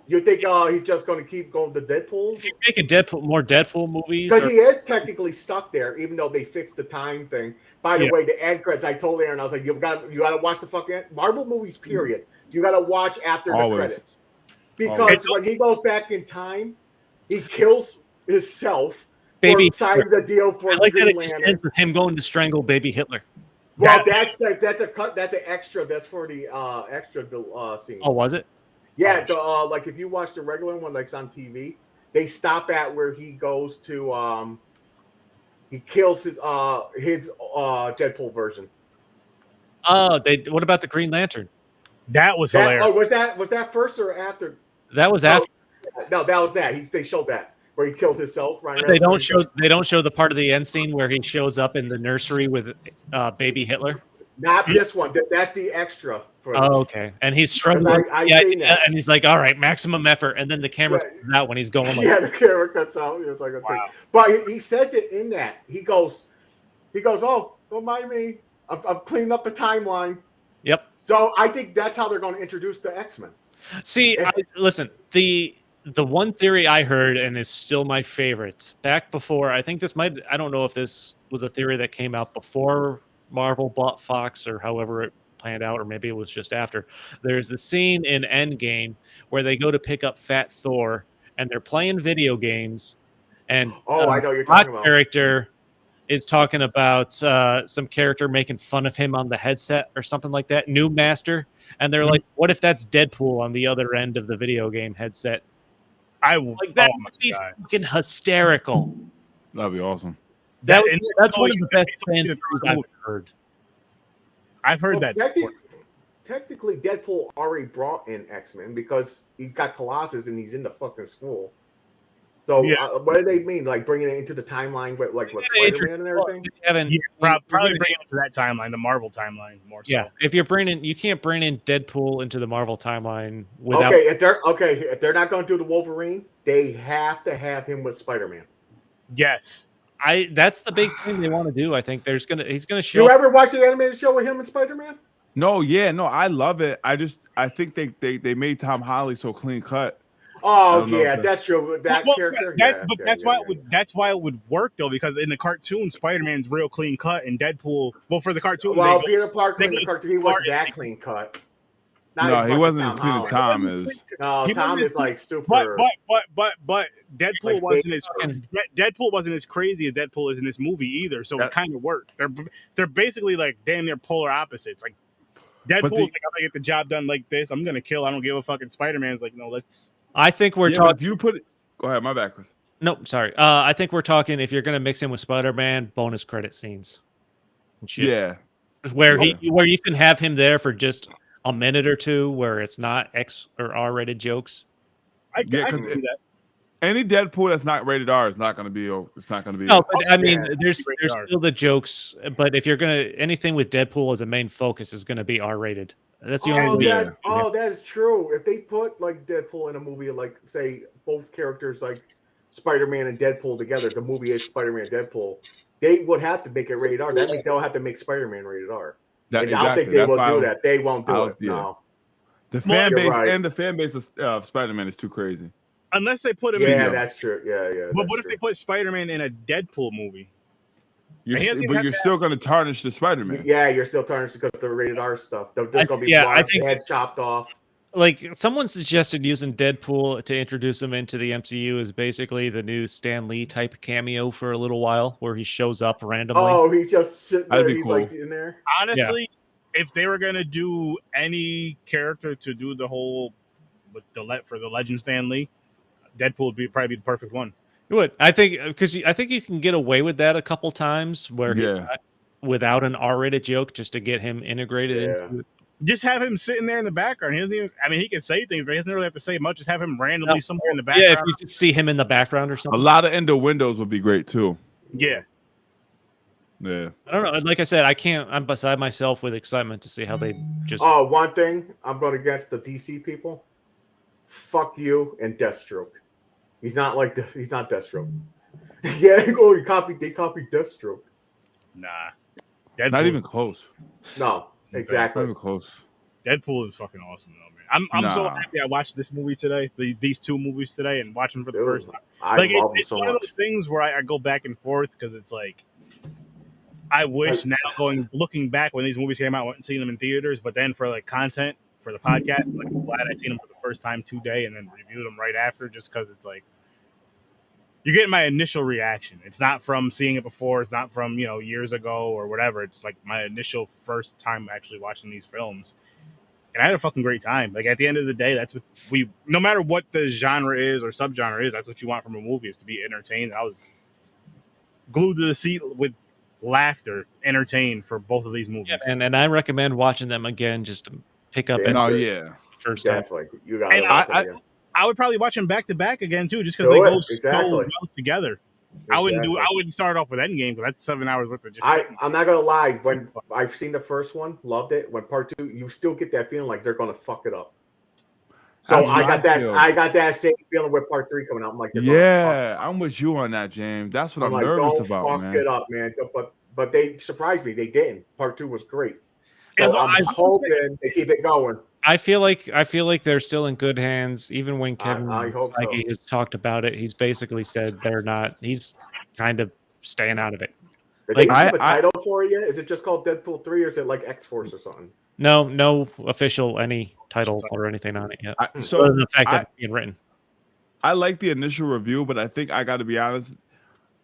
You think he's just going to keep going to Deadpool? If you make more Deadpool movies, because he is technically stuck there, even though they fixed the time thing. By the way, the end credits, I told Aaron, I was like, you got to watch the fucking Marvel movies. Period. You got to watch after the credits because when he goes back in time, he kills himself. Baby, signing the deal for Green Lantern. With him going to strangle Baby Hitler. Well, that's a cut. That's an extra. That's for the extra scenes. Oh, was it? Yeah, like if you watch the regular one, like it's on TV, they stop at where he goes to he kills his Deadpool version. Oh, what about the Green Lantern? That was hilarious. Oh, was that first or after? That was after. No, that was that. They showed that where he killed himself. Right. They don't show the part of the end scene where he shows up in the nursery with Baby Hitler. Not this one. That's the extra. Oh, okay. And he's struggling. And he's like, "All right, maximum effort." And then the camera cuts out when he's going. Like, the camera cuts out. It's like but he says it in that. He goes, "Oh, don't mind me. I've cleaned up the timeline." Yep. So I think that's how they're going to introduce the X-Men. See, listen, the one theory I heard, and is still my favorite, back before, I don't know if this was a theory that came out before Marvel bought Fox or however it planned out, or maybe it was just after. There's the scene in Endgame where they go to pick up Fat Thor, and they're playing video games, and I know you're talking about. Character is talking about some character making fun of him on the headset or something like that, New Master, and they're like, what if that's Deadpool on the other end of the video game headset? That would be fucking hysterical. That'd be awesome. That's one of the best fan theories I've heard. I've heard that. Technically, Deadpool already brought in X-Men because he's got Colossus and he's in the fucking school. So what do they mean? Like bringing it into the timeline with with Spider-Man and everything? Probably bring it to that timeline, the Marvel timeline more so. Yeah, if you can't bring in Deadpool into the Marvel timeline without. If they're not going to do the Wolverine, they have to have him with Spider-Man. Yes. That's the big thing they want to do. I think he's gonna show. You ever watch the animated show with him and Spider-Man? No, I love it. I think they made Tom Holland so clean cut. Oh yeah, that's true. That character. That's why it would work though, because in the cartoon, Spider-Man's real clean cut, and Deadpool. Well, for the cartoon, Peter Parker in the cartoon, he wasn't that clean cut. No, he wasn't as clean as Tom is. No, Tom is like super. But Deadpool wasn't as crazy as Deadpool is in this movie either. So it kind of worked. They're basically like damn near polar opposites. Like Deadpool's like, I'm gonna get the job done like this. I'm gonna kill. I don't give a fuck. And Spider-Man's like, no, let's. I think we're talking. If you put it, go ahead. My bad, Chris. No, sorry. I think we're talking. If you're gonna mix in with Spider-Man, bonus credit scenes. Yeah. Where you can have him there for just a minute or two, where it's not X or R-rated jokes. I can see that. Any Deadpool that's not rated R is not going to be. It's not going to be. No, but I mean, there's still the jokes. But if you're anything with Deadpool as a main focus is going to be R-rated. That's the only way. That is true. If they put like Deadpool in a movie, like say both characters like Spider-Man and Deadpool together, the movie is Spider-Man and Deadpool, they would have to make it rated R. That means they'll have to make Spider-Man rated R. I don't think they will do that. They won't do it. Yeah. No. The fan base and the fan base of Spider-Man is too crazy. Unless they put him in. Yeah, that's true. Yeah. But what if they put Spider-Man in a Deadpool movie? You're still going to tarnish the Spider-Man. Yeah, you're still tarnished because of the rated R stuff. There's going to be heads chopped off. Like someone suggested using Deadpool to introduce him into the MCU is basically the new Stan Lee type cameo for a little while, where he shows up randomly. Oh, he just sitting there. He's cool. like in there. Honestly, if they were gonna do any character to do the whole for the legend Stan Lee, Deadpool would probably be the perfect one. It would. I think because I think you can get away with that a couple times where without an R-rated joke, just to get him integrated into it. Just have him sitting there in the background. He doesn't even, I mean, he can say things, but he doesn't really have to say much. Just have him randomly somewhere in the background. Yeah, if you could see him in the background or A something. lot of innuendos would be great too. Yeah. Yeah. I don't know. Like I said, I'm beside myself with excitement to see how they just. Oh, one thing I'm going against the DC people. Fuck you and Deathstroke. He's not Deathstroke. Yeah, they copied Deathstroke. Nah. Deadpool. Not even close. No, exactly. Not even close. Deadpool is fucking awesome, though, man. I'm so happy I watched this movie today, these two movies today, and watch them for the first time. I love them it's so one much. of those things where I go back and forth because it's like I wish now looking back when these movies came out, I went and seen them in theaters, but then for like content for the podcast, like I'm glad I seen them for the first time today and then reviewed them right after, just because it's like you're getting my initial reaction. It's not from seeing it before. It's not from years ago or whatever. It's like my initial first time actually watching these films. And I had a fucking great time. Like, at the end of the day, that's what no matter what the genre is or subgenre is, that's what you want from a movie, is to be entertained. I was glued to the seat with laughter, entertained for both of these movies. Yeah, and I recommend watching them again just to pick up. First time. Definitely. You got it. I would probably watch them back to back again too, just because they go so well together. Exactly. I wouldn't start off with Endgame because that's 7 hours worth of just. I'm not gonna lie. When I've seen the first one, loved it. When part 2, you still get that feeling like they're gonna fuck it up. So I got that same feeling with part 3 coming out. I'm like, yeah, I'm with you on that, James. That's what I'm like, nervous about, man. Fuck it up, man. But they surprised me. They didn't. Part 2 was great. So I'm hoping they keep it going. I feel like they're still in good hands. Even when Kevin Feige has talked about it, he's basically said they're not. He's kind of staying out of it. Did they have a title for it yet? Is it just called Deadpool 3 or is it like X-Force or something? No official any title or anything on it yet. So the fact that it's being written. I like the initial review, but I think I got to be honest.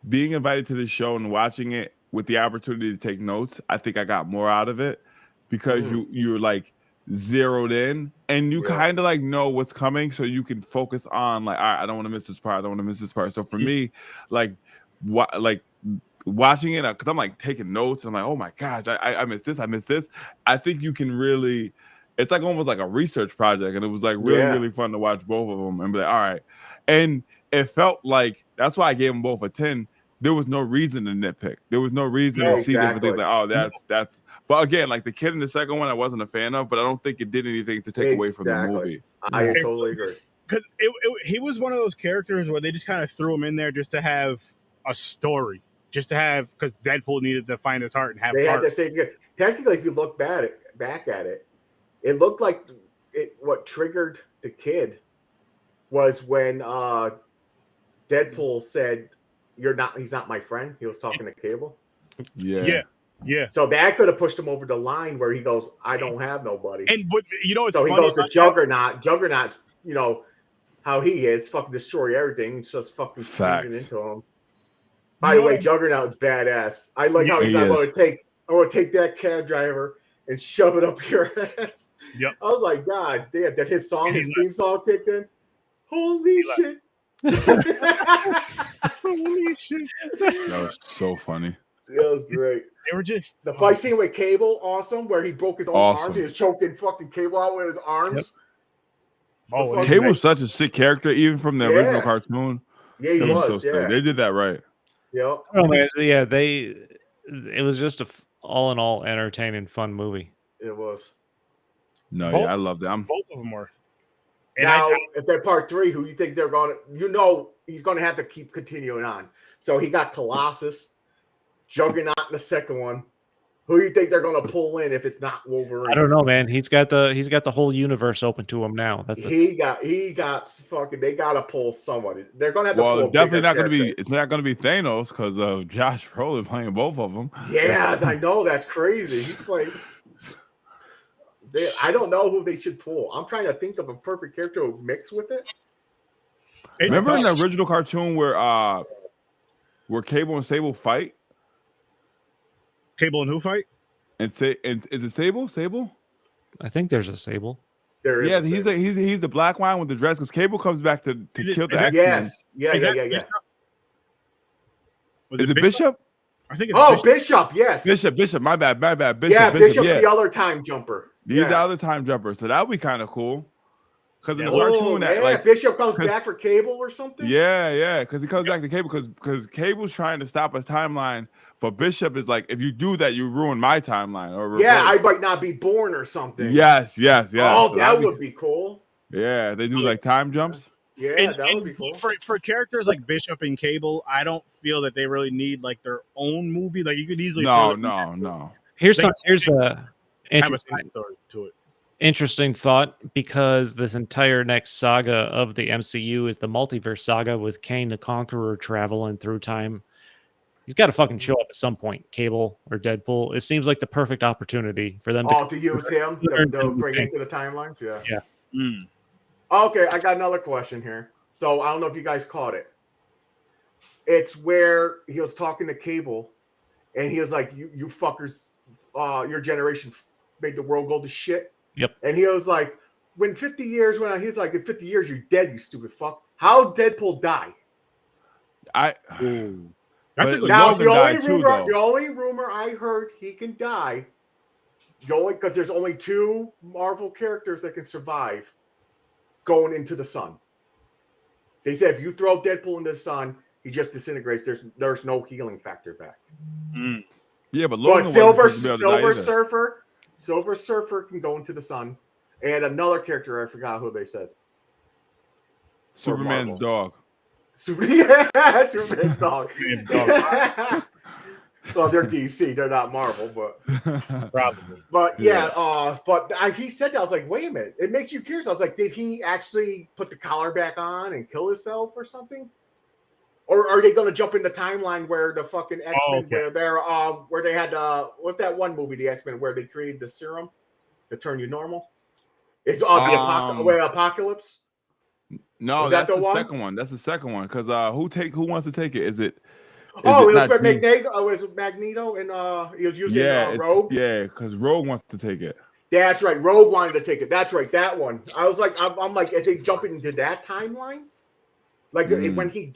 Being invited to the show and watching it with the opportunity to take notes, I think I got more out of it because you're like zeroed in and you kind of like know what's coming, so you can focus on like, all right, I don't want to miss this part. I don't want to miss this part. So for me, like watching it, because I'm like taking notes. I'm like, oh my gosh, I missed this. I missed this. I think you can really, it's like almost like a research project, and it was like really fun to watch both of them and be like, all right. And it felt like that's why I gave them both a 10. There was no reason to nitpick. There was no reason to see different things like, oh, that's. But again, like the kid in the second one, I wasn't a fan of, but I don't think it did anything to take away from the movie. I totally agree. Because he was one of those characters where they just kind of threw him in there just to have a story, just to have, because Deadpool needed to find his heart and have. They had to say together. Technically, if you look back at it, it looked like what triggered the kid was when Deadpool said, he's not my friend. He was talking to Cable. Yeah. So that could have pushed him over the line where he goes, I don't have nobody. And but it's so funny, he goes to Juggernaut. Juggernaut, how he is, fucking destroy everything. It's just fucking feeding into him. By the way, Juggernaut's badass. I like how he's like, I want to take that cab driver and shove it up your head. Yep. I was like, God damn, that his theme song kicked in. Holy shit. Holy shit. That was so funny. It was great. They were just the fight scene with Cable, awesome, where he broke his own arms. He was choking fucking Cable out with his arms. Yep. Cable's such a sick character, even from the original cartoon. Yeah, he was. They did that right. Yep. Oh man, it was just all in all entertaining, fun movie. It was. No, I love them. Both of them were. And now, if they're part 3, who you think they're going to, he's going to have to keep continuing on. So he got Colossus, Juggernaut in the second one. Who do you think they're going to pull in if it's not Wolverine? I don't know, man. He's got the whole universe open to him now. They got to pull someone. They're going to have to pull. It's definitely not going to be. It's not going to be Thanos because of Josh Brolin playing both of them. Yeah, I know, that's crazy. He played. I don't know who they should pull. I'm trying to think of a perfect character to mix with it. Remember in the original cartoon where Cable and Sable fight? Cable and who fight? Is it Sable? Sable? I think there's a Sable. There is. Yeah, he's the black one with the dress because Cable comes back to kill the X-Men. Yes. Yeah. Was it Bishop? I think it's Bishop. Yes. Bishop. My bad. Bishop. Yeah, Bishop, the other time jumper. These are the time jumpers, so that would be kind of cool. Because in the Oh, cartoon, yeah, that like Bishop comes back for Cable or something. yeah, because he comes back to Cable because Cable's trying to stop his timeline, but Bishop is like, if you do that, you ruin my timeline or reverse. Yeah, I might not be born or something. Yes. Oh, so that would be cool. Yeah, they do like time jumps. Yeah, that would be cool. For characters like Bishop and Cable, I don't feel that they really need like their own movie. Like you could easily no. Here's a have a side story to it. Interesting thought, because this entire next saga of the MCU is the multiverse saga with Kang the Conqueror traveling through time. He's got to fucking show up at some point, Cable or Deadpool. It seems like the perfect opportunity for them to use him to bring into the timelines. Yeah. Mm. Okay, I got another question here. So I don't know if you guys caught it. It's where he was talking to Cable, and he was like, "You fuckers, your generation made the world go to shit." Yep. And he was like, "When 50 years went on, he's like, in 50 years, you're dead, you stupid fuck." How Deadpool die? That's a good Now one. the only rumor I heard he can die, because there's only 2 Marvel characters that can survive going into the sun. They said if you throw Deadpool into the sun, he just disintegrates. There's no healing factor back. Mm. Yeah, but Silver Surfer can go into the sun, and another character I forgot who they said. Superman's dog. Superman's dog. Well, they're DC, they're not Marvel, but probably. But he said that. I was like, wait a minute, it makes you curious. I was like, did he actually put the collar back on and kill himself or something? Or are they going to jump in the timeline where the fucking X-Men, where they had what's that one movie, the X-Men, where they created the serum to turn you normal? It's the Apocalypse. No, that's the second one. That's the second one. Because who wants to take it? Is it? It was where Magneto. It was Magneto, and he was using Rogue. Yeah, because Rogue wants to take it. That's right. Rogue wanted to take it. That's right. That one. I was like, I'm like, is they jumping into that timeline? Like when he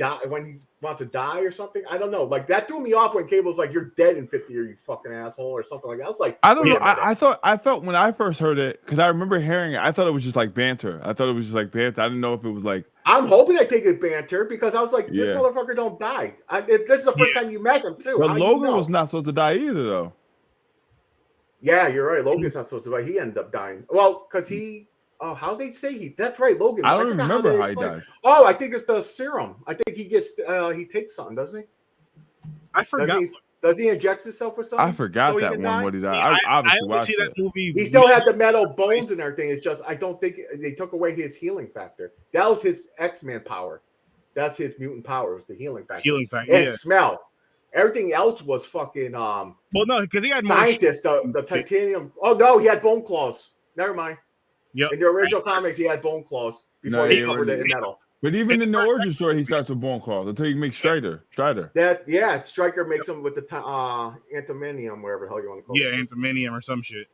wants to die or something? I don't know. Like that threw me off when Cable's like, "You're dead in 50 years, you fucking asshole," or something like that. I was like, I don't know. I felt when I first heard it, because I remember hearing it, I thought it was just like banter. I didn't know if it was like. I'm hoping I take it banter, because I was like, this motherfucker don't die. This is the first time you met him too. But Logan was not supposed to die either, though. Yeah, you're right. Logan's not supposed to die. He ended up dying. Well, because he. Oh, how they say he? That's right, Logan. I don't remember how he died. Oh, I think it's the serum. I think he gets he takes something, doesn't he? I forgot. Does he inject himself with something? I forgot that one. What he died. I only see that movie. He still had the metal bones and everything. It's just I don't think they took away his healing factor. That was his X-Man power. That's his mutant power. Was the healing factor. And smell. Everything else was fucking. Well, no, because he had scientists. The titanium. Oh no, he had bone claws. Never mind. Yep. In the original comics, he had bone claws before he covered it in metal. But even in the origin story, he starts with bone claws until you make Strider. Stryker makes him with the antimonium, wherever the hell you want to call it. Yeah, antimonium or some shit.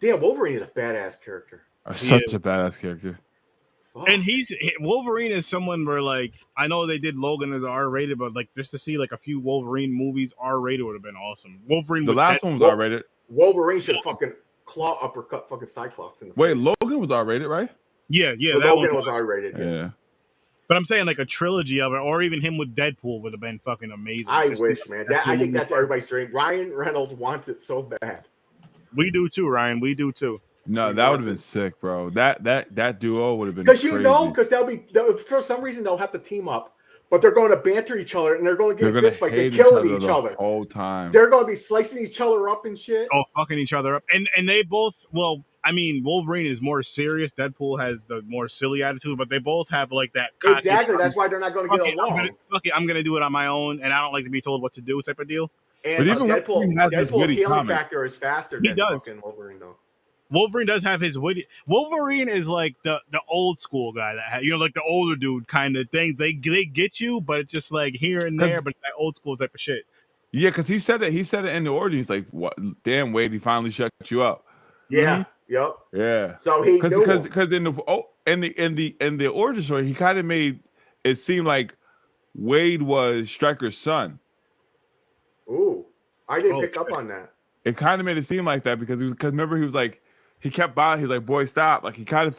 Damn, Wolverine is a badass character. Such a badass character. Fuck. And Wolverine is someone where, like, I know they did Logan as R-rated, but like just to see like a few Wolverine movies R-rated would have been awesome. Wolverine. The last one was R-rated. Wolverine should fucking claw uppercut fucking Cyclops in the face. Wait, Logan was R-rated, right? Yeah. Logan was R-rated. Yeah. But I'm saying like a trilogy of it, or even him with Deadpool would have been fucking amazing. I wish, man. I think that's everybody's dream. Ryan Reynolds wants it so bad. We do too, Ryan. We do too. No, that would have been sick, bro. That duo would have been because because for some reason they'll have to team up. But they're going to banter each other, and they're going to get fist fights and killing each other all time. They're going to be slicing each other up and shit. Oh, fucking each other up. And they both, well, I mean, Wolverine is more serious. Deadpool has the more silly attitude, but they both have like that. Exactly. That's why they're not going to get along. I'm going to do it on my own, and I don't like to be told what to do type of deal. And Deadpool's healing factor is faster than fucking Wolverine, though. Wolverine does have his witty. Wolverine is like the old school guy that like the older dude kind of thing. They get you, but it's just like here and there, but that old school type of shit. Yeah, because he said it in the origin. He's like, "What? Damn, Wade, he finally shut you up." Yeah. Yep. Yeah. So he because in the origin story, he kind of made it seem like Wade was Stryker's son. Ooh, I didn't pick up on that. It kind of made it seem like that because remember he was like. he kept buying. He's like, "Boy, stop!" Like it kind of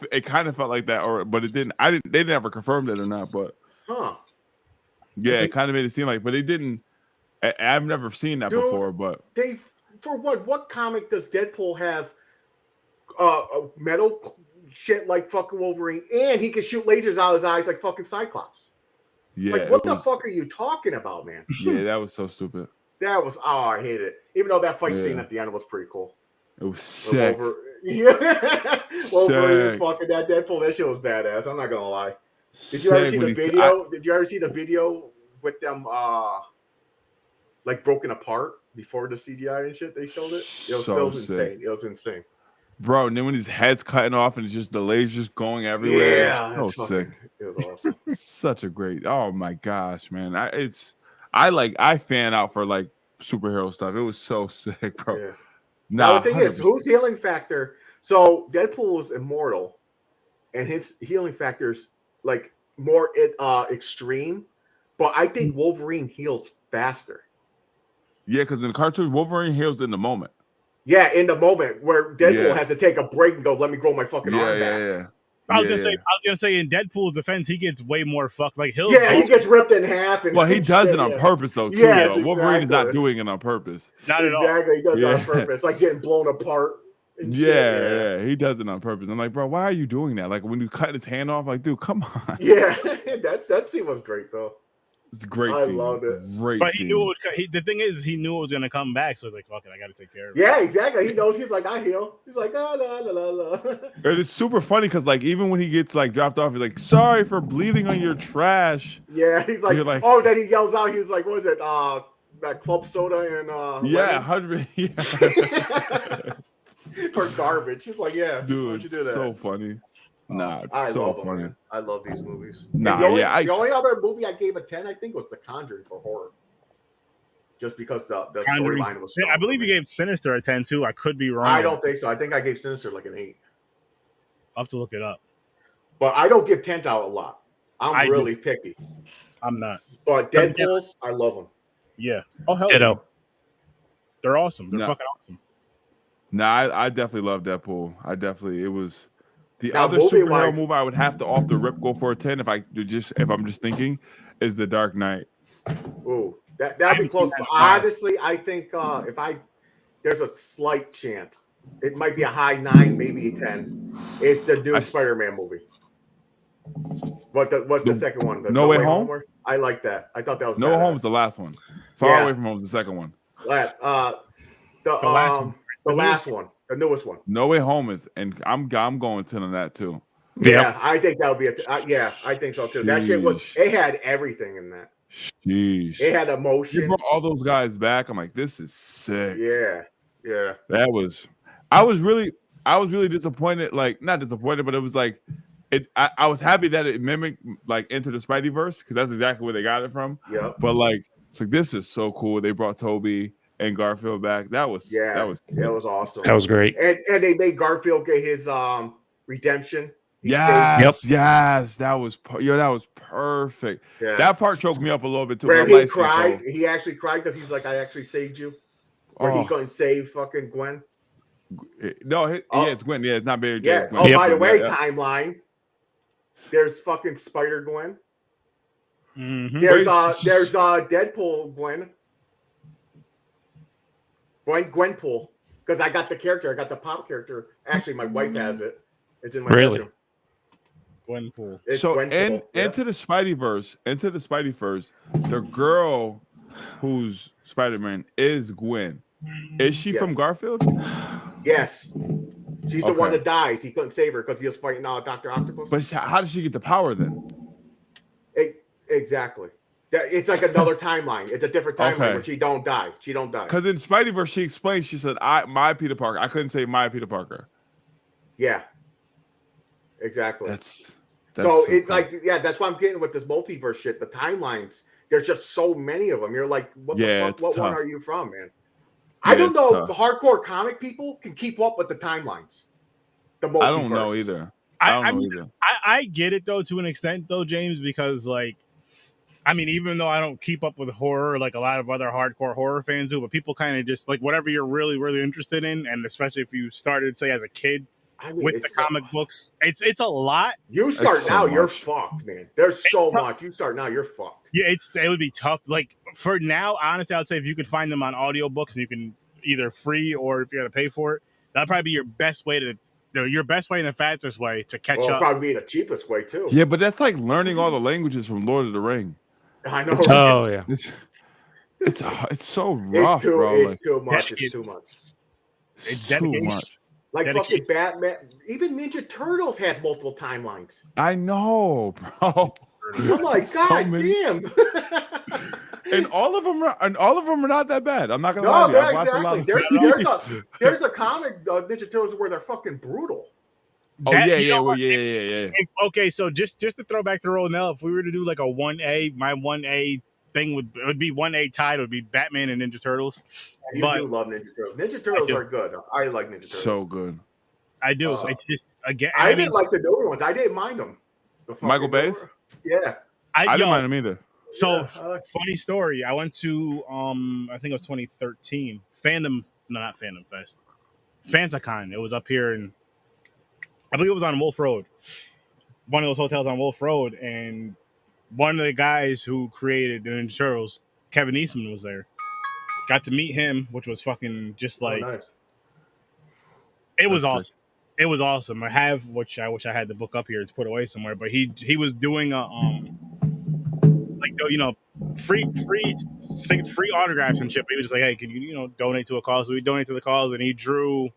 felt like that, but it didn't. They never confirmed it or not, but yeah, it kind of made it seem like, but they didn't. I've never seen that before, but they for what comic does Deadpool have metal shit like fucking Wolverine, and he can shoot lasers out of his eyes like fucking Cyclops? Yeah, like what the fuck are you talking about, man? Yeah, that was so stupid. That was I hated it. Even though that fight scene at the end was pretty cool. It was sick. Wolverine fucking that Deadpool. That shit was badass. I'm not gonna lie. Did you ever see the video? Did you ever see the video with them like broken apart before the CGI and shit? They showed it. It was insane. It was insane. Bro, and then when his head's cutting off and it's just the lasers going everywhere. Yeah, so sick. It was awesome. Such a great. Oh my gosh, man. I fan out for like superhero stuff. It was so sick, bro. Yeah. Now the thing is, whose healing factor? So Deadpool is immortal, and his healing factor is like more extreme. But I think Wolverine heals faster. Yeah, because in the cartoons, Wolverine heals in the moment. Yeah, in the moment where Deadpool has to take a break and go, "Let me grow my fucking arm back." Yeah. I was gonna say in Deadpool's defense, he gets way more fucked. Like he gets ripped in half. And he does it on purpose though. Too, yes, Wolverine is not doing it on purpose. Not at all. Exactly, he does it on purpose, like getting blown apart. Yeah, he does it on purpose. I'm like, bro, why are you doing that? Like when you cut his hand off, like, dude, come on. Yeah, that scene was great though. It's a great I scene. loved it. Great but scene. he knew the thing is, he knew it was gonna come back, so he's like, "Fuck it, I gotta take care of it." Yeah, exactly. He knows. He's like, "I heal." He's like, "Ah, la la la la." And it's super funny because like even when he gets like dropped off, he's like, "Sorry for bleeding on your trash." Yeah, he's like, "Oh." Then he yells out. He's like, "What is it? That club soda and yeah, 100. Yeah. For garbage." He's like, "Yeah, dude, why'd you do that?" So funny. Nah, it's I so love funny. them. I love these movies. Nah, the only other movie I gave a 10, I think, was The Conjuring for horror. Just because the storyline was. I believe you gave Sinister a 10 too. I could be wrong. I don't think so. I think I gave Sinister like an 8. I'll have to look it up. But I don't give 10s out a lot. I'm really picky. I'm not. But Deadpools, I love them. Yeah. Oh hell. Ditto. They're awesome. They're fucking awesome. Nah, I definitely love Deadpool. It was. The other superhero movie I would have to off the rip go for a 10 if I'm just thinking is The Dark Knight. Ooh, that'd be close. But honestly, I think there's a slight chance it might be a high 9, maybe a 10. It's the new Spider-Man movie. What's the second one? No Way Home? I like that. I thought that was No Way Home's the last one. Far Away From Home is the second one. The last one. The newest one. No Way Home is, and I'm going 10 on that too. Yeah, I think that would be I think so too. That shit it had everything in that. Sheesh. It had emotion. You brought all those guys back. I'm like, this is sick. Yeah. That was. I was really disappointed. Like, not disappointed, but it was like, I was happy that it mimicked like Into the Spideyverse because that's exactly where they got it from. Yeah. But like, it's like this is so cool. They brought Toby and Garfield back. That was awesome. That was great. And they made Garfield get his redemption. Yes, that was perfect. Yeah. That part choked me up a little bit too. Where he cried. He actually cried because he's like, I actually saved you. Or he couldn't save fucking Gwen. No, it's Gwen. Yeah, it's not Mary Jane. Yeah. Gwen. Oh, by the way, timeline. There's fucking Spider Gwen. Mm-hmm. There's Deadpool Gwen. Gwenpool. Because I got the character. I got the pop character. Actually, my wife has it. It's in my bedroom. Gwenpool. So into the Spideyverse, the girl who's Spider-Man is Gwen. Is she from Garfield? Yes. She's the one that dies. He couldn't save her because he was fighting Dr. Octopus. But how did she get the power then? Exactly. It's like another timeline. It's a different timeline where she don't die. Because in Spideyverse, she explained, she said, my Peter Parker. I couldn't say my Peter Parker. Yeah. Exactly. That's so it's cool. That's why I'm getting with this multiverse shit. The timelines, there's just so many of them. You're like, what the fuck? What one are you from, man? I don't know if the hardcore comic people can keep up with the timelines. The multiverse. I don't know either. I get it though to an extent though, James, because like, I mean, even though I don't keep up with horror like a lot of other hardcore horror fans do, but people kind of just like whatever you're really, really interested in, and especially if you started, say, as a kid I mean, with the comic books. It's a lot. You start so now, much. you're fucked, man. There's so much. You start now, you're fucked. Yeah, it would be tough. Like for now, honestly, I would say if you could find them on audiobooks and you can either free or if you got to pay for it, that'd probably be your best way and the fastest way to catch up. Probably be the cheapest way too. Yeah, but that's like learning all the languages from Lord of the Ring. I know. Oh yeah. It's so rough, bro. It's too much. It's too much. It's too much. Like fucking Batman, even Ninja Turtles has multiple timelines. I know, bro. I'm like, God damn. And all of them are not that bad. I'm not gonna No, lie to you. they're exactly. There's a comic Ninja Turtles where they're fucking brutal. Oh yeah. Okay, so just to throw back to Ronell, if we were to do like a 1A, my 1A thing would be 1A tied. It would be Batman and Ninja Turtles. You do love Ninja Turtles. Ninja Turtles are good. I like Ninja Turtles. So good. I do. It's just again. I didn't like the newer ones. I didn't mind them. Michael Bay's? Yeah. I didn't mind them either. So funny story. I went to I think it was 2013 not Fandom Fest, FantaCon. It was up here in, I believe it was on Wolf Road, one of those hotels on Wolf Road, and one of the guys who created the Ninja Turtles, Kevin Eastman, was there. Got to meet him, which was fucking just like nice. It was awesome. It was awesome. I wish I had the book up here. It's put away somewhere. But he was doing a free autographs and shit. But he was just like, hey, can you donate to a cause? So we donate to the cause, and he drew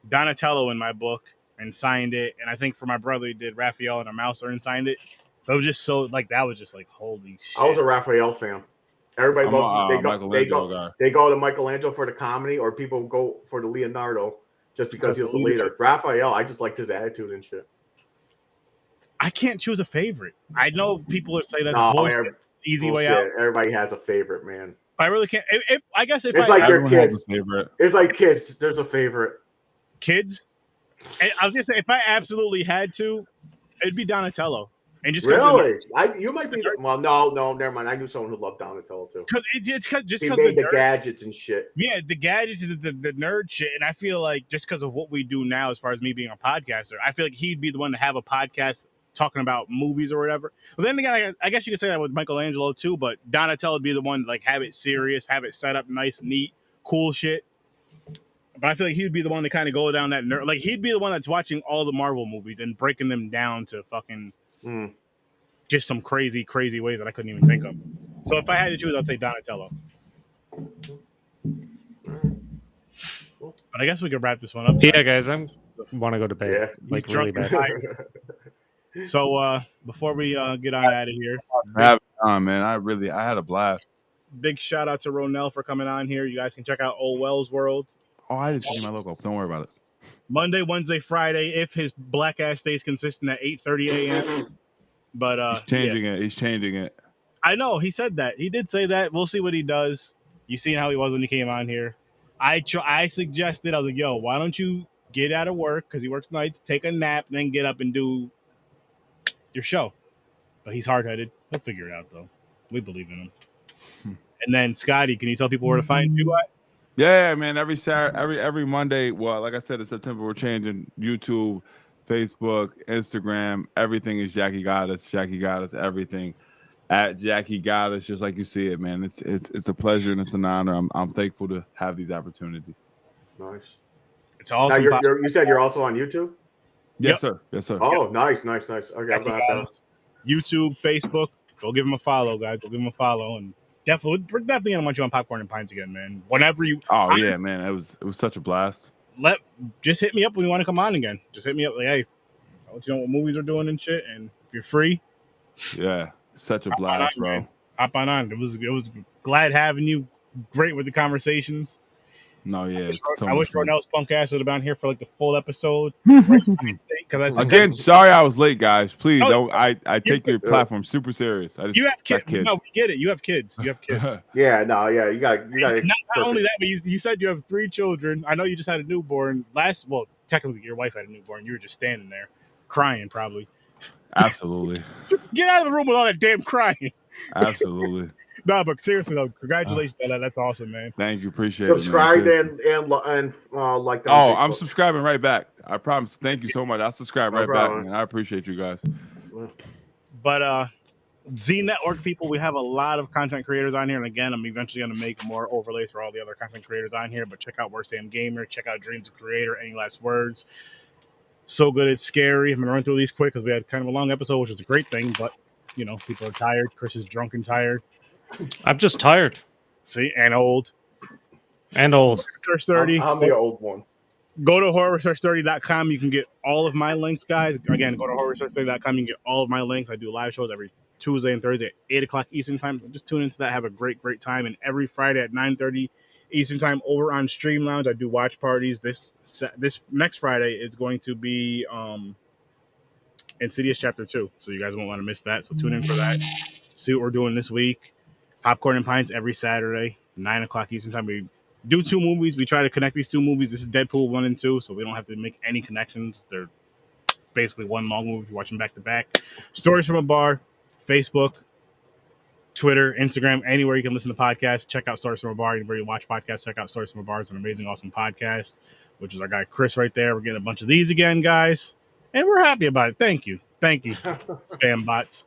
Donatello in my book and signed it. And I think for my brother, he did Raphael and a Mouser and signed it. So it was just so like that was just like holy shit. I was a Raphael fan. Everybody they go to Michelangelo for the comedy, or people go for the Leonardo just because he was the leader. Raphael, I just liked his attitude and shit. I can't choose a favorite. I know people are saying that's bullshit. Easy way out. Everybody has a favorite, man. I really can't. If it's like your kids. It's like kids. There's a favorite. Kids. I was gonna say if I absolutely had to, it'd be Donatello. And just really, you might be. Well, no, never mind. I knew someone who loved Donatello too. Because he made the gadgets and shit. Yeah, the gadgets and the nerd shit. And I feel like just because of what we do now, as far as me being a podcaster, I feel like he'd be the one to have a podcast talking about movies or whatever. But then again, I guess you could say that with Michelangelo too. But Donatello would be the one to like have it serious, have it set up nice, neat, cool shit. But I feel like he'd be the one to kind of go down that nerd. Like he'd be the one that's watching all the Marvel movies and breaking them down to fucking. Just some crazy ways that I couldn't even think of. So if I had to choose, I'd say Donatello. But I guess we could wrap this one up. Yeah, guys, I want to go to bed. Yeah, like really bad. So before we get on out of here, man, I had a blast. Big shout out to Ronell for coming on here. You guys can check out Old Wells World. Oh, I didn't see my logo. Don't worry about it. Monday, Wednesday, Friday, if his black ass stays consistent at 8:30 a.m. But he's changing it. I know he said that. He did say that. We'll see what he does. You seen how he was when he came on here. I suggested, I was like, yo, why don't you get out of work because he works nights, take a nap, then get up and do your show. But he's hard-headed. He'll figure it out though. We believe in him. And then Scotty, can you tell people where to find you at? Yeah, man. Every Saturday, every Monday. Well, like I said, in September, we're changing YouTube, Facebook, Instagram. Everything is Jackie Goddess. Jackie Goddess. Everything at Jackie Goddess. Just like you see it, man. It's a pleasure and it's an honor. I'm thankful to have these opportunities. Nice. It's awesome. Now you said you're also on YouTube. Yes, sir. Yes, sir. Oh, nice. Okay, I'm gonna have to. YouTube, Facebook. Go give him a follow, guys. Go give him a follow, and we're definitely gonna want you on Popcorn and Pints again, man. Whenever you. Oh yeah, man. It was such a blast. Just hit me up when you want to come on again. Just hit me up, like, hey, I'll let you know what movies are doing and shit, and if you're free. Yeah, such a blast, bro. Man. Hop on. It was glad having you. Great with the conversations. No, yeah. I wish Ronell's punk ass would have been here for like the full episode. Again, sorry I was late, guys. Please, don't. I take your platform super serious. You have kids. No, we get it. You have kids. Yeah, no, yeah. You got. Not only that, but you said you have 3 children. I know you just had a newborn. Technically, your wife had a newborn. You were just standing there, crying, probably. Absolutely. Get out of the room with all that damn crying. Absolutely. No, but seriously though, congratulations. That's awesome, man. Thank you, appreciate it. Subscribe Man. and like that. Oh, on I'm Facebook. subscribing right back. I promise. Thank you so much. I'll subscribe right back, man. I appreciate you guys. But Z Network people, we have a lot of content creators on here, and again, I'm eventually going to make more overlays for all the other content creators on here. But check out Worst Damn Gamer, check out Dreams of Creator. Any last words? So good, it's scary. I'm gonna run through these quick because we had kind of a long episode, which is a great thing. But you know, people are tired. Chris is drunk and tired. I'm just tired See, and old. and old. Research 30. I'm the old one. Go to horrorresearch30.com. You can get all of my links, guys. Again, go to horrorresearch30.com. You can get all of my links. I do live shows every Tuesday and Thursday at 8 o'clock Eastern time. Just tune into that. Have a great time. And every Friday at 9:30 Eastern time over on Stream Lounge, I do watch parties. This next Friday is going to be Insidious Chapter 2. So you guys won't want to miss that. So tune in for that. See what we're doing this week. Popcorn and Pints every Saturday, 9 o'clock Eastern time. We do 2 movies. We try to connect these 2 movies. This is Deadpool 1 and 2, so we don't have to make any connections. They're basically one long movie if you watch them back to back. Stories from a Bar, Facebook, Twitter, Instagram, anywhere you can listen to podcasts. Check out Stories from a Bar. Anybody watch podcasts, check out Stories from a Bar. It's an amazing, awesome podcast, which is our guy Chris right there. We're getting a bunch of these again, guys, and we're happy about it. Thank you, spam bots.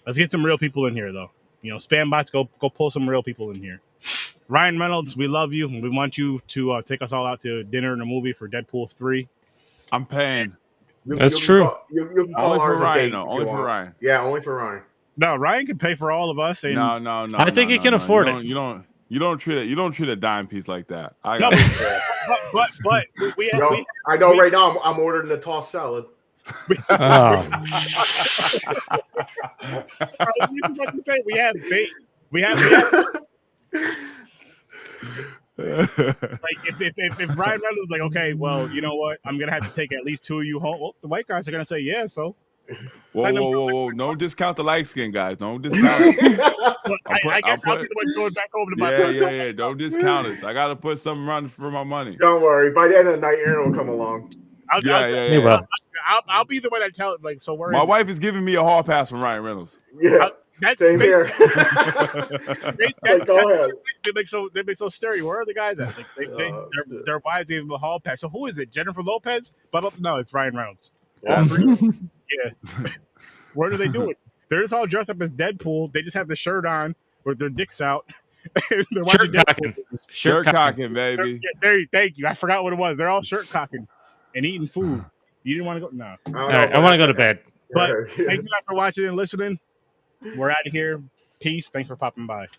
Let's get some real people in here, though. You know, spam bots, go pull some real people in here. Ryan Reynolds, we love you. We want you to take us all out to dinner and a movie for Deadpool 3. I'm paying. That's true. You can call Only for ours a Ryan, date though. if Only you for want. Ryan. Yeah, only for Ryan. No, Ryan can pay for all of us. And No. I think he can afford it. You don't treat it. You don't treat a dime piece like that. I No, got but we have. Yo, I know right now I'm ordering the tossed salad. Oh. I was just about to say we have bait. We have like if Ryan Reynolds was like, okay, well, you know what, I'm gonna have to take at least 2 of you home. Well, the white guys are gonna say yeah. So whoa! Don't discount the light skin guys. Don't discount it. well, I guess I'll be the one going back over to my Yeah. Don't discount it. I gotta put something run for my money. Don't worry. By the end of the night, Aaron will come along. I'll be the one that tell it. Like, so where My is wife is giving me a hall pass from Ryan Reynolds. Yeah, same here. Go ahead. They make so scary. Where are the guys at? Like, their wives gave them a hall pass. So who is it? Jennifer Lopez? But no, it's Ryan Reynolds. Yeah. Yeah. Where do they do it? They're just all dressed up as Deadpool. They just have the shirt on with their dicks out. They're watching Deadpool. Shirt cocking, baby. Thank you. I forgot what it was. They're all shirt cocking and eating food. You didn't want to go? No. All right, I want to go to bed. But thank you guys for watching and listening. We're out of here. Peace. Thanks for popping by.